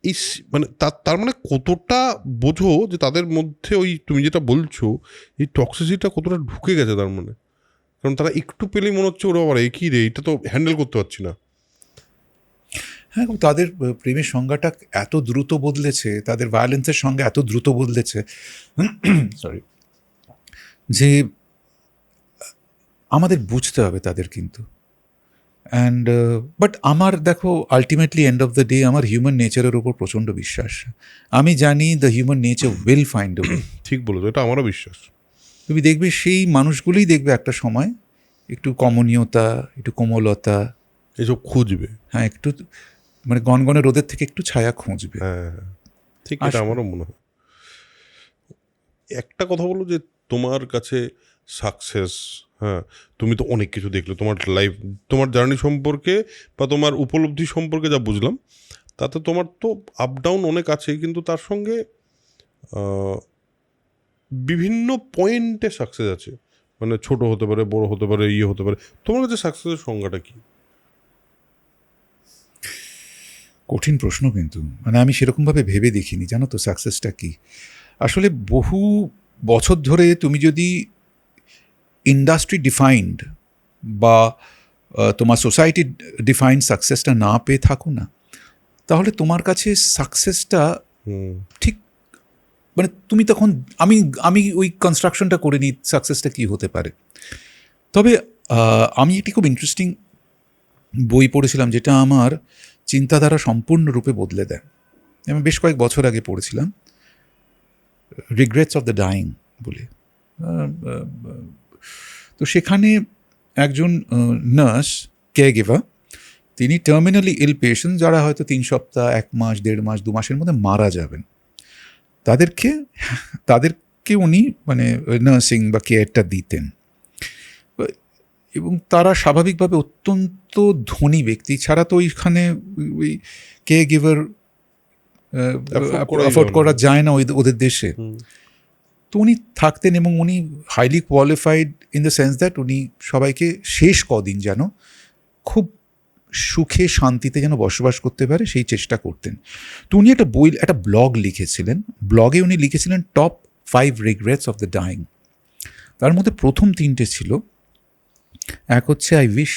এই মানে তার মানে কতটা বোঝো যে তাদের মধ্যে ওই তুমি যেটা বলছো এই টক্সিসিটিটা কতটা ঢুকে গেছে তার মানে। কারণ তারা একটু পেলেই মনে হচ্ছে ওরা আবার একই রে, এটা তো হ্যান্ডেল করতে পারছি না। হ্যাঁ, তাদের প্রেমের সংজ্ঞাটা এত দ্রুত বদলেছে, তাদের ভায়োলেন্সের সঙ্গে এত দ্রুত বদলেছে সরি, যে আমাদের বুঝতে হবে তাদের কিন্তু। অ্যান্ড বাট আমার দেখো ultimately end of the day আমার হিউম্যান নেচারের উপর প্রচণ্ড বিশ্বাস। আমি জানি the human nature will find a way. ঠিক বলেছো, এটা আমারও বিশ্বাস। তুমি দেখবে সেই মানুষগুলোই দেখবে একটা সময় একটু কমনীয়তা, একটু কোমলতা, এসব খুঁজবে। হ্যাঁ, একটু মানে গনগনে রোদের থেকে একটু ছায়া খুঁজবে। হ্যাঁ, ঠিক, এটা আমারও মনে হয়। একটা কথা বলো যে তোমার কাছে সাকসেস, হ্যাঁ তুমি তো অনেক কিছু দেখলে তোমার লাইফ, তোমার জার্নি সম্পর্কে বা তোমার উপলব্ধি সম্পর্কে যা বুঝলাম, তাতে তোমার তো আপ ডাউন অনেক আছে, কিন্তু তার সঙ্গে বিভিন্ন পয়েন্টে সাকসেস আছে। মানে ছোট হতে পারে, বড় হতে পারে, ইয়ে হতে পারে। তোমার কাছে সাকসেসের সংজ্ঞাটা কি? কঠিন প্রশ্ন, কিন্তু মানে আমি সেরকমভাবে ভেবে দেখিনি, জানো তো সাকসেসটা কি। আসলে বহু বছর ধরে তুমি যদি ইন্ডাস্ট্রি ডিফাইন্ড বা তোমার সোসাইটি ডিফাইন্ড সাকসেসটা না পেয়ে থাকো না, তাহলে তোমার কাছে সাকসেসটা ঠিক মানে তুমি তখন আমি ওই কনস্ট্রাকশনটা করে নিই সাকসেসটা কী হতে পারে। তবে আমি একটি খুব ইন্টারেস্টিং বই পড়েছিলাম যেটা আমার চিন্তাধারা সম্পূর্ণরূপে বদলে দেয়। আমি বেশ কয়েক বছর আগে পড়েছিলাম, রিগ্রেটস অফ দ্য ডাইং বলে। তো সেখানে একজন নার্স, কেয়ারগিভার, তিনি টার্মিনালি ইল পেশেন্ট যারা হয়তো 3 সপ্তাহ, 1 মাস, 1.5 মাস, 2 মাসের মধ্যে মারা যাবেন, তাদেরকে উনি মানে নার্সিং বা কেয়ারটা দিতেন। এবং তারা স্বাভাবিকভাবে অত্যন্ত ধনী ব্যক্তি, ছাড়া তো ওইখানে ওই কেয়ার গিভার অ্যাফোর্ড করা যায় না ওদের দেশে। তো উনি থাকতেন এবং উনি highly qualified in the sense that উনি সবাইকে শেষ কদিন যেন খুব সুখে শান্তিতে যেন বসবাস করতে পারে সেই চেষ্টা করতেন। তো উনি একটা ব্লগ লিখেছিলেন। ব্লগে উনি লিখেছিলেন top 5 regrets of the dying. তার মধ্যে প্রথম 3টে ছিল, এক হচ্ছে I wish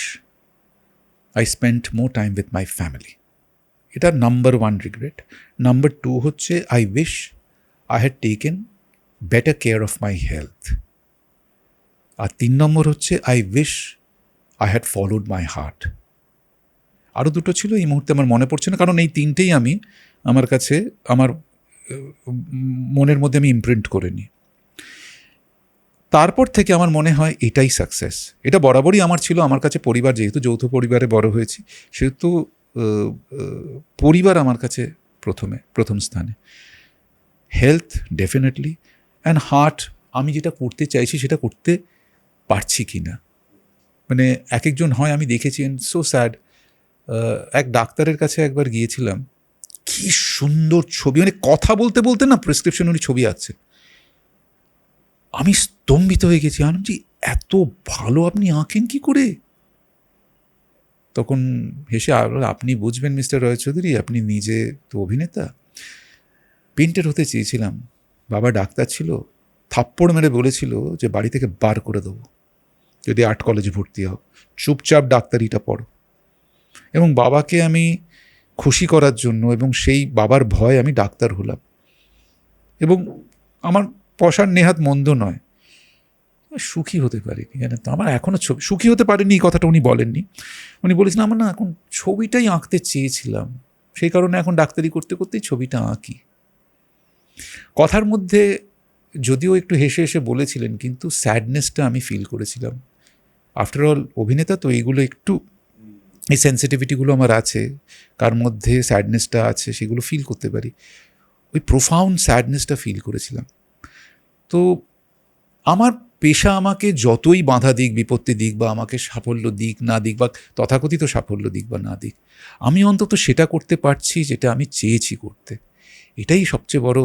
I spent more time with my family, এটা নাম্বার 1 রিগ্রেট। নাম্বার 2 হচ্ছে I wish I had taken better care of my health. আর 3 নম্বর হচ্ছে I wish I had followed my heart. আরও 2টো ছিল, এই মুহূর্তে আমার মনে পড়ছে না, কারণ এই 3টেই আমি আমার কাছে আমার মনের মধ্যে আমি ইমপ্রিন্ট করে নিই। তারপর থেকে আমার মনে হয় এটাই সাকসেস। এটা বরাবরই আমার ছিল। আমার কাছে পরিবার, যেহেতু যৌথ পরিবারে বড় হয়েছি, সেহেতু পরিবার আমার কাছে প্রথম স্থানে। হেলথ ডেফিনেটলি, অ্যান্ড হার্ট, আমি যেটা করতে চাইছি সেটা করতে পারছি কি না। মানে এক একজন হয়, আমি দেখেছি, সো স্যাড। এক ডাক্তারের কাছে একবার গিয়েছিলাম, কি সুন্দর ছবি, মানে কথা বলতে বলতে না প্রেসক্রিপশন উনি ছবি আঁকছে। আমি স্তম্ভিত হয়ে গেছি। আমি বলছি এত ভালো আপনি আঁকেন কি করে? তখন হেসে আপনি বুঝবেন মিস্টার রয় চৌধুরী, আপনি নিজে তো অভিনেতা। পেন্টার হতে চেয়েছিলাম, বাবা ডাক্তার ছিল, থাপ্পড় মেরে বলেছিল যে বাড়ি থেকে বার করে দেবো যদি আর্ট কলেজে ভর্তি হও, চুপচাপ ডাক্তারিটা পড়ো। এবং বাবাকে আমি খুশি করার জন্য এবং সেই বাবার ভয় আমি ডাক্তার হলাম। এবং আমার পয়সার নেহাত মন্দ নয়, সুখী হতে পারিনি, জানেন তো। আমার এখনও সুখী হতে পারিনি, এই কথাটা উনি বলেননি। উনি বলেছিলেন আমার না এখন ছবিটাই আঁকতে চেয়েছিলাম, সেই কারণে এখন ডাক্তারি করতে করতেই ছবিটা আঁকি। কথার মধ্যে যদিও একটু হেসে হেসে বলেছিলেন, কিন্তু স্যাডনেসটা আমি ফিল করেছিলাম। আফটার অল অভিনেতা তো এইগুলো একটু, এই সেন্সিটিভিটিগুলো আমার আছে, কার মধ্যে স্যাডনেসটা আছে সেগুলো ফিল করতে পারি। ওই প্রোফাউন্ড স্যাডনেসটা ফিল করেছিলাম। তো আমার পেশা আমাকে যতই বাধা দিক, বিপত্তি দিক, বা আমাকে সাফল্য দিক না দিক, বা তথাকথিত সাফল্য দিক বা না দিক, আমি অন্তত সেটা করতে পারছি যেটা আমি চেয়েছি করতে। এটাই সবচেয়ে বড়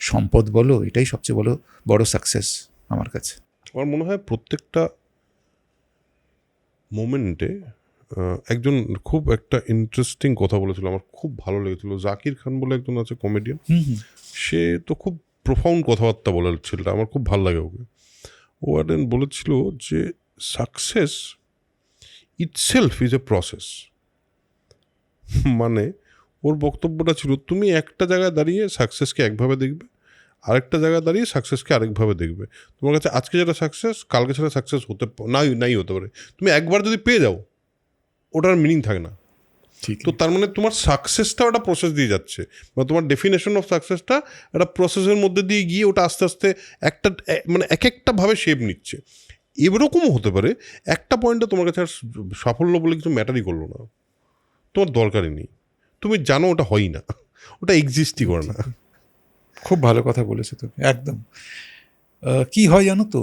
সম্পদ বলো, এটাই সবচেয়ে বড় সাকসেস আমার কাছে। আমার মনে হয় প্রত্যেকটা মোমেন্টে একজন খুব একটা ইন্টারেস্টিং কথা বলেছিল, আমার খুব ভালো লেগেছিল। জাকির খান বলে একজন আছে কমেডিয়ান, সে তো খুব প্রোফাউন্ড কথাবার্তা বলেছিল, আমার খুব ভালো লাগে ওকে। ও একদিন বলেছিল যে success itself is a process. মানে ওর বক্তব্যটা ছিল, তুমি একটা জায়গায় দাঁড়িয়ে সাকসেসকে একভাবে দেখবে, আরেকটা জায়গায় দাঁড়িয়ে সাকসেসকে আরেকভাবে দেখবে। তোমার কাছে আজকে যেটা সাকসেস, কালকে সেটা সাকসেস নাই হতে পারে। তুমি একবার যদি পেয়ে যাও, ওটার মিনিং থাকে না। তো তার মানে তোমার সাকসেসটাও একটা প্রসেস দিয়ে যাচ্ছে, বা তোমার ডেফিনেশন অফ সাকসেসটা একটা প্রসেসের মধ্যে দিয়ে গিয়ে ওটা আস্তে আস্তে একটা মানে এক একটা ভাবে শেপ নিচ্ছে। এরকমও হতে পারে একটা পয়েন্টে তোমার কাছে আর সাফল্য বলে কিছু ম্যাটারই করলো না, তোমার দরকারই নেই, তুমি জানো ওটা হয় না, ওটা এক্সিস্টই করে না। খুব ভালো কথা বলেছো তুমি, একদম। কি হয় জানো তো,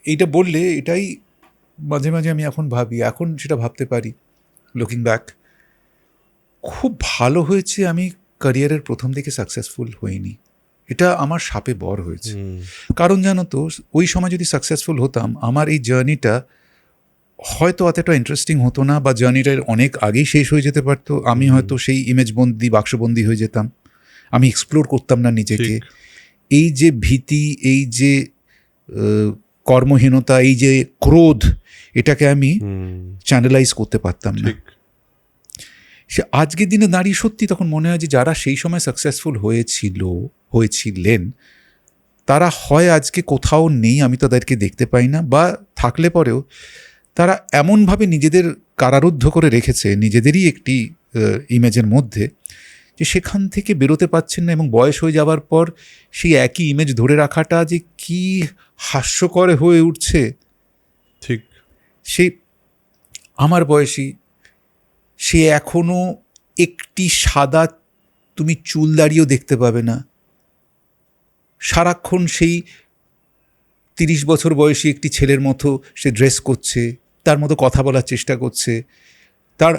এইটা বললে এটাই মাঝে মাঝে আমি এখন ভাবি, এখন সেটা ভাবতে পারি লুকিং ব্যাক। খুব ভালো হয়েছে আমি ক্যারিয়ারের প্রথম দিকে সাকসেসফুল হইনি, এটা আমার শাপে বর হয়েছে। কারণ জানো তো, ওই সময় যদি সাকসেসফুল হতাম, আমার এই জার্নিটা হয়তো অতটা ইন্টারেস্টিং হতো না, বা জার্নিটার অনেক আগেই শেষ হয়ে যেতে পারতো। আমি হয়তো সেই ইমেজবন্দি, বাক্সবন্দি হয়ে যেতাম, আমি এক্সপ্লোর করতাম না নিজেকে। এই যে ভীতি, এই যে কর্মহীনতা, এই যে ক্রোধ, এটাকে আমি চ্যানেলাইজ করতে পারতাম না। সে আজকের দিনে দাঁড়িয়ে সত্যি তখন মনে হয় যে যারা সেই সময় সাকসেসফুল হয়েছিলেন, তারা হয় আজকে কোথাও নেই, আমি তাদেরকে দেখতে পাই না, বা থাকলে পরেও তারা এমনভাবে নিজেদের কারারুদ্ধ করে রেখেছে নিজেদেরই একটি ইমেজের মধ্যে, যে সেখান থেকে বেরোতে পারছেন না। এবং বয়স হয়ে যাওয়ার পর সেই একই ইমেজ ধরে রাখাটা যে কি হাস্যকর হয়ে উঠছে। ঠিক, সেই আমার বয়সী, সে এখনো একটি সাদা তুমি চুল দাড়িয়েও দেখতে পাবে না, সারাক্ষণ সেই 30 বছর বয়সী একটি ছেলের মতো সে ড্রেস করছে, তার মতো কথা বলার চেষ্টা করছে, তার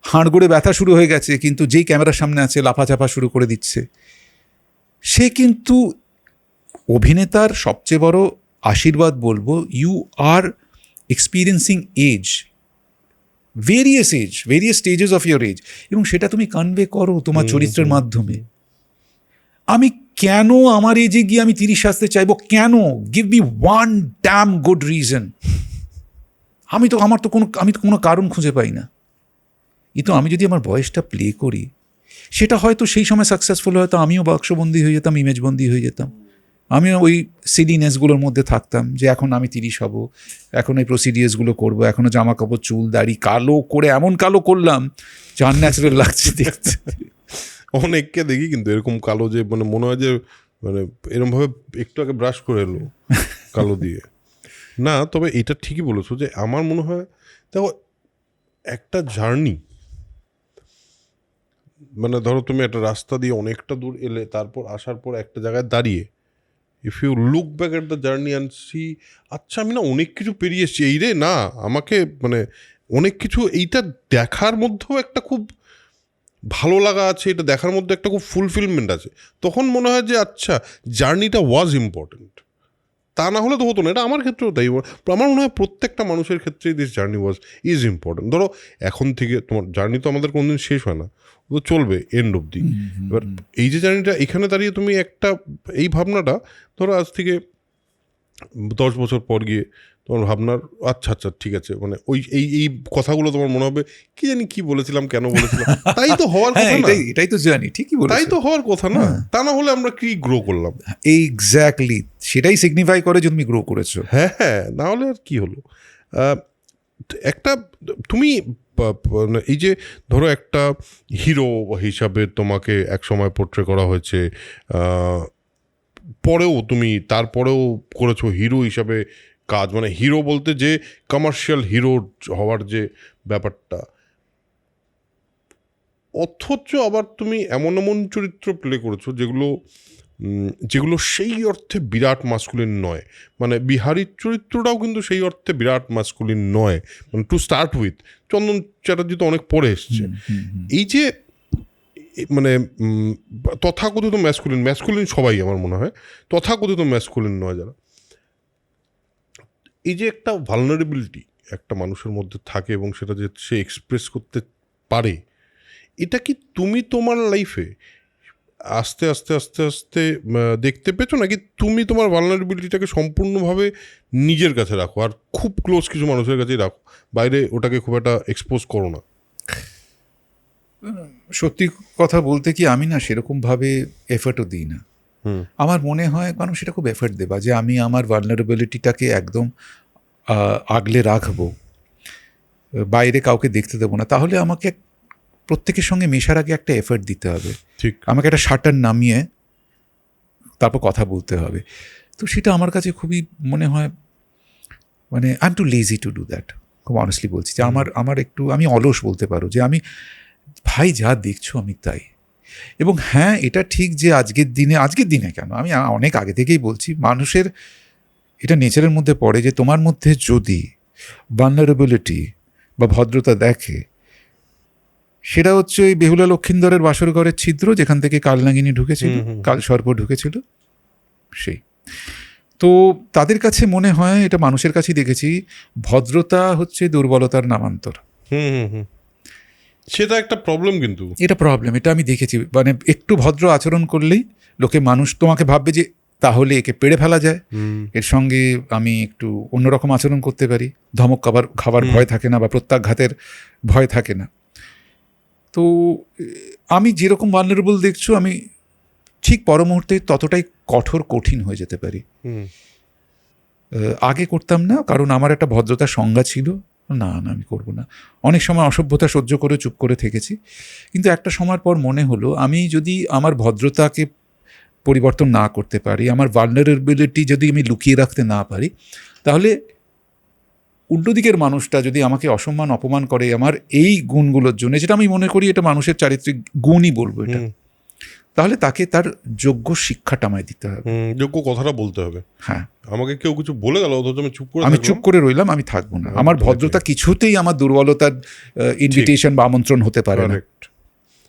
হাড়গোড়ে ব্যথা শুরু হয়ে গেছে, কিন্তু যেই ক্যামেরার সামনে আছে লাফাচাপা শুরু করে দিচ্ছে। সে কিন্তু অভিনেতার সবচেয়ে বড় আশীর্বাদ বলবো, you are experiencing age, various stages of your age, এবং সেটা তুমি কনভে করো তোমার চরিত্রের মাধ্যমে। আমি কেন আমার এজে গিয়ে আমি 30 আসতে চাইবো? কেন? Give me one dam good reason. আমি তো কোনো কারণ খুঁজে পাই না। কিন্তু আমি যদি আমার বয়সটা প্লে করি, সেটা হয়তো সেই সময় সাকসেসফুল, হয়তো আমিও বাক্সবন্দি হয়ে যেতাম, ইমেজবন্দি হয়ে যেতাম, আমিও ওই সিলিনেসগুলোর মধ্যে থাকতাম, যে এখন আমি 30 হব, এখন এই প্রসিডিয়ার্সগুলো করবো, এখনও জামা কাপড় চুল দাড়ি কালো করে এমন কালো করলাম যে আনন্যাচারাল লাগছে দেখতে। অনেককে দেখি কিন্তু এরকম কালো, যে মানে মনে হয় যে মানে এরকমভাবে একটু আগে ব্রাশ করে এলো কালো দিয়ে না। তবে এটা ঠিকই বলেছো যে আমার মনে হয় দেখো, একটা জার্নি, মানে ধরো তুমি একটা রাস্তা দিয়ে অনেকটা দূর এলে, তারপর আসার পর একটা জায়গায় দাঁড়িয়ে, if you look back at the journey and see, আচ্ছা আমি না অনেক কিছু পেরিয়ে এসেছি, এই রে না আমাকে মানে অনেক কিছু, এইটা দেখার মধ্যেও একটা খুব ভালো লাগা আছে, এটা দেখার মধ্যে একটা খুব ফুলফিলমেন্ট আছে। তখন মনে হয় যে আচ্ছা জার্নিটা ওয়াজ ইম্পর্টেন্ট, তা না হলে তো হতো না। এটা আমার ক্ষেত্রেও তাই, আমার মনে হয় প্রত্যেকটা মানুষের ক্ষেত্রেই দিস জার্নি ইজ ইম্পর্টেন্ট। ধরো এখন থেকে তোমার জার্নি তো আমাদের কোনোদিন শেষ হয় না, তো চলবে এন্ড অবধি। এবার এই যে জার্নিটা, এখানে দাঁড়িয়ে তুমি একটা এই ভাবনাটা, ধরো আজ থেকে 10 বছর পর গিয়ে তোমার ভাবনার আচ্ছা ঠিক আছে, মানে ওই এই কথাগুলো তোমার মনে হবে কি জানি কি বলেছিলাম, কেন বলেছিলাম, তাই তো হওয়ার কথা না, এটাই তো জানি, ঠিকই বলেছো, তাই তো হওয়ার কথা না, তা না হলে আমরা কি গ্রো করলাম? এক্স্যাক্টলি, সেটাই সিগনিফাই করে যে তুমি গ্রো করেছো। হ্যাঁ, না হলে আর কি হলো। একটা তুমি এই যে ধরো একটা হিরো হিসাবে তোমাকে এক সময় পোর্ট্রে করা হয়েছে, পরেও তুমি তারপরেও করেছো হিরো হিসাবে কাজ, মানে হিরো বলতে যে কমার্শিয়াল হিরো হওয়ার যে ব্যাপারটা, অথচ আবার তুমি এমন এমন চরিত্র প্লে করেছো যেগুলো সেই অর্থে বিরাট মাস্কুলিন নয়। মানে বিহারীর চরিত্রটাও কিন্তু সেই অর্থে বিরাট মাস্কুলিন নয়, মানে টু স্টার্ট উইথ। চন্দন চ্যাটার্জি তো অনেক পরে এসছে। এই যে মানে তথাকথিত ম্যাসকুলিন সবাই আমার মনে হয়, তথাকথিত ম্যাসকুলিন নয় যারা, এই যে একটা ভালনারেবিলিটি একটা মানুষের মধ্যে থাকে এবং সেটা যে সে এক্সপ্রেস করতে পারে, এটা কি তুমি তোমার লাইফে আস্তে আস্তে আস্তে আস্তে দেখতে পেছো, নাকি তুমি তোমার ভালনারেবিলিটিটাকে সম্পূর্ণভাবে নিজের কাছে রাখো আর খুব ক্লোজ কিছু মানুষের কাছেই রাখো, বাইরে ওটাকে খুব একটা এক্সপোজ করো না? সত্যি কথা বলতে কি, আমি না সেরকমভাবে এফর্টও দিই না। আমার মনে হয় কারণ সেটা খুব এফর্ট দেবা যে আমি আমার ভালনারেবিলিটিটাকে একদম আগলে রাখবো, বাইরে কাউকে দেখতে দেবো না। তাহলে আমাকে প্রত্যেকের সঙ্গে মেশার আগে একটা এফর্ট দিতে হবে, ঠিক, আমাকে একটা শাটার নামিয়ে তারপর কথা বলতে হবে। তো সেটা আমার কাছে খুবই মনে হয়, মানে I am too lazy to do that. খুব অনেস্টলি বলছি যে আমার একটু, আমি অলস বলতে পারো যে আমি ভাই যা দেখছো আমি তাই। এবং হ্যাঁ, এটা ঠিক যে আজকের দিনে কেন, আমি অনেক আগে থেকেই বলছি, মানুষের এটা নেচারের মধ্যে পড়ে যে তোমার মধ্যে যদি ভালনারেবিলিটি বা ভদ্রতা দেখে, সেটা হচ্ছে ওই বেহুলা লক্ষিন্দরের বাসর ঘরের ছিদ্র যেখান থেকে কালনাগিনী ঢুকেছিল, কালসর্প ঢুকেছিল, সেই। তো তাদের কাছে মনে হয়, এটা মানুষের কাছেই দেখেছি, ভদ্রতা হচ্ছে দুর্বলতার নামান্তর। সেটা একটা প্রবলেম, কিন্তু এটা প্রবলেম, এটা আমি দেখেছি। মানে একটু ভদ্র আচরণ করলেই মানুষ তোমাকে ভাববে যে তাহলে একে পেড়ে ফেলা যায়, এর সঙ্গে আমি একটু অন্যরকম আচরণ করতে পারি, ধমক খাবার ভয় থাকে না বা প্রত্যাঘাতের ভয় থাকে না। তো আমি যেরকম ভালনারেবল দেখছো, আমি ঠিক পর মুহূর্তে ততটাই কঠিন হয়ে যেতে পারি। আগে করতাম না, কারণ আমার একটা ভদ্রতার সংজ্ঞা ছিল, না আমি করব না। অনেক সময় অসভ্যতা সহ্য করে চুপ করে থেকেছি, কিন্তু একটা সময়ের পর মনে হলো আমি যদি আমার ভদ্রতাকে পরিবর্তন না করতে পারি, আমার ভালনারেবিলিটি যদি আমি লুকিয়ে রাখতে না পারি, তাহলে উল্টো দিকের মানুষটা যদি আমাকে অপমান করে আমার এই গুণগুলোর জন্য, যেটা আমি মনে করি এটা মানুষের চারিত্রিক গুণই বলবো এটা, তাহলে তাকে তার যোগ্য শিক্ষাটা আমায় দিতে হবে, যোগ্য কথাটা বলতে হবে। হ্যাঁ, আমাকে কেউ কিছু বলে গেল, অথচ আমি চুপ করে রইলাম, আমি থাকবো না। আমার ভদ্রতা কিছুতেই আমার দুর্বলতার ইনভিটেশন বা আমন্ত্রণ হতে পারে না।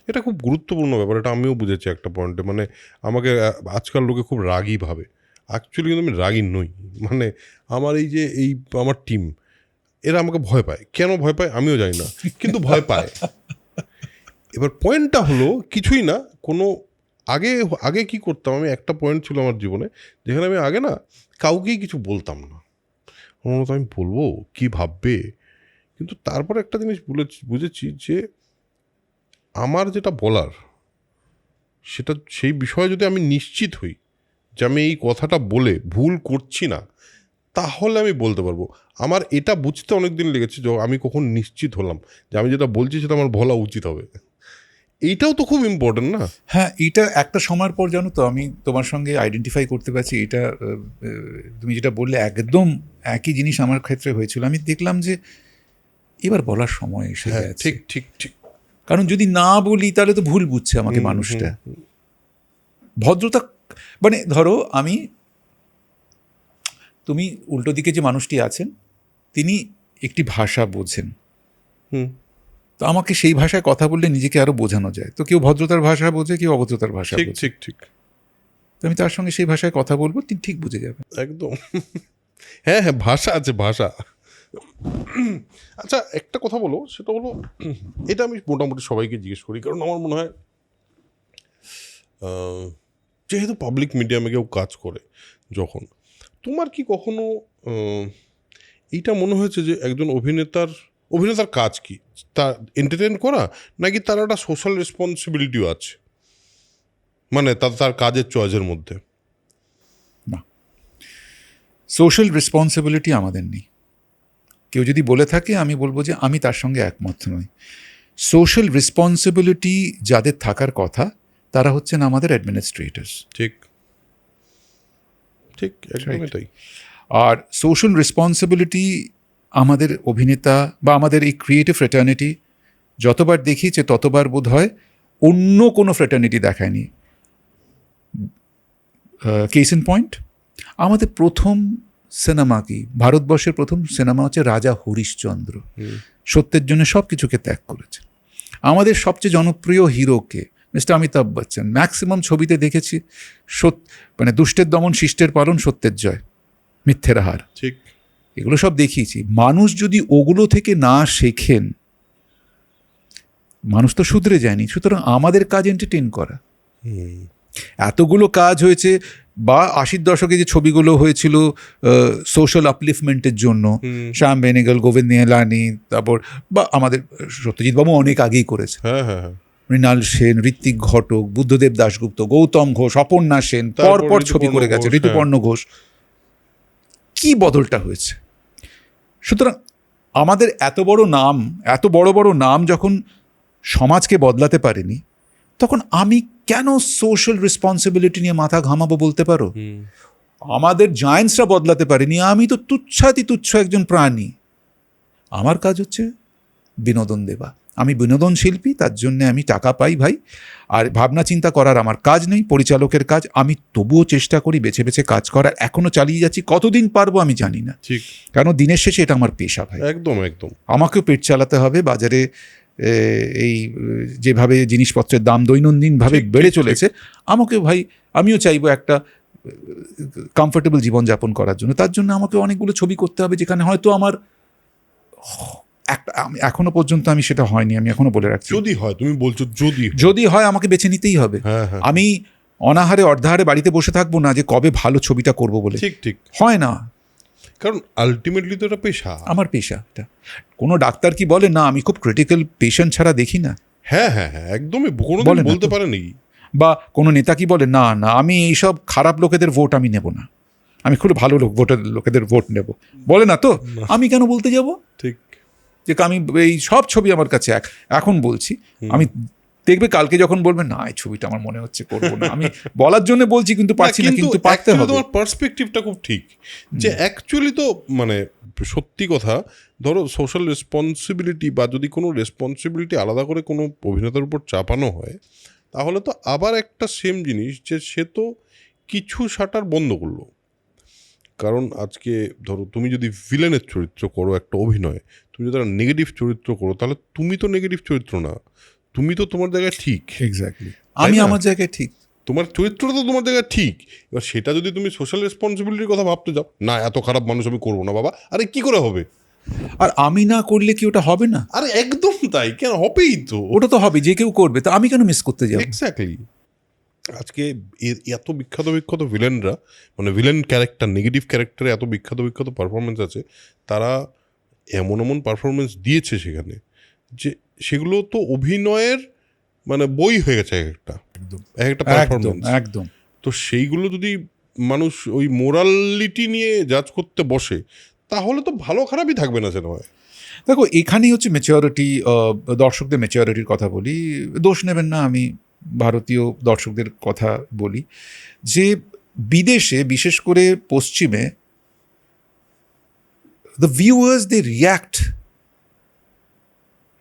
এটা খুব গুরুত্বপূর্ণ ব্যাপার, এটা আমিও বুঝেছি একটা পয়েন্টে। মানে আমাকে আজকাল লোকে খুব রাগী ভাবে, অ্যাকচুয়ালি কিন্তু আমি রাগী নই। মানে আমার আমার টিম, এরা আমাকে ভয় পায়। কেন ভয় পায় আমিও জানি না, কিন্তু ভয় পায়। এবার পয়েন্টটা হলো কিছুই না, কোনো আগে কি করতাম আমি, একটা পয়েন্ট ছিল আমার জীবনে যেখানে আমি আগে না কাউকেই কিছু বলতাম না, আমি বলবো কি ভাববে। কিন্তু তারপরে একটা জিনিস বুঝেছি যে আমার যেটা বলার, সেটা সেই বিষয়ে যদি আমি নিশ্চিত হই যে আমি এই কথাটা বলে ভুল করছি না, তাহলে আমি বলতে পারবো। আমার এটা বুঝতে অনেক দিন লেগেছে যে আমি কখন নিশ্চিত হলাম যে আমি যেটা বলছি সেটা আমার বলা উচিত হবে। এইটাও তো খুব ইম্পর্টেন্ট না? হ্যাঁ, এটা একটা সময়ের পর জানো তো আমি তোমার সঙ্গে আইডেন্টিফাই করতে পারছি। এটা তুমি যেটা বললে একদম একই জিনিস আমার ক্ষেত্রে হয়েছিল। আমি দেখলাম যে এবার বলার সময় এসে গেছে। ঠিক ঠিক ঠিক। কারণ যদি না বলি তাহলে তো ভুল বুঝছে আমাকে মানুষটা। ভদ্রতা মানে ধরো তুমি উল্টো দিকে যে মানুষটি আছেন তিনি একটি ভাষা বোঝেন, তো আমাকে সেই ভাষায় কথা বললে নিজেকে আরো বোঝানো যায়। তো কেউ ভদ্রতার ভাষা বোঝে, কেউ অভদ্রতার ভাষা বোঝে। ঠিক ঠিক। তো আমি তার সঙ্গে সেই ভাষায় কথা বলবো, তিনি ঠিক বুঝে যাবে। একদম। হ্যাঁ, ভাষা আছে, ভাষা। আচ্ছা, একটা কথা বলো, সেটা হলো, এটা আমি মোটামুটি সবাইকে জিজ্ঞেস করি, কারণ আমার মনে হয় যেহেতু পাবলিক মিডিয়ামে কেউ কাজ করে, যখন তোমার কি কখনো এইটা মনে হয়েছে যে একজন অভিনেতার কাজ কি, তা এন্টারটেইন করা, নাকি তার একটা সোশ্যাল রেসপন্সিবিলিটিও আছে, মানে তার কাজের চয়েসের মধ্যে? না, সোশ্যাল রেসপন্সিবিলিটি আমাদের নেই। কেউ যদি বলে থাকে আমি বলবো যে আমি তার সঙ্গে একমত নই। সোশ্যাল রেসপন্সিবিলিটি যাদের থাকার কথা তারা হচ্ছেন আমাদের অ্যাডমিনিস্ট্রেটরস। ঠিক। ঠিক, একদমই তাই। আর সোশ্যাল রেসপন্সিবিলিটি আমাদের অভিনেতা বা আমাদের এই ক্রিয়েটিভ ফ্রেটার্নিটি যতবার দেখিয়েছে ততবার বোধ হয় অন্য কোনো ফ্রেটার্নিটি দেখায়নি। কেস ইন পয়েন্ট, আমাদের প্রথম সিনেমা কি, ভারতবর্ষের প্রথম সিনেমা হচ্ছে রাজা হরিশ্চন্দ্র। সত্যের জন্য সব কিছুকে ত্যাগ করেছে। আমাদের সবচেয়ে জনপ্রিয় হিরোকে মিস্টার অমিতাভ বচ্চন, ম্যাক্সিমাম ছবিতে দেখেছি মানে দুষ্টের দমন, শিষ্টের পালন, সত্যের জয়, মিথ্যের হার, ঠিক, এগুলো সব দেখিয়েছি। মানুষ যদি ওগুলো থেকে না শেখেন, মানুষ তো শুধরে যায়নি। সুতরাং আমাদের কাজ এন্টারটেন করা। এতগুলো কাজ হয়েছে, বা 80-র দশকে যে ছবিগুলো হয়েছিল সোশ্যাল আপলিফমেন্টের জন্য, শ্যাম বেনেগল, গোবিন্দ নিহলানি, তারপর বা আমাদের সত্যজিৎ বাবু অনেক আগেই করেছে, হ্যাঁ হ্যাঁ হ্যাঁ, মৃণাল সেন, ঋত্বিক ঘটক, বুদ্ধদেব দাশগুপ্ত, গৌতম ঘোষ, অপর্ণা সেন, পরপর ছবি করে গেছে, ঋতুপর্ণ ঘোষ। কি বদলটা হয়েছে! সুতরাং আমাদের এত বড় নাম, এত বড় বড় নাম যখন সমাজকে বদলাতে পারেনি, তখন আমি কেন সোশ্যাল রেসপন্সিবিলিটি নিয়ে মাথা ঘামাবো বলতে পারো? আমাদের জায়েন্টসরা বদলাতে পারেনি, আমি তো তুচ্ছাতি তুচ্ছ একজন প্রাণী। আমার কাজ হচ্ছে বিনোদন দেওয়া। আমি বিনোদন শিল্পী, তার জন্য আমি টাকা পাই ভাই। আর ভাবনা চিন্তা করার আমার কাজ নেই, পরিচালকের কাজ। আমি তবুও চেষ্টা করি বেছে বেছে কাজ করার, এখনো চালিয়ে যাচ্ছি। কতদিন পারবো আমি জানি না, ঠিক, কারণ দিনের শেষে এটা আমার পেশা ভাই। একদম একদম। আমাকেও পেট চালাতে হবে। বাজারে এই যেভাবে জিনিসপত্রের দাম দৈনন্দিনভাবে বেড়ে চলেছে, আমাকেও ভাই, আমিও চাইবো একটা কমফোর্টেবল জীবনযাপন করার জন্য। তার জন্য আমাকে অনেকগুলো ছবি করতে হবে, যেখানে হয়তো আমার এখনো পর্যন্ত আমি সেটা হয়নি, আমি এখনো বলে রাখছি। যদি হয়, তুমি বলছো যদি হয়, আমাকে বেছে নিতেই হবে। আমি অনাহারে অর্ধাহারে বাড়িতে বসে থাকবো না যে কবে ভালো ছবিটা করবো বলে। ঠিক ঠিক, হয় না, কারণ আলটিমেটলি তো এটা পেশা, আমার পেশা এটা। কোনো ডাক্তার কি বলে না আমি খুব ক্রিটিক্যাল পেশেন্ট ছাড়া দেখি না? হ্যাঁ হ্যাঁ হ্যাঁ, একদমই কোনোদিন বলতে পারেনি। বা কোনো নেতা কি বলে না না আমি এইসব খারাপ লোকেদের ভোট আমি নেব না, আমি খুব ভালো লোকেদের ভোট নেব? বলে না তো। আমি কেন বলতে যাব? ঠিক, যে আমি এই সব ছবি আমার কাছে এখন বলছি, আমি দেখবে কালকে যখন বলবে না এই ছবিটা আমার মনে হচ্ছে করবো না, আমি বলার জন্য বলছি কিন্তু পারছি না, কিন্তু পারতে হবে। তোমার পার্সপেক্টিভটা খুব ঠিক, যে অ্যাকচুয়ালি তো মানে সত্যি কথা, ধরো সোশ্যাল রেসপন্সিবিলিটি বা যদি কোনো রেসপন্সিবিলিটি আলাদা করে কোনো অভিনেতার উপর চাপানো হয়, তাহলে তো আবার একটা সেম জিনিস, যে সে তো কিছু শাটার বন্ধ করলো। কারণ আজকে ধরো তুমি যদি ভিলেনের চরিত্র করো একটা অভিনয়, তুমি যদি একটা নেগেটিভ চরিত্র করো, তাহলে তুমি তো নেগেটিভ চরিত্র না, তুমি তো তোমার জায়গায় ঠিক। এক্স্যাক্টলি, আমি আমার জায়গায় ঠিক, তোমার চরিত্রটা তো তোমার জায়গায় ঠিক। এবার সেটা যদি তুমি সোশ্যাল রেসপন্সিবিলিটির কথা ভাবতে যাও, না এত খারাপ মানুষ আমি করবো না বাবা, আরে কি করে হবে? আর আমি না করলে কি ওটা হবে না? আরে একদম তাই, কেন হবেই তো, ওটা তো হবে, যে কেউ করবে, তো আমি কেন মিস করতে যাবো? এক্স্যাক্টলি। আজকে এত বিখ্যাত বিখ্যাত ভিলেনরা, মানে ভিলেন ক্যারেক্টার, নেগেটিভ ক্যারেক্টারে এত বিখ্যাত বিখ্যাত পারফরমেন্স আছে, তারা এমন এমন পারফরমেন্স দিয়েছে সেখানে, যে সেগুলো তো অভিনয়ের মানে বই হয়ে গেছে একটা পারফরমেন্স একদম। তো সেইগুলো যদি মানুষ ওই মোরালিটি নিয়ে জাজ করতে বসে, তাহলে তো ভালো খারাপই থাকবে না সিনেমায়। দেখো, এখানেই হচ্ছে ম্যাচিওরিটি, দর্শকদের ম্যাচিওরিটির কথা বলি, দোষ নেবেন না, আমি ভারতীয় দর্শকদের কথা বলি, যে বিদেশে বিশেষ করে পশ্চিমে the viewers they react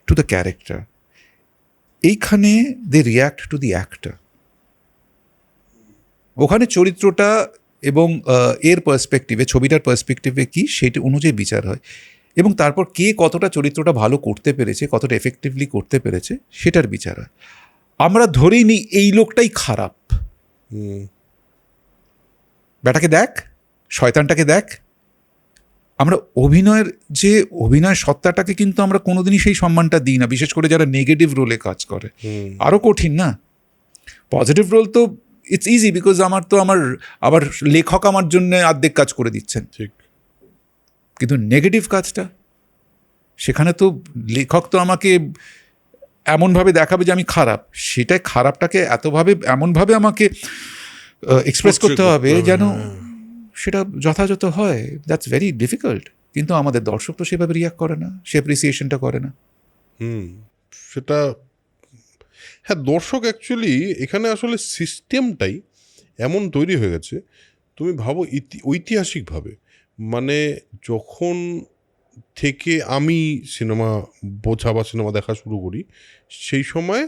to the character, এইখানে they react to the actor। ওখানে চরিত্রটা এবং এর পার্সপেক্টিভে, ছবিটার পার্সপেক্টিভে কি, সেটা অনুযায়ী বিচার হয়, এবং তারপর কে কতটা চরিত্রটা ভালো করতে পেরেছে, কতটা এফেক্টিভলি করতে পেরেছে, সেটার বিচার হয়। আমরা ধরেই নিই এই লোকটাই খারাপ, ব্যাটাকে দেখ, শয়তানটাকে দেখ। আমরা অভিনয়ের যে অভিনয় সত্তাটাকে কিন্তু আমরা কোনোদিনই সেই সম্মানটা দিই না, বিশেষ করে যারা নেগেটিভ রোলে কাজ করে। আরও কঠিন না? পজিটিভ রোল তো ইটস ইজি, বিকজ আমার আবার লেখক আমার জন্য অর্ধেক কাজ করে দিচ্ছেন, ঠিক। কিন্তু নেগেটিভ কাজটা, সেখানে তো লেখক তো আমাকে এমনভাবে দেখাবে যে আমি খারাপ, সেটাই খারাপটাকে এমনভাবে আমাকে এক্সপ্রেস করতে হবে যেন সেটা যথাযথ হয়। That's very difficult. কিন্তু আমাদের দর্শক তো সেভাবে রিয়াক্ট করে না, সে অ্যাপ্রিসিয়েশনটা করে না। সেটা হ্যাঁ, দর্শক অ্যাকচুয়ালি এখানে আসলে সিস্টেমটাই এমন তৈরি হয়ে গেছে তুমি ভাবো ঐতিহাসিকভাবে, মানে যখন থেকে আমি সিনেমা বোঝা বা সিনেমা দেখা শুরু করি, সেই সময়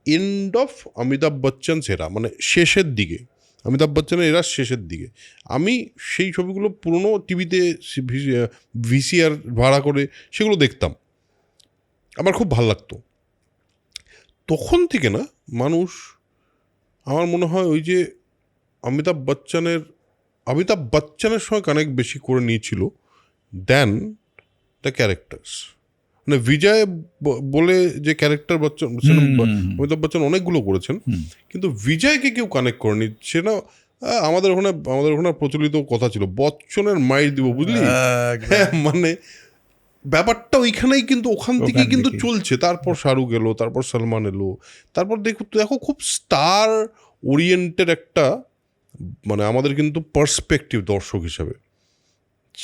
এন্ড অফ অমিতাভ বচ্চন এরা, মানে শেষের দিকে, অমিতাভ বচ্চনের এরা শেষের দিকে, আমি সেই ছবিগুলো পুরনো টিভিতে ভিসিআর ভাড়া করে সেগুলো দেখতাম, আমার খুব ভালো লাগতো। তখন থেকে না মানুষ, আমার মনে হয় ওই যে অমিতাভ বচ্চনের সঙ্গে কানেক্ট বেশি করে নিয়েছিল দেন দ্য ক্যারেক্টার্স। মানে বিজয় বলে যে ক্যারেক্টার অমিতাভ বচ্চন অনেকগুলো করেছেন, কিন্তু বিজয়কে কেউ কানেক্ট করেনি। সেটা আমাদের ওখানে প্রচলিত কথা ছিল, বচ্চনের মাইর দিব, বুঝলি? হ্যাঁ, মানে ব্যাপারটা ওইখানেই, কিন্তু ওখান থেকেই কিন্তু চলছে। তারপর শাহরুখ এলো, তারপর সলমান এলো, তারপর দেখো খুব স্টার ওরিয়েন্টেড একটা, মানে আমাদের কিন্তু পার্সপেক্টিভ দর্শক হিসাবে,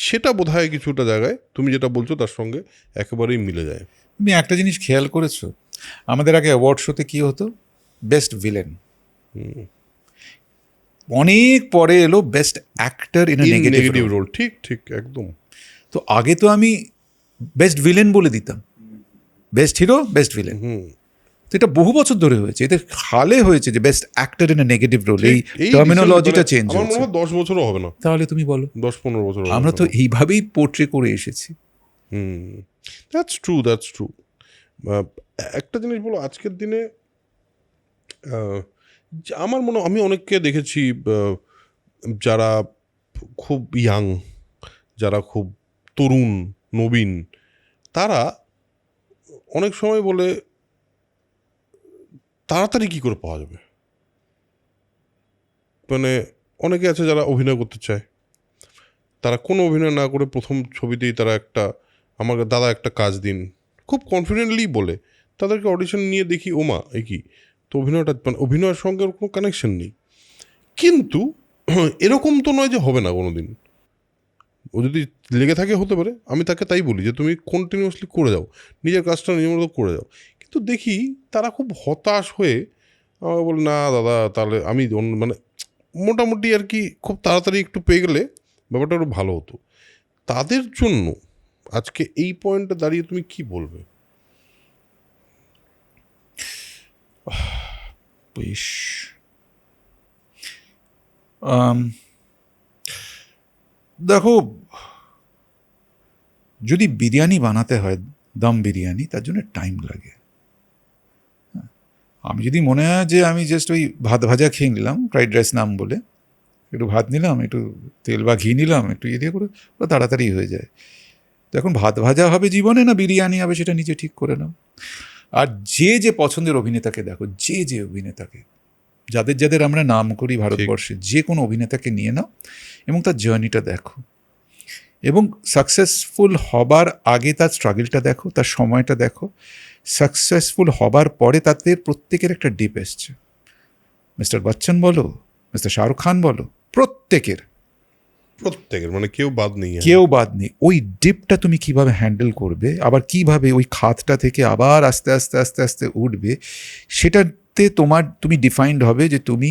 সেটা বোধ হয় কিছুটা জায়গায় তুমি যেটা বলছো তার সঙ্গে একেবারেই মিলে যায়। তুমি একটা জিনিস খেয়াল করেছো, আমাদের আগে অ্যাওয়ার্ড শোতে কি হতো? Best villain. অনেক পরে এলো best actor in a negative role. ঠিক ঠিক, একদম। তো আগে তো আমি বেস্ট ভিলেন বলে দিতাম, বেস্ট হিরো, বেস্ট ভিলেন। তো এটা বহু বছর ধরে হয়েছে, এদের হালে হয়েছে যে best actor in a negative role. এই টার্মিনোলজিটা চেঞ্জ হয়েছে। আমার মনে হয় 10 বছরও হবে না। তাহলে তুমি বলো, 10-15 বছর আমরা তো এইভাবেই পোর্ট্রে করে এসেছি। That's true. একটা জিনিস বলো, আজকের দিনে আমার মনে, আমি অনেককে দেখেছি যারা খুব ইয়াং, যারা খুব তরুণ নবীন, তারা অনেক সময় বলে তাড়াতাড়ি কী করে পাওয়া যাবে। মানে অনেকে আছে যারা অভিনয় করতে চায়, তারা কোনো অভিনয় না করে প্রথম ছবিতেই তারা আমার দাদা একটা কাজ দিন, খুব কনফিডেন্টলি বলে। তাদেরকে অডিশন নিয়ে দেখি, ওমা এ কি, তো অভিনয়টা, মানে অভিনয়ের সঙ্গে ওর কোনো কানেকশন নেই। কিন্তু এরকম তো নয় যে হবে না কোনো দিন, ও যদি লেগে থাকে হতে পারে। আমি তাকে তাই বলি যে তুমি কন্টিনিউয়াসলি করে যাও, নিজের কাজটা নিজের মতো করে যাও। কিন্তু দেখি তারা খুব হতাশ হয়ে আমাকে বলে, না দাদা তাহলে আমি মানে মোটামুটি আর কি খুব তাড়াতাড়ি একটু পেয়ে গেলে ব্যাপারটা আরও ভালো হতো। তাদের জন্য আজকে এই পয়েন্টে দাঁড়িয়ে তুমি কি বলবে? বেশ, দেখো, যদি বিরিয়ানি বানাতে হয়, দম বিরিয়ানি, তার জন্য টাইম লাগে। আমি যদি মনে হয় যে আমি জাস্ট ওই ভাত ভাজা খেয়ে নিলাম, ফ্রাইড রাইস নাম বলে, একটু ভাত নিলাম, একটু তেল বা ঘি নিলাম, একটু দিয়ে করে, ওটা তাড়াতাড়ি হয়ে যায়। তো এখন ভাত ভাজা হবে জীবনে না বিরিয়ানি হবে, সেটা নিজে ঠিক করে নাও। আর যে পছন্দের অভিনেতাকে দেখো, যে অভিনেতাকে, যাদের আমরা নাম করি ভারতবর্ষে, যে কোনো অভিনেতাকে নিয়ে নাও এবং তার জার্নিটা দেখো, এবং সাকসেসফুল হবার আগে তার স্ট্রাগলটা দেখো, তার সময়টা দেখো। সাকসেসফুল হবার পরে তাদের প্রত্যেকের একটা ডিপ এসছে। মিস্টার বচ্চন বলো, মিস্টার শাহরুখ খান বলো, প্রত্যেকের, মানে কেউ বাদ নেই। ওই ডিপটা তুমি কিভাবে হ্যান্ডেল করবে, আবার কিভাবে ওই খাতটা থেকে আবার আস্তে আস্তে উঠবে, সেটাতে তুমি ডিফাইন্ড হবে যে তুমি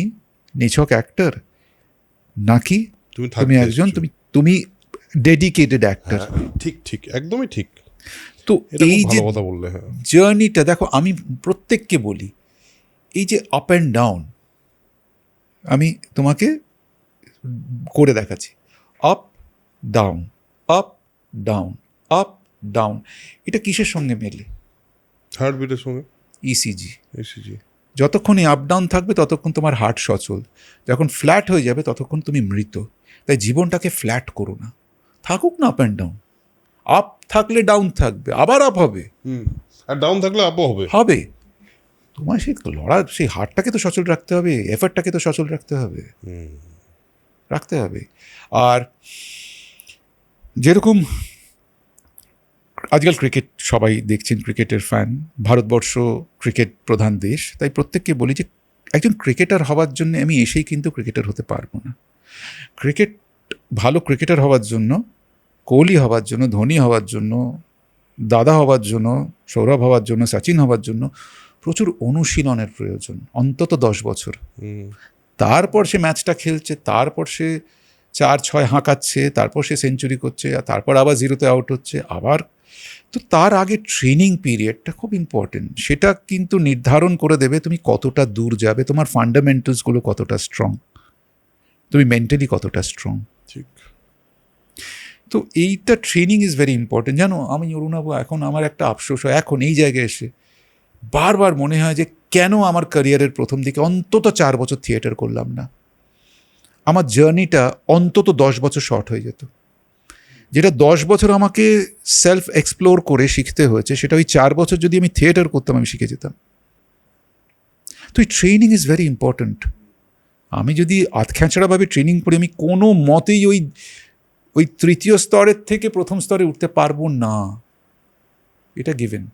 নিছক অ্যাক্টর নাকি তুমি একজন তুমি ডেডিকেটেড অ্যাক্টর। ঠিক, একদমই ঠিক। তো এই যে কথা বললে, জার্নিটা দেখো, আমি প্রত্যেককে বলি, এই যে আপ অ্যান্ড ডাউন, আমি তোমাকে করে দেখাচ্ছি, up down, up down, up down. এটা কিসের সঙ্গে মেলে? হার্টবিটের সঙ্গে। ইসিজি। যতক্ষণ এই আপ ডাউন থাকবে ততক্ষণ তোমার হার্ট সচল, যখন ফ্ল্যাট হয়ে যাবে ততক্ষণ তুমি মৃত। তাই জীবনটাকে ফ্ল্যাট করো না, থাকুক না আপ অ্যান্ড ডাউন। আপ থাকলে ডাউন থাকবে, আবার আপ হবে, আর ডাউন থাকলে আপও হবে। তোমার সেই হার্টটাকে তো সচল রাখতে হবে, এফার্টটাকে তো সচল রাখতে হবে। আর যেরকম আজকাল ক্রিকেট সবাই দেখছেন, ক্রিকেটের ফ্যান, ভারতবর্ষ ক্রিকেট প্রধান দেশ, তাই প্রত্যেককে বলি যে একজন ক্রিকেটার হওয়ার জন্য আমি এসেই কিন্তু ক্রিকেটার হতে পারবো না। ভালো ক্রিকেটার হওয়ার জন্য, কোহলি হওয়ার জন্য, ধোনি হওয়ার জন্য, দাদা হওয়ার জন্য, সৌরভ হওয়ার জন্য, সচিন হওয়ার জন্য প্রচুর অনুশীলনের প্রয়োজন, অন্তত 10 বছর। তারপর সে ম্যাচটা খেলছে, তারপর সে 4-6 হাঁকাচ্ছে, তারপর সে সেঞ্চুরি করছে, আর তারপর আবার 0-তে আউট হচ্ছে আবার। তো তার আগে ট্রেনিং পিরিয়ডটা খুব ইম্পর্টেন্ট। সেটা কিন্তু নির্ধারণ করে দেবে তুমি কতটা দূর যাবে, তোমার ফান্ডামেন্টালসগুলো কতটা স্ট্রং, তুমি মেন্টালি কতটা স্ট্রং। ঠিক। তো এইটা ট্রেনিং ইজ ভেরি ইম্পর্টেন্ট। জানো, আমি অরুণাবু এখন আমার একটা আফসোস হয়, এখন এই জায়গায় এসে বারবার মনে হয় যে কেন আমার ক্যারিয়ারের প্রথম দিকে অন্তত 4 বছর থিয়েটার করলাম না। আমার জার্নিটা অন্তত 10 বছর শর্ট হয়ে যেত। যেটা 10 বছর আমাকে সেলফ এক্সপ্লোর করে শিখতে হয়েছে, সেটা ওই 4 বছর যদি আমি থিয়েটার করতাম আমি শিখে যেতাম। তো এই ট্রেনিং ইজ ভেরি ইম্পর্ট্যান্ট। আমি যদি আধখ্যাঁচড়াভাবে ট্রেনিং করে আমি কোনো মতেই ওই তৃতীয় স্তরের থেকে প্রথম স্তরে উঠতে পারবো না, এটা গিভেন।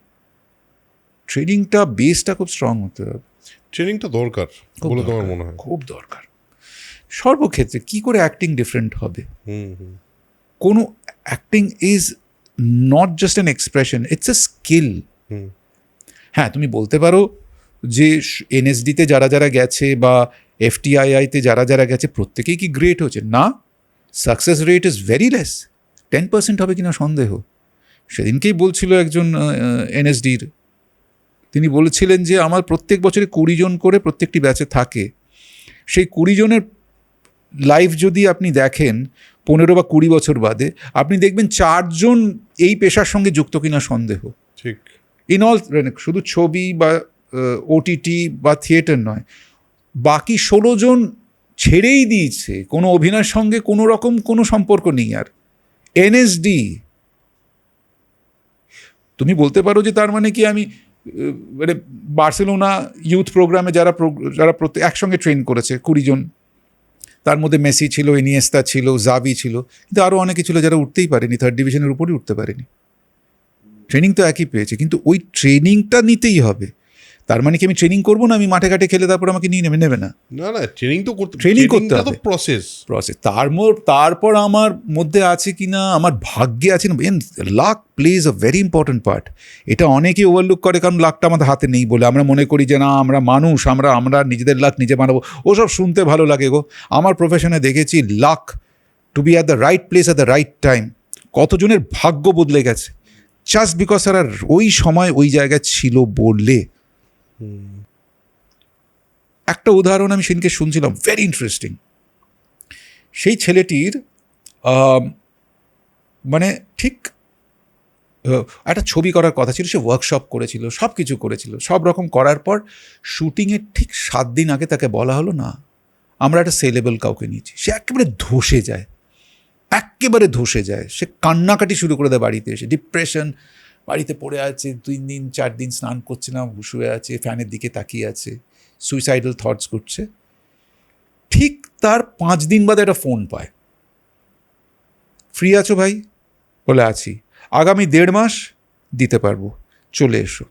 ট্রেনিংটা বেসটা খুব স্ট্রং হতে হবে। ট্রেনিংটা দরকার বলে তোমার মনে হয়? খুব দরকার। সর্বক্ষেত্রে কি করে অ্যাক্টিং ডিফারেন্ট হবে? হুম। কোনো acting is not just an expression, it's a skill. হ্যাঁ, তুমি বলতে পারো যে এনএসডিতে যারা যারা গেছে বা এফটিআইআইতে যারা যারা গেছে প্রত্যেকেই কি গ্রেট হয়েছে? না, success rate is very less. 10% হবে কিনা সন্দেহ। সেদিনকেই বলছিল একজন এনএসডির, তিনি বলেছিলেন যে আমার প্রত্যেক বছরে 20 জন করে প্রত্যেকটি ব্যাচে থাকে। সেই 20 জনের লাইফ যদি আপনি দেখেন 15 বা 20 বছর বাদে, আপনি দেখবেন 4 জন এই পেশার সঙ্গে যুক্ত কিনা সন্দেহ। ঠিক। ইন অল, শুধু ছবি বা ওটিটি বা থিয়েটার নয়, বাকি 16 জন ছেড়েই দিয়েছে, কোনো অভিনয়ের সঙ্গে কোনো রকম কোনো সম্পর্ক নেই আর। এনএসডি, তুমি বলতে পারো যে তার মানে কি আমি মানে বার্সেলোনা ইউথ প্রোগ্রামে যারা একসঙ্গে ট্রেন করেছে 20 জন, তার মধ্যে মেসি ছিল, ইনিয়েস্তা ছিল, জাভি ছিল, কিন্তু আরও অনেকে ছিল যারা উঠতেই পারেনি, 3rd ডিভিশনের উপরই উঠতে পারেনি। ট্রেনিং তো একই পেয়েছে, কিন্তু ওই ট্রেনিংটা নিতেই হবে। তার মানে কি আমি ট্রেনিং করবো না, আমি মাঠে ঘাটে খেলে তারপর আমাকে নিয়ে নেবে না। না, ট্রেনিং তো করতে, ট্রেনিং করতে হবে, প্রসেস। তারপর আমার মধ্যে আছে কিনা, আমার ভাগ্যে আছে না। Luck plays a very important part. এটা অনেকেই ওভারলুক করে, কারণ লাকটা আমাদের হাতে নেই বলে আমরা মনে করি যে না, আমরা মানুষ, আমরা নিজেদের লাক নিজে বানাবো। ওসব শুনতে ভালো লাগে গো। আমার প্রফেশনে দেখেছি luck to be at the right place at the right time. কতজনের ভাগ্য বদলে গেছে জাস্ট বিকজ তারা ওই সময় ওই জায়গায় ছিল বলে। একটা উদাহরণ আমি সেদিনকে শুনছিলাম, ভেরি ইন্টারেস্টিং। সেই ছেলেটির মানে ঠিক একটা ছবি করার কথা ছিল, সে ওয়ার্কশপ করেছিল, সব কিছু করেছিল, সব রকম করার পর শুটিংয়ের ঠিক 7 দিন আগে তাকে বলা হলো না, আমরা একটা সেলেবল কাউকে নিয়েছি। সে একেবারে ধসে যায়, সে কান্নাকাটি শুরু করে দেয় বাড়িতে এসে, ডিপ্রেশন, বাড়িতে পড়ে আছে 2 দিন 4 দিন, স্নান করছে না, শুয়ে আছে, ফ্যানের দিকে তাকিয়ে আছে, সুইসাইডাল থটস করছে। ঠিক তার 5 দিন বাদে একটা ফোন পায়, ফ্রি আছো ভাই? বলে আছি, আগামী 1.5 মাস দিতে পারবো, চলে এসো।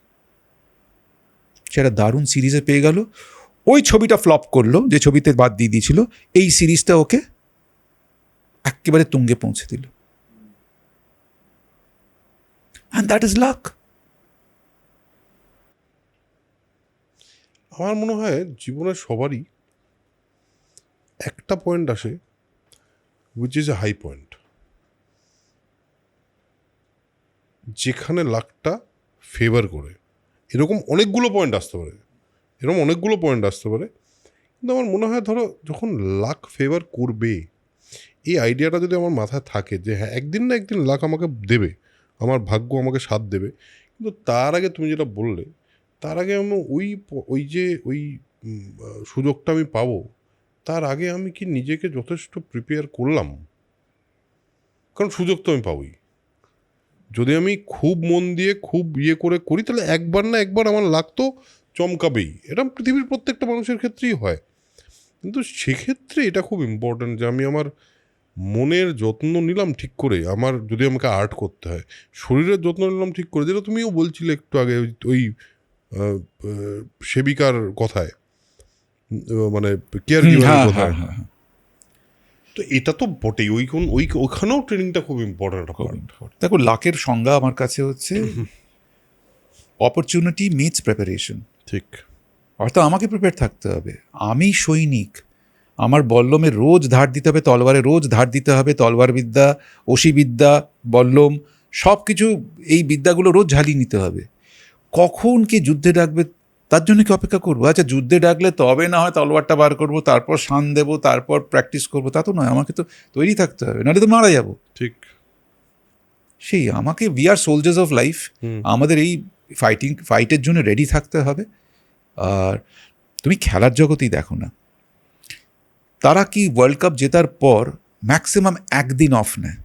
সেটা দারুণ সিরিজে পেয়ে গেল। ওই ছবিটা ফ্লপ করলো যে ছবিতে বাদ দিয়ে দিয়েছিল, এই সিরিজটা ওকে একেবারে তুঙ্গে পৌঁছে দিল। And that is luck. আমার মনে হয় জীবনের সবারই একটা পয়েন্ট আসে, which is a high point, যেখানে লাকটা ফেভার করে। এরকম অনেকগুলো পয়েন্ট আসতে পারে, কিন্তু আমার মনে হয় ধরো যখন লাক ফেভার করবে, এই আইডিয়াটা যদি আমার মাথায় থাকে যে হ্যাঁ একদিন না একদিন লাক আমাকে দেবে, আমার ভাগ্য আমাকে সাথ দেবে, কিন্তু তার আগে তুমি যেটা বললে, তার আগে আমি ওই সুযোগটা আমি পাবো, তার আগে আমি কি নিজেকে যথেষ্ট প্রিপেয়ার করলাম? কারণ সুযোগ তো আমি পাবোই, যদি আমি খুব মন দিয়ে খুব করি, তাহলে একবার না একবার আমার লাক তো চমকাবেই। এটা পৃথিবীর প্রত্যেকটা মানুষের ক্ষেত্রেই হয়। কিন্তু সেক্ষেত্রে এটা খুব ইম্পর্ট্যান্ট যে আমি আমার মনের যত্ন নিলাম ঠিক করে, আমার যদি আমাকে আর্ট করতে হয়, শরীরের যত্ন নিলাম ঠিক করে, যেটা তুমিও বলছিলে একটু আগে ওই সেবিকার কথায়, মানে কেয়ার গিভারের কথায়। তো এটা তো বটেই, ওইখানেও ট্রেনিংটা খুব ইম্পর্টেন্ট। দেখো, লাকের সংজ্ঞা আমার কাছে হচ্ছে অপরচুনিটি মিটস প্রিপারেশন। ঠিক। অর্থাৎ আমাকে প্রিপেয়ার থাকতে হবে। আমি সৈনিক, আমার বল্লমে রোজ ধার দিতে হবে, তলবারে রোজ ধার দিতে হবে, তলবার বিদ্যা, অসিবিদ্যা, বল্লম সব কিছু, এই বিদ্যাগুলো রোজ ঝালিয়ে নিতে হবে। কখন কি যুদ্ধে ডাকবে তার জন্য কি অপেক্ষা করবো? আচ্ছা যুদ্ধে ডাকলে তবে না হয় তলোয়ারটা বার করবো, তারপর শান দেবো, তারপর প্র্যাকটিস করবো, তা তো নয়। আমাকে তো তৈরি থাকতে হবে, নাহলে তো মারা যাবো। ঠিক। সেই আমাকে we are soldiers of life, আমাদের এই ফাইটের জন্য রেডি থাকতে হবে। আর তুমি খেলার জগতেই দেখো না, তারা কি ওয়ার্ল্ড কাপ জেতার পর ম্যাক্সিমাম একদিন অফ নেয়,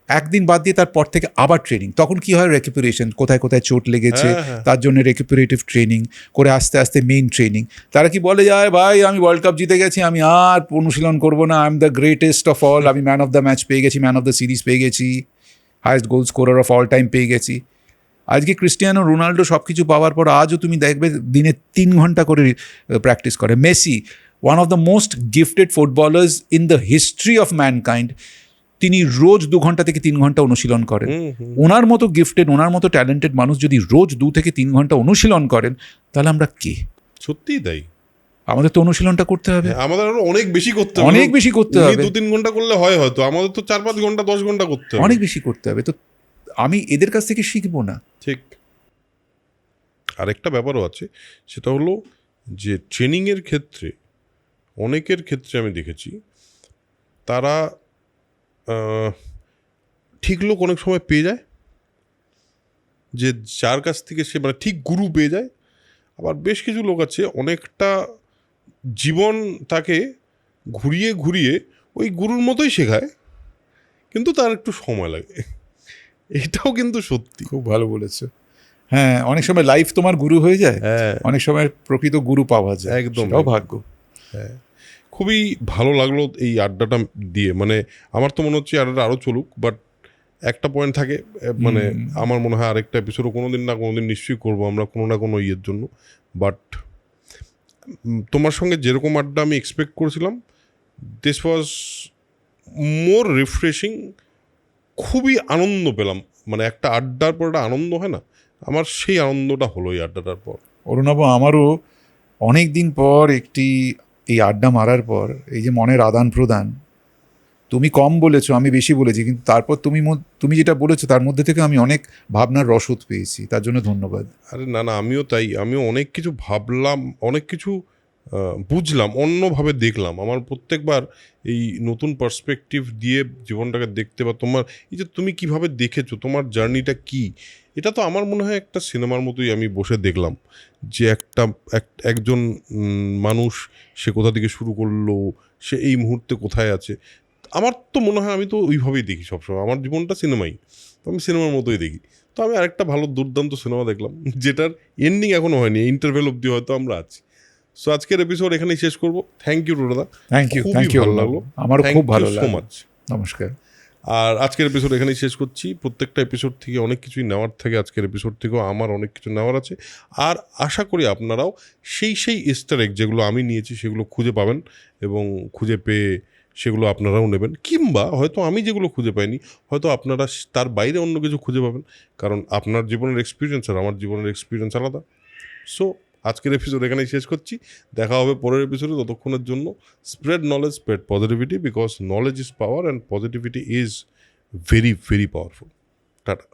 একদিন বাদ দিয়ে তারপর থেকে আবার ট্রেনিং। তখন কি হয়, রেকুপারেশন, কোথায় কোথায় চোট লেগেছে তার জন্য রেকুপারেটিভ ট্রেনিং করে আস্তে আস্তে মেইন ট্রেনিং। তারা কি বলে যায়, ভাই আমি ওয়ার্ল্ড কাপ জিতে গেছি, আমি আর অনুশীলন করবো না, I am the greatest of all, আমি ম্যান অফ দ্য ম্যাচ পেয়ে গেছি, ম্যান অফ দ্য সিরিজ পেয়ে গেছি, highest goal scorer of all time পেয়ে গেছি। আজকে ক্রিস্টিয়ানো রোনাল্ডো সব কিছু পাওয়ার পর আজও তুমি দেখবে দিনে 3 ঘন্টা করে প্র্যাকটিস করে। Messi, one of the most gifted footballers in the history of mankind, তিনি রোজ 2 ঘন্টা থেকে 3 ঘন্টা অনুশীলন করেন। ওনার মতো গিফটেড, ওনার মতো ট্যালেন্টেড মানুষ যদি রোজ 2 থেকে 3 ঘন্টা অনুশীলন করেন, তাহলে আমরা কে? সত্যিই তাই। আমাদের তো অনুশীলনটা করতে হবে, আমাদের আরো অনেক বেশি করতে হবে, অনেক বেশি করতে হবে। 2-3 ঘন্টা করলে হয় হয়তো, আমাদের তো 4-5 ঘন্টা 10 ঘন্টা করতে হবে, অনেক বেশি করতে হবে। তো আমি এদের কাছ থেকে শিখবো না? ঠিক। আরেকটা ব্যাপারও আছে, সেটা হলো যে ট্রেনিংয়ের ক্ষেত্রে অনেকের ক্ষেত্রে আমি দেখেছি তারা ঠিক লোক অনেক সময় পেয়ে যায়, যে যার কাছ থেকে সে মানে ঠিক গুরু পেয়ে যায়। আবার বেশ কিছু লোক আছে অনেকটা জীবন তাকে ঘুরিয়ে ঘুরিয়ে ওই গুরুর মতোই শেখায়, কিন্তু তার একটু সময় লাগে। এটাও কিন্তু সত্যি। খুব ভালো বলেছো। হ্যাঁ, অনেক সময় লাইফ তোমার গুরু হয়ে যায়, হ্যাঁ, অনেক সময় প্রকৃত গুরু পাওয়া যায়, একদম, সেটাও ভাগ্য। হ্যাঁ, খুবই ভালো লাগলো এই আড্ডাটা দিয়ে। মানে আমার তো মনে হচ্ছে আড্ডাটা আরও চলুক, বাট একটা পয়েন্ট থাকে, মানে আমার মনে হয় আরেকটা এপিসোডও কোনোদিন না কোনোদিন নিশ্চয়ই করবো আমরা, কোনো না কোনো ইয়ের জন্য। বাট তোমার সঙ্গে যেরকম আড্ডা আমি এক্সপেক্ট করেছিলাম, দিস ওয়াজ মোর রিফ্রেশিং। খুবই আনন্দ পেলাম, মানে একটা আড্ডার পর একটা আনন্দ হয় না, আমার সেই আনন্দটা হলো এই আড্ডাটার পর। অরুণাভ, আমারও অনেক দিন পর এই আড্ডা মারার পর এই যে মনের আদান প্রদান, তুমি কম বলেছো, আমি বেশি বলেছি, কিন্তু তারপর তুমি যেটা বলেছো তার মধ্যে থেকে আমি অনেক ভাবনার রসদ পেয়েছি, তার জন্য ধন্যবাদ। আরে না না, আমিও তাই, আমিও অনেক কিছু ভাবলাম, অনেক কিছু বুঝলাম, অন্যভাবে দেখলাম। আমার প্রত্যেকবার এই নতুন পার্সপেক্টিভ দিয়ে জীবনটাকে দেখতে, বা তোমার এই যে তুমি কিভাবে দেখেছো, তোমার জার্নিটা কি, এটা তো আমার মনে হয় একটা সিনেমার মতোই আমি বসে দেখলাম, যে একজন মানুষ সে কোথা থেকে শুরু করলো, সে এই মুহূর্তে কোথায় আছে। আমার তো মনে হয় আমি তো ওইভাবেই দেখি সবসময়, আমার জীবনটা সিনেমাই, তো আমি সিনেমার মতোই দেখি। তো আমি আরেকটা ভালো দুর্দান্ত সিনেমা দেখলাম, যেটার এন্ডিং এখনো হয়নি, ইন্টারভেল অবধি হয়তো আমরা আছি। সো আজকের এপিসোড এখানেই শেষ করবো। থ্যাংক ইউ রোনাদা, থ্যাংক ইউ ভালো লাগলো, আমারও খুব ভালো সো লাগলো। মাচ, নমস্কার। আর আজকের এপিসোড এখানেই শেষ করছি। প্রত্যেকটা এপিসোড থেকে অনেক কিছুই নেওয়ার থাকে, আজকের এপিসোড থেকেও আমার অনেক কিছু নেওয়ার আছে। আর আশা করি আপনারাও সেই ইস্টার এগ যেগুলো আমি নিয়েছি সেগুলো খুঁজে পাবেন, এবং খুঁজে পেয়ে সেগুলো আপনারাও নেবেন, কিংবা হয়তো আমি যেগুলো খুঁজে পাইনি হয়তো আপনারা তার বাইরে অন্য কিছু খুঁজে পাবেন, কারণ আপনার জীবনের এক্সপিরিয়েন্স আর আমার জীবনের এক্সপিরিয়েন্স আলাদা। সো আজকের এপিসোড এখানেই শেষ করছি, দেখা হবে পরের এপিসোডে। ততক্ষণের জন্য spread knowledge, spread positivity, because knowledge is power and positivity is very very powerful. Tata.